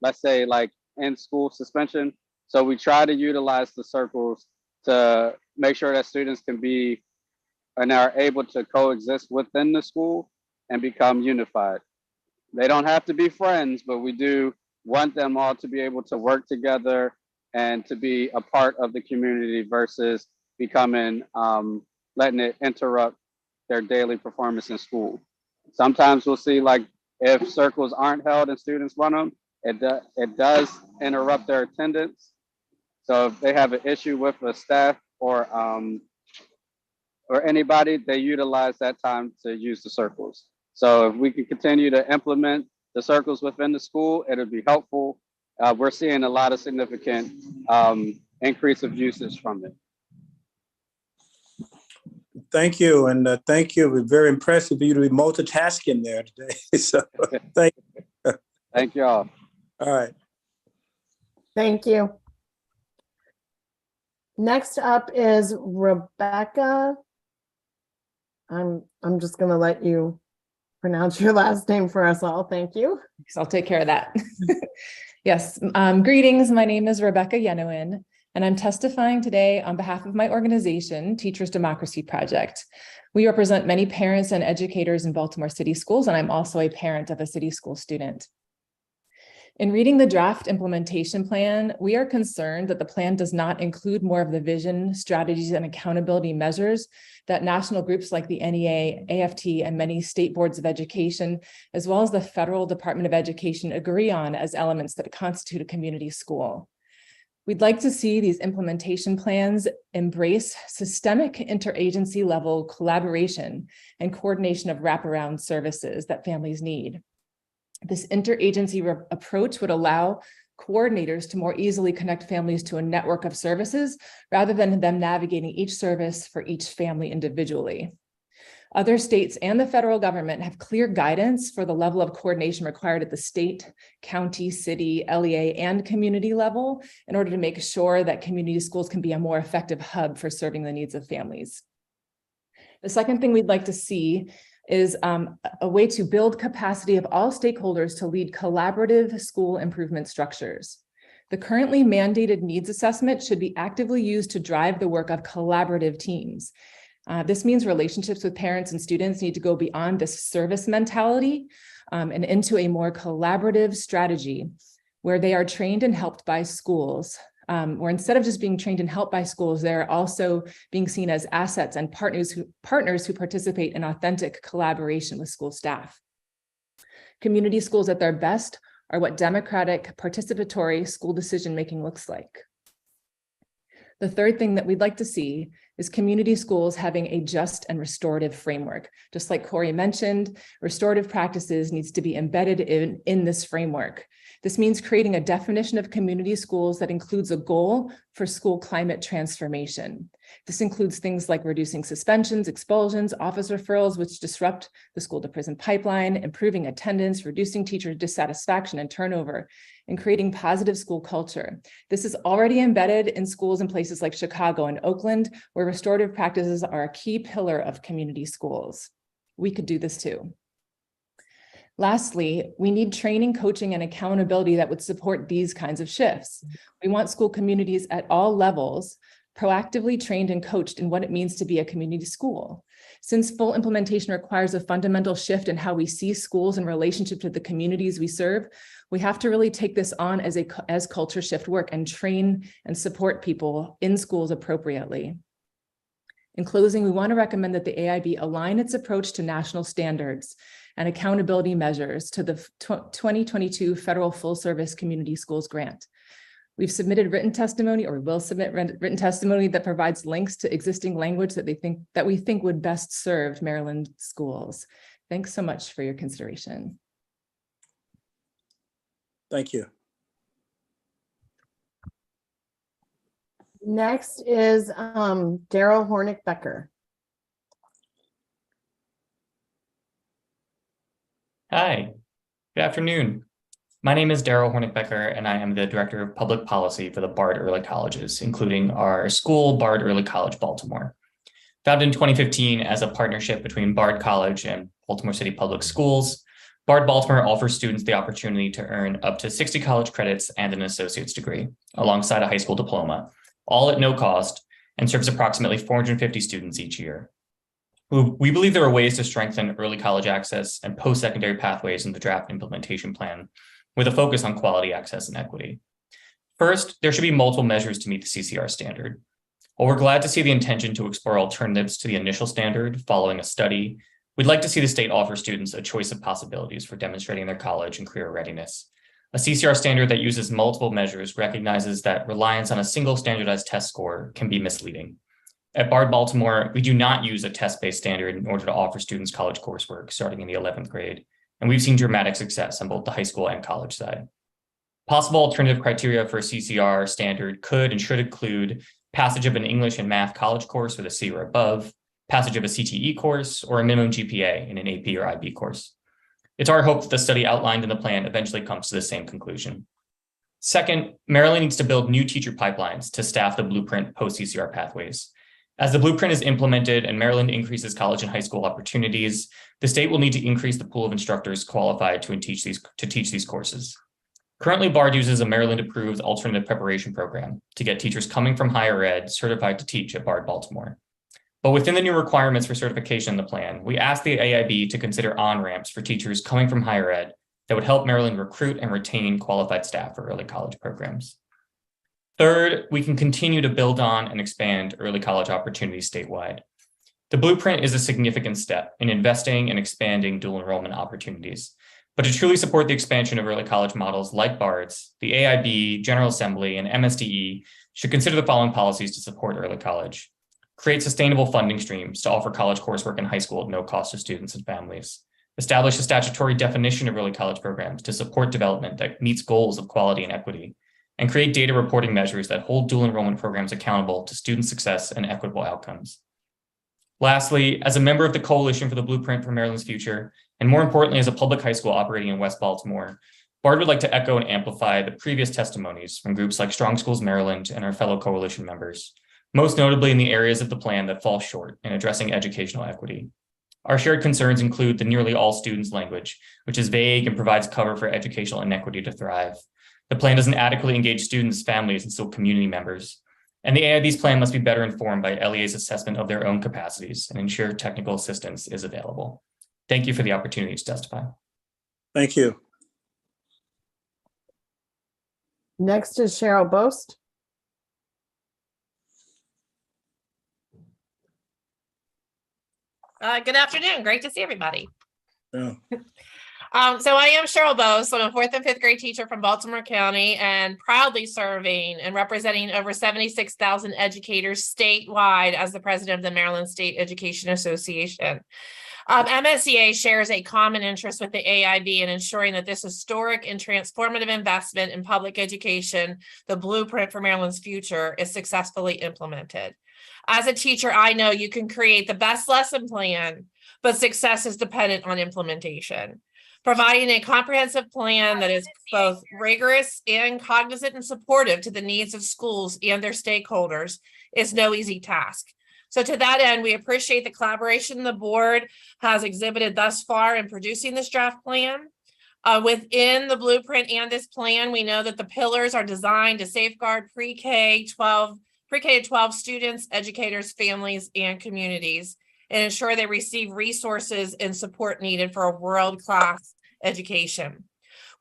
let's say, like in school suspension. So we try to utilize the circles to make sure that students can be and are able to coexist within the school and become unified. They don't have to be friends, but we do want them all to be able to work together and to be a part of the community versus becoming, letting it interrupt their daily performance in school. Sometimes we'll see like if circles aren't held and students run them, it does interrupt their attendance. So if they have an issue with a staff or anybody, they utilize that time to use the circles. So if we can continue to implement the circles within the school, it'll be helpful. We're seeing a lot of significant increase of usage from it. Thank you, and thank you. It was very impressive for you to be multitasking there today. So thank you. Thank you all. All right. Thank you. Next up is Rebecca. I'm just gonna let you pronounce your last name for us all. Thank you. So I'll take care of that. Yes, greetings. My name is Rebecca Yenuin, and I'm testifying today on behalf of my organization, Teachers Democracy Project. We represent many parents and educators in Baltimore City Schools, and I'm also a parent of a city school student. In reading the draft implementation plan, we are concerned that the plan does not include more of the vision, strategies, and accountability measures that national groups like the NEA, AFT, and many state boards of education, as well as the Federal Department of Education, agree on as elements that constitute a community school. We'd like to see these implementation plans embrace systemic interagency level collaboration and coordination of wraparound services that families need. This interagency approach would allow coordinators to more easily connect families to a network of services rather than them navigating each service for each family individually. Other states and the federal government have clear guidance for the level of coordination required at the state, county, city, LEA, and community level in order to make sure that community schools can be a more effective hub for serving the needs of families. The second thing we'd like to see is a way to build capacity of all stakeholders to lead collaborative school improvement structures. The currently mandated needs assessment should be actively used to drive the work of collaborative teams. This means relationships with parents and students need to go beyond this service mentality and into a more collaborative strategy where they are trained and helped by schools. Or instead of just being trained and helped by schools, they're also being seen as assets and partners who participate in authentic collaboration with school staff. Community schools at their best are what democratic, participatory school decision-making looks like. The third thing that we'd like to see is community schools having a just and restorative framework. Just like Corey mentioned, restorative practices needs to be embedded in this framework. This means creating a definition of community schools that includes a goal for school climate transformation. This includes things like reducing suspensions, expulsions, office referrals, which disrupt the school to prison pipeline, improving attendance, reducing teacher dissatisfaction and turnover, and creating positive school culture. This is already embedded in schools in places like Chicago and Oakland, where restorative practices are a key pillar of community schools. We could do this too. Lastly, we need training, coaching, and accountability that would support these kinds of shifts. We want school communities at all levels, proactively trained and coached in what it means to be a community school. Since full implementation requires a fundamental shift in how we see schools in relationship to the communities we serve, we have to really take this on as culture shift work and train and support people in schools appropriately. In closing, we want to recommend that the AIB align its approach to national standards and accountability measures to the 2022 Federal Full Service Community Schools Grant. We've submitted written testimony, or we will submit written testimony that provides links to existing language that we think would best serve Maryland schools. Thanks so much for your consideration. Thank you. Next is Daryl Hornick-Becker. Hi, good afternoon. My name is Daryl Hornick-Becker, and I am the Director of Public Policy for the Bard Early Colleges, including our school, Bard Early College, Baltimore. Founded in 2015 as a partnership between Bard College and Baltimore City Public Schools, Bard Baltimore offers students the opportunity to earn up to 60 college credits and an associate's degree, alongside a high school diploma, all at no cost, and serves approximately 450 students each year. We believe there are ways to strengthen early college access and post-secondary pathways in the draft implementation plan, with a focus on quality access and equity. First, there should be multiple measures to meet the CCR standard. While we're glad to see the intention to explore alternatives to the initial standard following a study, we'd like to see the state offer students a choice of possibilities for demonstrating their college and career readiness. A CCR standard that uses multiple measures recognizes that reliance on a single standardized test score can be misleading. At Bard Baltimore, we do not use a test-based standard in order to offer students college coursework starting in the 11th grade, and we've seen dramatic success on both the high school and college side. Possible alternative criteria for a CCR standard could and should include passage of an English and math college course with a C or above, passage of a CTE course, or a minimum GPA in an AP or IB course. It's our hope that the study outlined in the plan eventually comes to the same conclusion. Second, Maryland needs to build new teacher pipelines to staff the Blueprint post-CCR pathways. As the Blueprint is implemented and Maryland increases college and high school opportunities, the state will need to increase the pool of instructors qualified to teach these courses. Currently, Bard uses a Maryland-approved alternative preparation program to get teachers coming from higher ed certified to teach at Bard Baltimore. But within the new requirements for certification in the plan, we asked the AIB to consider on-ramps for teachers coming from higher ed that would help Maryland recruit and retain qualified staff for early college programs. Third, we can continue to build on and expand early college opportunities statewide. The Blueprint is a significant step in investing and expanding dual enrollment opportunities. But to truly support the expansion of early college models like BARD's, the AIB, General Assembly, and MSDE should consider the following policies to support early college. Create sustainable funding streams to offer college coursework in high school at no cost to students and families. Establish a statutory definition of early college programs to support development that meets goals of quality and equity, and create data reporting measures that hold dual enrollment programs accountable to student success and equitable outcomes. Lastly, as a member of the Coalition for the Blueprint for Maryland's Future, and more importantly, as a public high school operating in West Baltimore, BARD would like to echo and amplify the previous testimonies from groups like Strong Schools Maryland and our fellow coalition members, most notably in the areas of the plan that fall short in addressing educational equity. Our shared concerns include the nearly all students language, which is vague and provides cover for educational inequity to thrive. The plan doesn't adequately engage students, families, and still community members. And the AIB's plan must be better informed by LEA's assessment of their own capacities and ensure technical assistance is available. Thank you for the opportunity to testify. Thank you. Next is Cheryl Boast. Good afternoon. Great to see everybody. Yeah. So I am Cheryl Bose. I'm a 4th and 5th grade teacher from Baltimore County and proudly serving and representing over 76,000 educators statewide as the president of the Maryland State Education Association. MSEA shares a common interest with the AIB in ensuring that this historic and transformative investment in public education, the Blueprint for Maryland's Future, is successfully implemented. As a teacher, I know you can create the best lesson plan, but success is dependent on implementation. Providing a comprehensive plan that is both rigorous and cognizant and supportive to the needs of schools and their stakeholders is no easy task. So to that end, we appreciate the collaboration the board has exhibited thus far in producing this draft plan. Within the Blueprint and this plan, we know that the pillars are designed to safeguard pre-K 12 pre-K to 12 students, educators, families, and communities, and ensure they receive resources and support needed for a world-class education.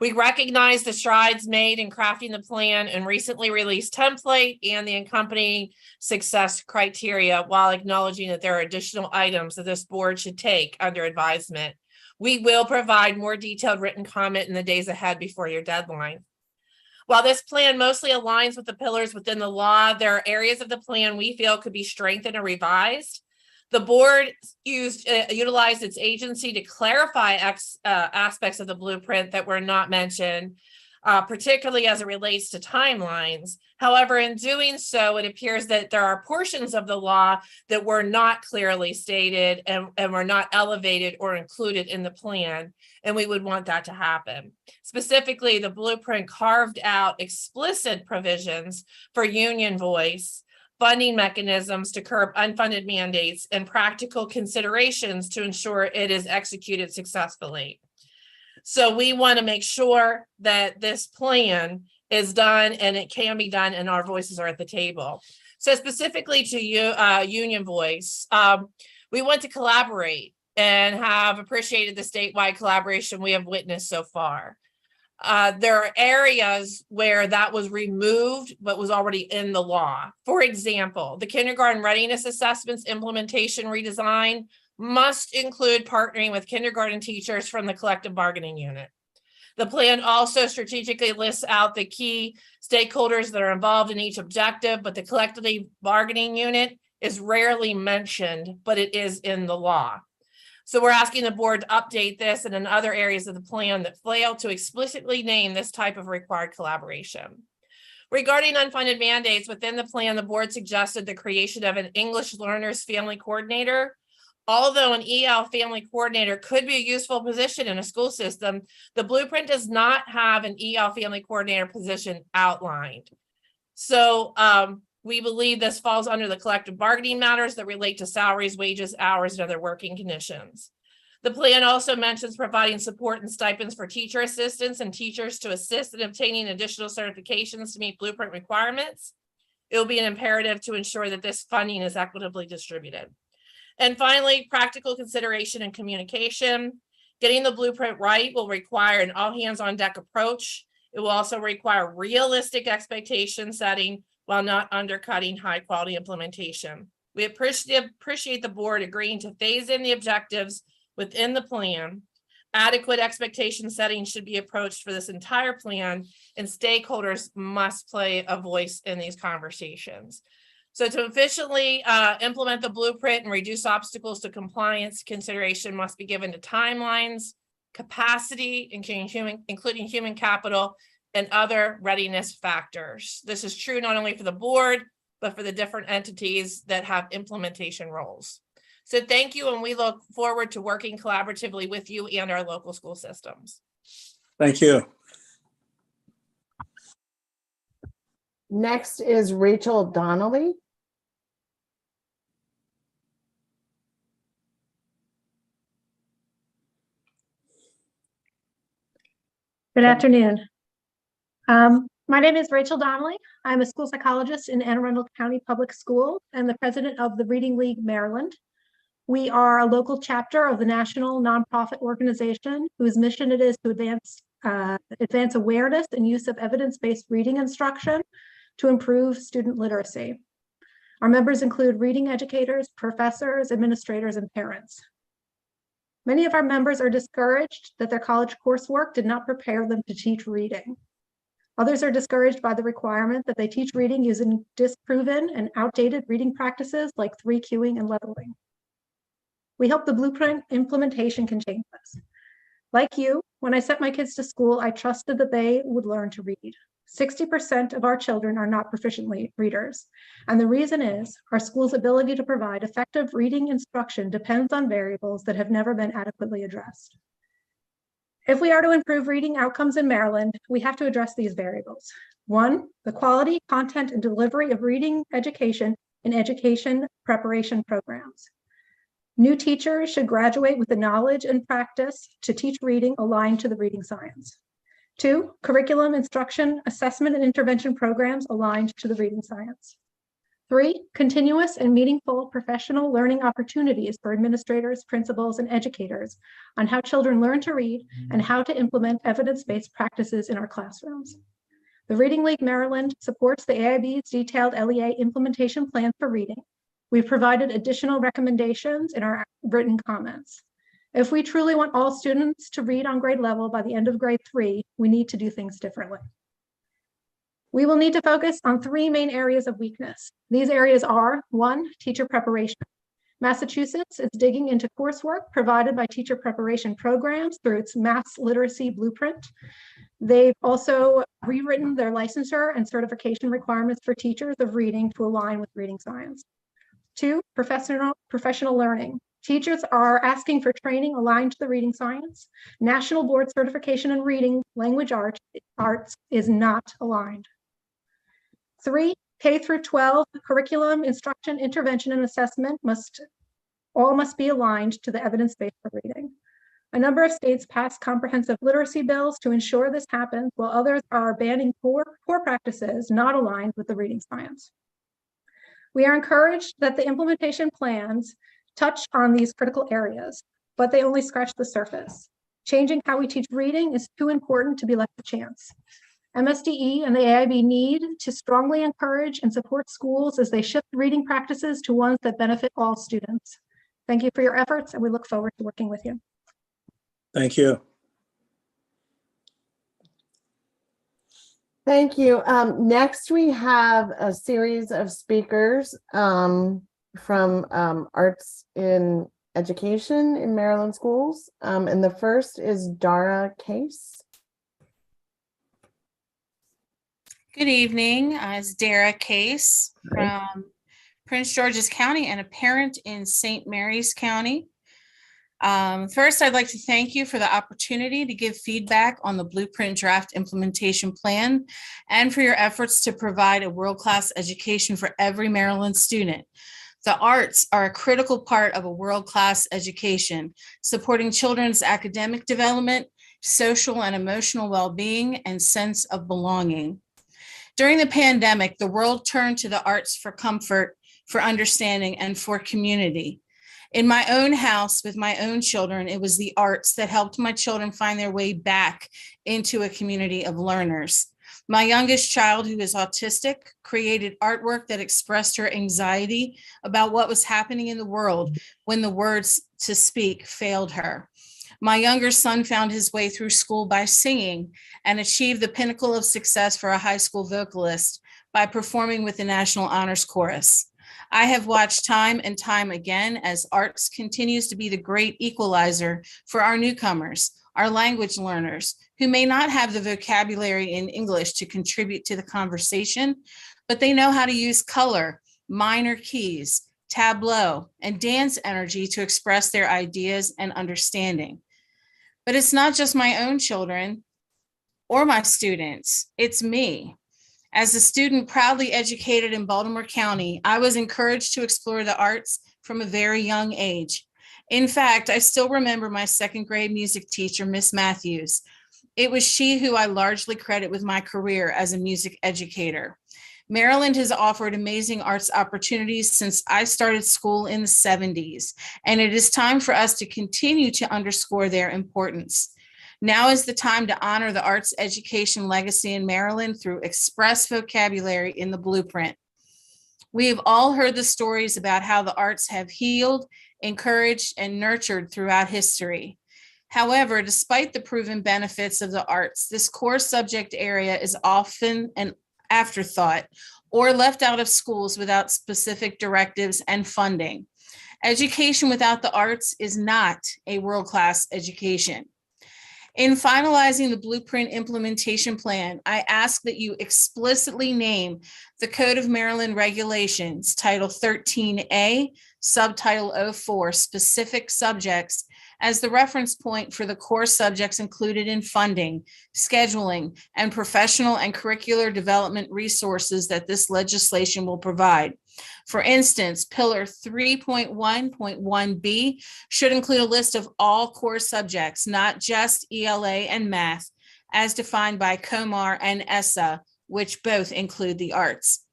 We recognize the strides made in crafting the plan and recently released template and the accompanying success criteria, while acknowledging that there are additional items that this board should take under advisement. We will provide more detailed written comment in the days ahead before your deadline. While this plan mostly aligns with the pillars within the law, there are areas of the plan we feel could be strengthened or revised. The board utilized its agency to clarify aspects of the blueprint that were not mentioned, particularly as it relates to timelines. However, in doing so, it appears that there are portions of the law that were not clearly stated and were not elevated or included in the plan, and we would want that to happen. Specifically, the blueprint carved out explicit provisions for union voice, funding mechanisms to curb unfunded mandates, and practical considerations to ensure it is executed successfully. So we want to make sure that this plan is done and it can be done and our voices are at the table. So specifically to you, union voice, we want to collaborate and have appreciated the statewide collaboration we have witnessed so far. There are areas where that was removed, but was already in the law. For example, the kindergarten readiness assessments implementation redesign must include partnering with kindergarten teachers from the collective bargaining unit. The plan also strategically lists out the key stakeholders that are involved in each objective, but the collective bargaining unit is rarely mentioned, but it is in the law. So we're asking the board to update this and in other areas of the plan that fail to explicitly name this type of required collaboration. Regarding unfunded mandates within the plan, the board suggested the creation of an English learners family coordinator. Although an EL family coordinator could be a useful position in a school system, the blueprint does not have an EL family coordinator position outlined. So we believe this falls under the collective bargaining matters that relate to salaries, wages, hours, and other working conditions. The plan also mentions providing support and stipends for teacher assistants and teachers to assist in obtaining additional certifications to meet blueprint requirements. It will be an imperative to ensure that this funding is equitably distributed. And finally, practical consideration and communication. Getting the blueprint right will require an all hands on deck approach. It will also require realistic expectation setting while not undercutting high quality implementation. We appreciate the board agreeing to phase in the objectives within the plan. Adequate expectation setting should be approached for this entire plan, and stakeholders must play a voice in these conversations. So to efficiently implement the blueprint and reduce obstacles to compliance, consideration must be given to timelines, capacity, including human capital, and other readiness factors. This is true not only for the board, but for the different entities that have implementation roles. So thank you, and we look forward to working collaboratively with you and our local school systems. Thank you. Next is Rachel Donnelly. Good afternoon. My name is Rachel Donnelly. I'm a school psychologist in Anne Arundel County Public Schools and the president of the Reading League Maryland. We are a local chapter of the national nonprofit organization whose mission it is to advance awareness and use of evidence-based reading instruction to improve student literacy. Our members include reading educators, professors, administrators, and parents. Many of our members are discouraged that their college coursework did not prepare them to teach reading. Others are discouraged by the requirement that they teach reading using disproven and outdated reading practices like 3-cueing and leveling. We hope the blueprint implementation can change this. Like you, when I sent my kids to school, I trusted that they would learn to read. 60% of our children are not proficient readers. And the reason is our school's ability to provide effective reading instruction depends on variables that have never been adequately addressed. If we are to improve reading outcomes in Maryland, we have to address these variables. 1, the quality, content, and delivery of reading education in education preparation programs. New teachers should graduate with the knowledge and practice to teach reading aligned to the reading science. 2, curriculum, instruction, assessment, and intervention programs aligned to the reading science. 3, continuous and meaningful professional learning opportunities for administrators, principals, and educators on how children learn to read and how to implement evidence-based practices in our classrooms. The Reading League Maryland supports the AIB's detailed LEA implementation plan for reading. We've provided additional recommendations in our written comments. If we truly want all students to read on grade level by the end of grade 3, we need to do things differently. We will need to focus on 3 main areas of weakness. These areas are 1, teacher preparation. Massachusetts is digging into coursework provided by teacher preparation programs through its Maths Literacy Blueprint. They've also rewritten their licensure and certification requirements for teachers of reading to align with reading science. 2, professional learning. Teachers are asking for training aligned to the reading science. National Board certification in reading language arts is not aligned. 3, K through 12 curriculum, instruction, intervention, and assessment must be aligned to the evidence base for reading. A number of states passed comprehensive literacy bills to ensure this happens, while others are banning poor practices not aligned with the reading science. We are encouraged that the implementation plans touch on these critical areas, but they only scratch the surface. Changing how we teach reading is too important to be left to chance. MSDE and the AIB need to strongly encourage and support schools as they shift reading practices to ones that benefit all students. Thank you for your efforts, and we look forward to working with you. Thank you. Thank you. Next, we have a series of speakers from Arts in Education in Maryland schools. And the first is Dara Case. Good evening. It's Dara Case from Prince George's County and a parent in St. Mary's County. First, I'd like to thank you for the opportunity to give feedback on the Blueprint Draft Implementation Plan and for your efforts to provide a world-class education for every Maryland student. The arts are a critical part of a world-class education, supporting children's academic development, social and emotional well-being, and sense of belonging. During the pandemic, the world turned to the arts for comfort, for understanding, and for community. In my own house with my own children, it was the arts that helped my children find their way back into a community of learners. My youngest child, who is autistic, created artwork that expressed her anxiety about what was happening in the world when the words to speak failed her. My younger son found his way through school by singing and achieved the pinnacle of success for a high school vocalist by performing with the National Honors Chorus. I have watched time and time again as arts continues to be the great equalizer for our newcomers, our language learners, who may not have the vocabulary in English to contribute to the conversation, but they know how to use color, minor keys, tableau, and dance energy to express their ideas and understanding. But it's not just my own children or my students, it's me. As a student proudly educated in Baltimore County, I was encouraged to explore the arts from a very young age. In fact, I still remember my second grade music teacher, Miss Matthews. It was she who I largely credit with my career as a music educator. Maryland has offered amazing arts opportunities since I started school in the 70s, and it is time for us to continue to underscore their importance. Now is the time to honor the arts education legacy in Maryland through express vocabulary in the Blueprint. We have all heard the stories about how the arts have healed, encouraged, and nurtured throughout history. However, despite the proven benefits of the arts, this core subject area is often an afterthought or left out of schools without specific directives and funding. Education without the arts is not a world-class education. In finalizing the Blueprint Implementation Plan, I ask that you explicitly name the Code of Maryland Regulations, Title 13A, Subtitle 04, specific subjects as the reference point for the core subjects included in funding, scheduling, and professional and curricular development resources that this legislation will provide. For instance, Pillar 3.1.1b should include a list of all core subjects, not just ELA and math, as defined by COMAR and ESSA, which both include the arts.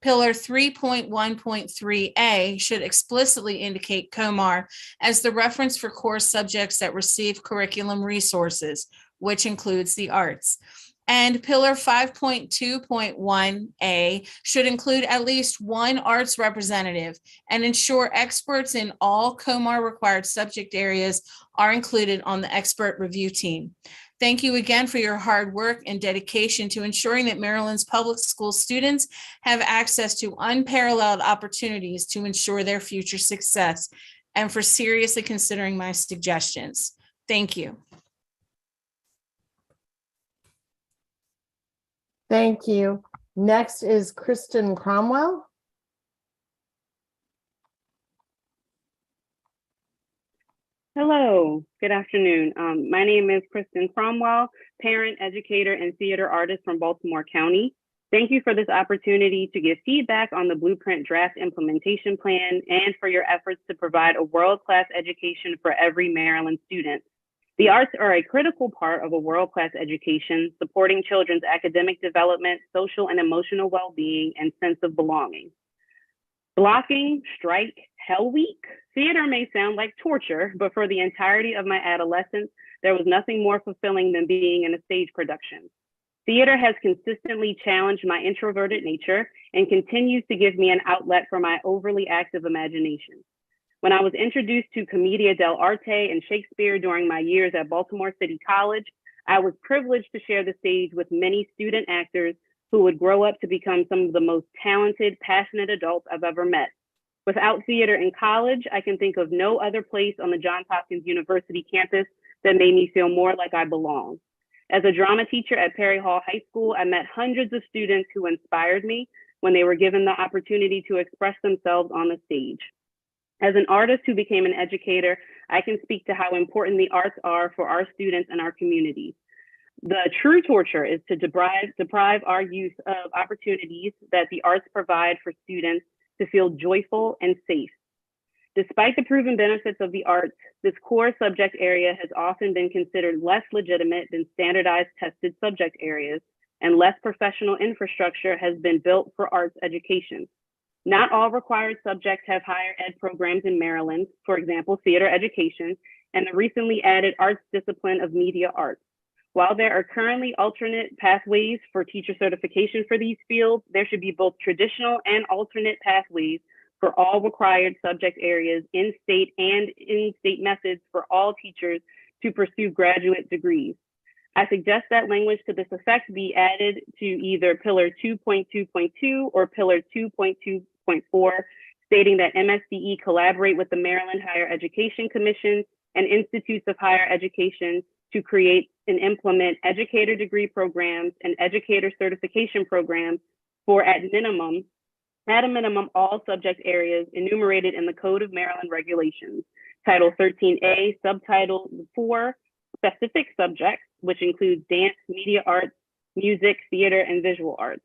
Pillar 3.1.3A should explicitly indicate COMAR as the reference for core subjects that receive curriculum resources, which includes the arts. And Pillar 5.2.1A should include at least one arts representative and ensure experts in all COMAR required subject areas are included on the expert review team. Thank you again for your hard work and dedication to ensuring that Maryland's public school students have access to unparalleled opportunities to ensure their future success, and for seriously considering my suggestions. Thank you. Thank you. Next is Kristen Cromwell. Hello, good afternoon. My name is Kristen Cromwell, parent, educator, and theater artist from Baltimore County. Thank you for this opportunity to give feedback on the Blueprint Draft Implementation Plan and for your efforts to provide a world-class education for every Maryland student. The arts are a critical part of a world-class education, supporting children's academic development, social and emotional well-being, and sense of belonging. Blocking, strike, Hell Week, theater may sound like torture, but for the entirety of my adolescence, there was nothing more fulfilling than being in a stage production. Theater has consistently challenged my introverted nature and continues to give me an outlet for my overly active imagination. When I was introduced to Commedia dell'arte and Shakespeare during my years at Baltimore City College, I was privileged to share the stage with many student actors who would grow up to become some of the most talented, passionate adults I've ever met. Without theater in college, I can think of no other place on the Johns Hopkins University campus that made me feel more like I belong. As a drama teacher at Perry Hall High School, I met hundreds of students who inspired me when they were given the opportunity to express themselves on the stage. As an artist who became an educator, I can speak to how important the arts are for our students and our communities. The true torture is to deprive our youth of opportunities that the arts provide for students to feel joyful and safe. Despite the proven benefits of the arts, this core subject area has often been considered less legitimate than standardized tested subject areas, and less professional infrastructure has been built for arts education. Not all required subjects have higher ed programs in Maryland, for example, theater education, and the recently added arts discipline of media arts. While there are currently alternate pathways for teacher certification for these fields, there should be both traditional and alternate pathways for all required subject areas, in-state and in-state methods for all teachers to pursue graduate degrees. I suggest that language to this effect be added to either Pillar 2.2.2 or Pillar 2.2.4, stating that MSDE collaborate with the Maryland Higher Education Commission and Institutes of Higher Education to create and implement educator degree programs and educator certification programs for at a minimum, all subject areas enumerated in the Code of Maryland Regulations, Title 13A, Subtitle 4, specific subjects, which includes dance, media arts, music, theater, and visual arts.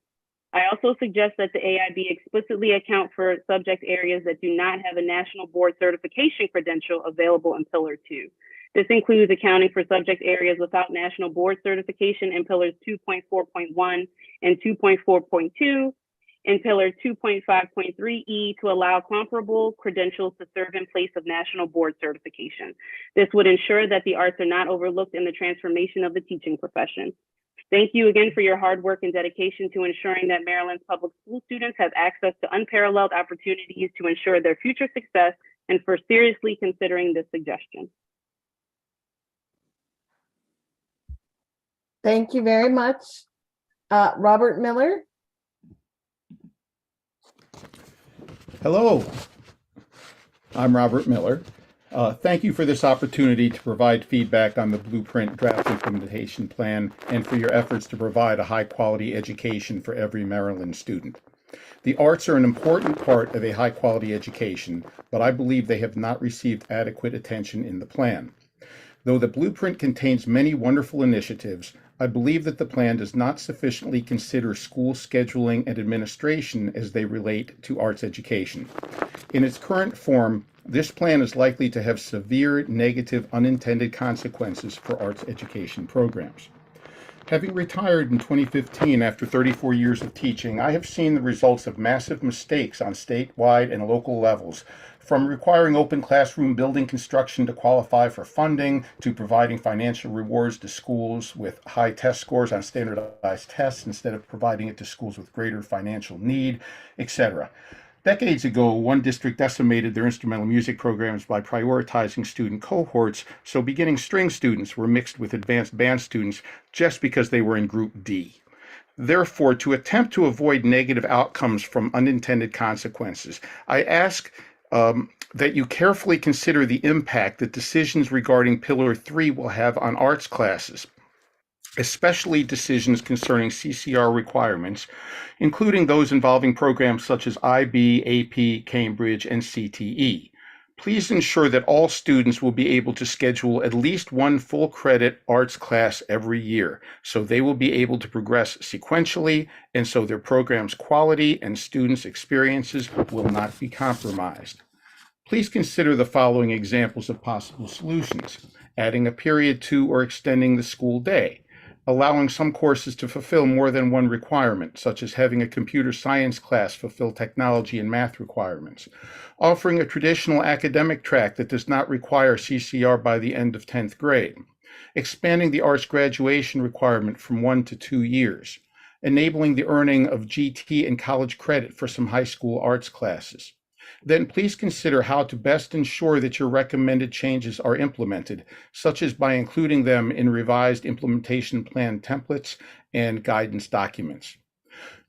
I also suggest that the AIB explicitly account for subject areas that do not have a national board certification credential available in Pillar 2. This includes accounting for subject areas without national board certification in Pillars 2.4.1 and 2.4.2, and Pillar 2.5.3E to allow comparable credentials to serve in place of national board certification. This would ensure that the arts are not overlooked in the transformation of the teaching profession. Thank you again for your hard work and dedication to ensuring that Maryland's public school students have access to unparalleled opportunities to ensure their future success, and for seriously considering this suggestion. Thank you very much. Robert Miller. Hello, I'm Robert Miller. Thank you for this opportunity to provide feedback on the Blueprint Draft Implementation Plan and for your efforts to provide a high-quality education for every Maryland student. The arts are an important part of a high-quality education, but I believe they have not received adequate attention in the plan. Though the Blueprint contains many wonderful initiatives, I believe that the plan does not sufficiently consider school scheduling and administration as they relate to arts education. In its current form, this plan is likely to have severe negative unintended consequences for arts education programs. Having retired in 2015 after 34 years of teaching, I have seen the results of massive mistakes on statewide and local levels, from requiring open classroom building construction to qualify for funding, to providing financial rewards to schools with high test scores on standardized tests instead of providing it to schools with greater financial need, etc. Decades ago, one district decimated their instrumental music programs by prioritizing student cohorts, so beginning string students were mixed with advanced band students just because they were in Group D. Therefore, to attempt to avoid negative outcomes from unintended consequences, I ask that you carefully consider the impact that decisions regarding Pillar 3 will have on arts classes, especially decisions concerning CCR requirements, including those involving programs such as IB, AP, Cambridge, and CTE. Please ensure that all students will be able to schedule at least one full credit arts class every year, so they will be able to progress sequentially, and so their program's quality and students' experiences will not be compromised. Please consider the following examples of possible solutions: adding a period to or extending the school day, allowing some courses to fulfill more than one requirement, such as having a computer science class fulfill technology and math requirements, offering a traditional academic track that does not require CCR by the end of 10th grade, expanding the arts graduation requirement from 1 to 2 years, enabling the earning of GT and college credit for some high school arts classes. Then please consider how to best ensure that your recommended changes are implemented, such as by including them in revised implementation plan templates and guidance documents.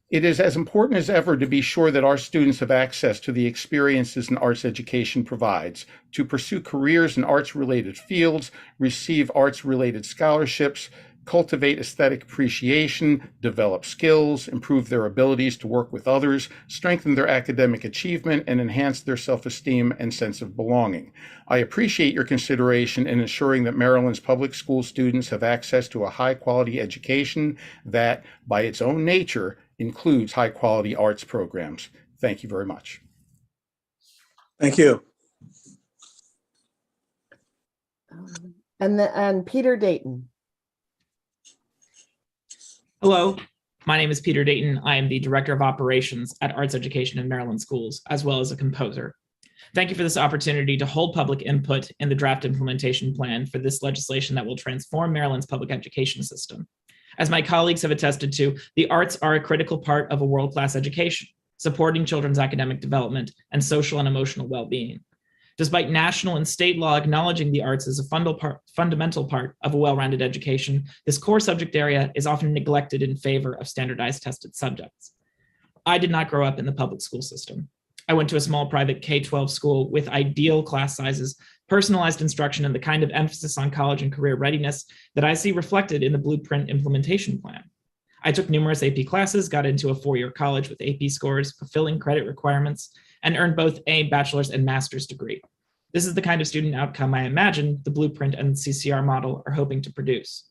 It is as important as ever to be sure that our students have access to the experiences an arts education provides, to pursue careers in arts-related fields, receive arts-related scholarships, cultivate aesthetic appreciation, develop skills, improve their abilities to work with others, strengthen their academic achievement, and enhance their self-esteem and sense of belonging. I appreciate your consideration in ensuring that Maryland's public school students have access to a high-quality education that, by its own nature, includes high-quality arts programs. Thank you very much. Thank you. And Peter Dayton. Hello, my name is Peter Dayton. I am the Director of Operations at Arts Education in Maryland Schools, as well as a composer. Thank you for this opportunity to hold public input in the draft implementation plan for this legislation that will transform Maryland's public education system. As my colleagues have attested to, the arts are a critical part of a world-class education, supporting children's academic development and social and emotional well-being. Despite national and state law acknowledging the arts as a fundamental part of a well-rounded education, this core subject area is often neglected in favor of standardized tested subjects. I did not grow up in the public school system. I went to a small private K-12 school with ideal class sizes, personalized instruction, and the kind of emphasis on college and career readiness that I see reflected in the Blueprint implementation plan. I took numerous AP classes, got into a four-year college with AP scores, fulfilling credit requirements, and earned both a bachelor's and master's degree. This is the kind of student outcome I imagine the Blueprint and CCR model are hoping to produce.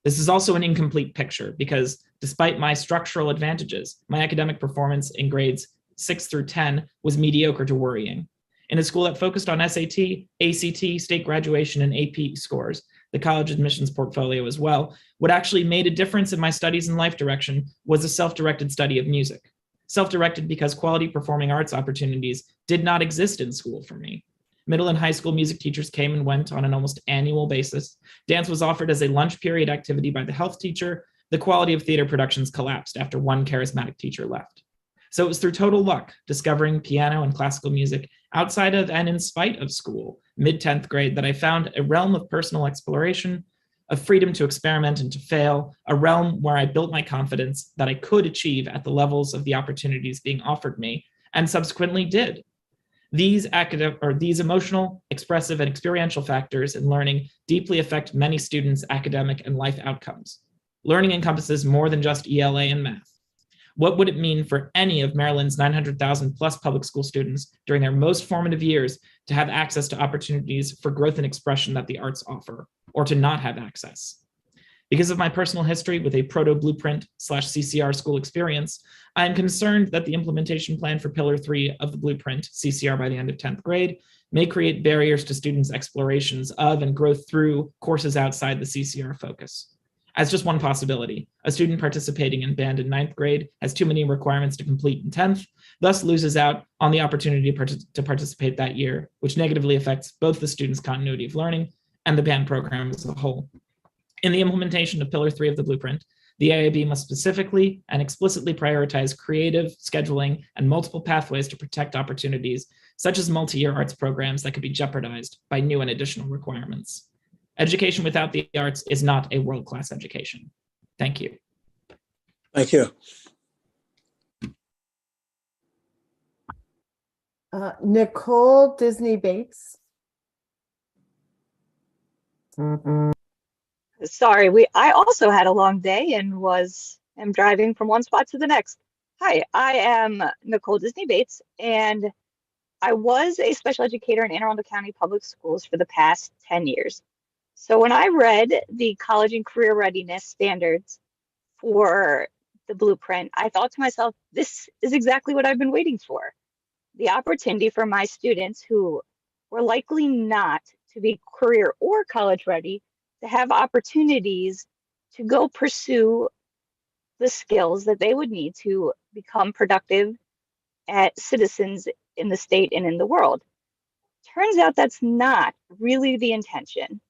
This is also an incomplete picture because despite my structural advantages, my academic performance in grades 6 through 10 was mediocre to worrying. In a school that focused on SAT, ACT, state graduation, and AP scores, the college admissions portfolio as well, what actually made a difference in my studies and life direction was a self-directed study of music. Self-directed because quality performing arts opportunities did not exist in school for me. Middle and high school music teachers came and went on an almost annual basis. Dance was offered as a lunch period activity by the health teacher. The quality of theater productions collapsed after one charismatic teacher left. So it was through total luck, discovering piano and classical music outside of and in spite of school, mid-10th grade, that I found a realm of personal exploration, of freedom to experiment and to fail, a realm where I built my confidence that I could achieve at the levels of the opportunities being offered me, and subsequently did. These emotional, expressive, and experiential factors in learning deeply affect many students' academic and life outcomes. Learning encompasses more than just ELA and math. What would it mean for any of Maryland's 900,000 plus public school students during their most formative years to have access to opportunities for growth and expression that the arts offer, or to not have access? Because of my personal history with a proto-Blueprint/CCR school experience, I am concerned that the implementation plan for Pillar 3 of the Blueprint, CCR by the end of 10th grade, may create barriers to students' explorations of and growth through courses outside the CCR focus. As just one possibility, a student participating in band in 9th grade has too many requirements to complete in 10th, thus loses out on the opportunity to participate that year, which negatively affects both the student's continuity of learning and the band program as a whole. In the implementation of Pillar 3 of the Blueprint, the AIB must specifically and explicitly prioritize creative scheduling and multiple pathways to protect opportunities, such as multi-year arts programs that could be jeopardized by new and additional requirements. Education without the arts is not a world-class education. Thank you. Thank you. Nicole Disney Bates. Sorry, I also had a long day and am driving from one spot to the next. Hi, I am Nicole Disney Bates, and I was a special educator in Anne Arundel County Public Schools for the past 10 years. So when I read the college and career readiness standards for the Blueprint, I thought to myself, this is exactly what I've been waiting for. The opportunity for my students who were likely not to be career or college ready to have opportunities to go pursue the skills that they would need to become productive citizens in the state and in the world. Turns out that's not really the intention.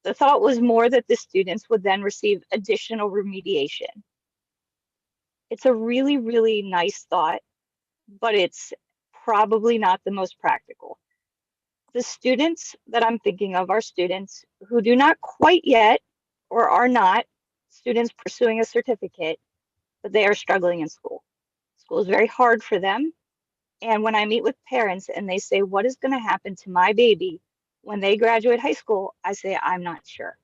The thought was more that the students would then receive additional remediation. It's a really, really nice thought, but it's probably not the most practical. The students that I'm thinking of are students who do not quite yet or are not students pursuing a certificate, but they are struggling in school. School is very hard for them. And when I meet with parents and they say, what is going to happen to my baby when they graduate high school? I say, I'm not sure,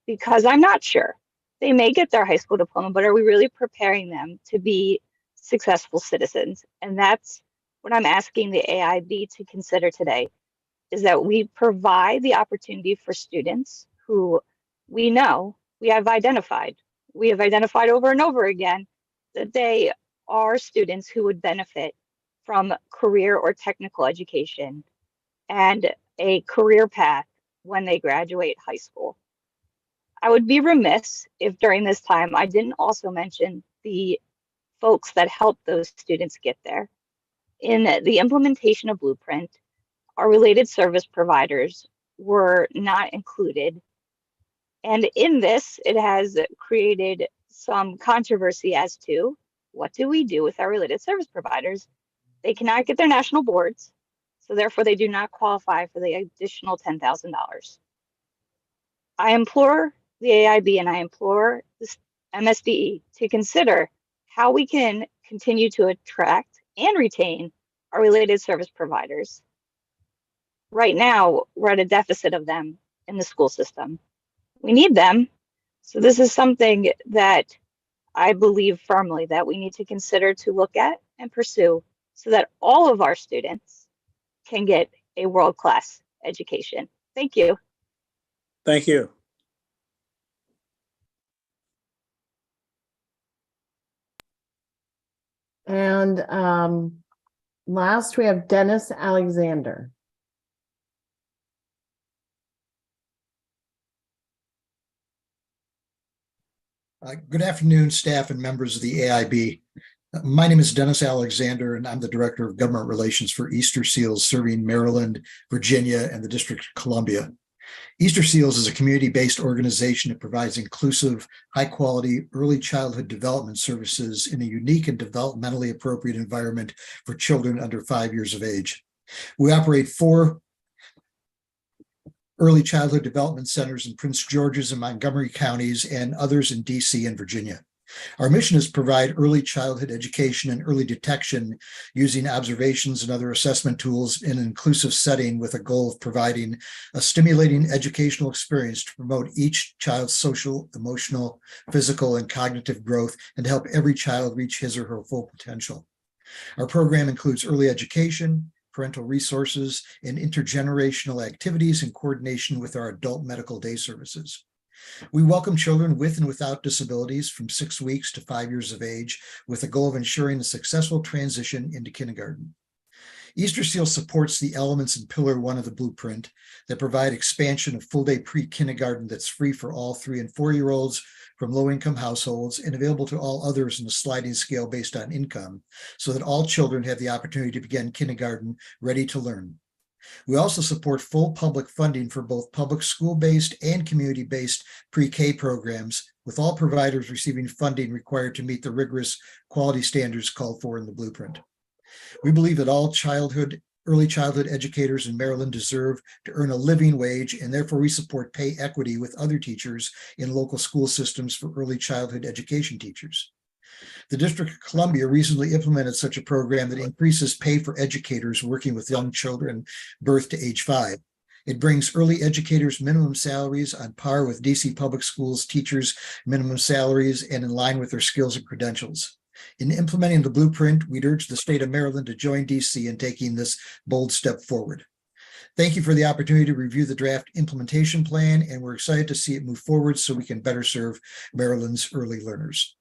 because I'm not sure. They may get their high school diploma, but are we really preparing them to be successful citizens? And that's what I'm asking the AIB to consider today, is that we provide the opportunity for students who we know we have identified over and over again that they are students who would benefit from career or technical education and a career path when they graduate high school. I would be remiss if during this time I didn't also mention the folks that help those students get there. In the implementation of Blueprint, our related service providers were not included. And in this, it has created some controversy as to what do we do with our related service providers? They cannot get their national boards, so therefore they do not qualify for the additional $10,000. I implore the AIB and I implore the MSDE to consider how we can continue to attract and retain our related service providers. Right now, we're at a deficit of them in the school system. We need them. So this is something that I believe firmly that we need to consider to look at and pursue so that all of our students can get a world-class education. Thank you. Thank you. And last, we have Dennis Alexander. Good afternoon, staff and members of the AIB. My name is Dennis Alexander, and I'm the Director of Government Relations for Easter Seals, serving Maryland, Virginia, and the District of Columbia. Easter Seals is a community-based organization that provides inclusive, high-quality early childhood development services in a unique and developmentally appropriate environment for children under 5 years of age. We operate 4 early childhood development centers in Prince George's and Montgomery counties and others in DC and Virginia. Our mission is to provide early childhood education and early detection using observations and other assessment tools in an inclusive setting with a goal of providing a stimulating educational experience to promote each child's social, emotional, physical, and cognitive growth and to help every child reach his or her full potential. Our program includes early education, parental resources, and intergenerational activities in coordination with our adult medical day services. We welcome children with and without disabilities from 6 weeks to 5 years of age with the goal of ensuring a successful transition into kindergarten. Easter Seal supports the elements in Pillar 1 of the blueprint that provide expansion of full-day pre-kindergarten that's free for all 3 and 4-year-olds from low-income households and available to all others in a sliding scale based on income, so that all children have the opportunity to begin kindergarten ready to learn. We also support full public funding for both public school-based and community-based pre-K programs, with all providers receiving funding required to meet the rigorous quality standards called for in the blueprint. We believe that all early childhood educators in Maryland deserve to earn a living wage, and therefore we support pay equity with other teachers in local school systems for early childhood education teachers. The District of Columbia recently implemented such a program that increases pay for educators working with young children birth to age 5. It brings early educators minimum salaries on par with DC Public Schools teachers' minimum salaries and in line with their skills and credentials. In implementing the blueprint, we'd urge the state of Maryland to join DC in taking this bold step forward. Thank you for the opportunity to review the draft implementation plan, and we're excited to see it move forward so we can better serve Maryland's early learners.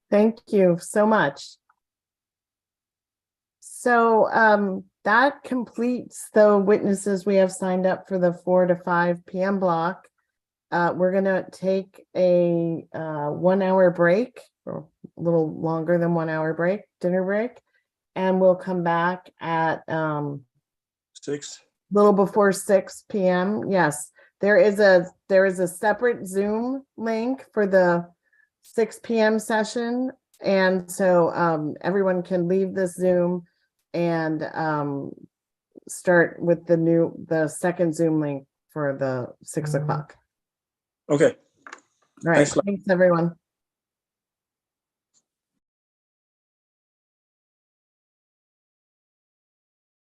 Thank you so much. So that completes the witnesses we have signed up for the 4 to 5 p.m. block. We're going to take a 1 hour break, or a little longer than 1 hour break, dinner break, and we'll come back at 6, little before 6 p.m. Yes, there is a separate Zoom link for the 6 p.m. session, and so everyone can leave this Zoom and start with the second Zoom link for the 6 o'clock. Okay. All right. Thanks, everyone.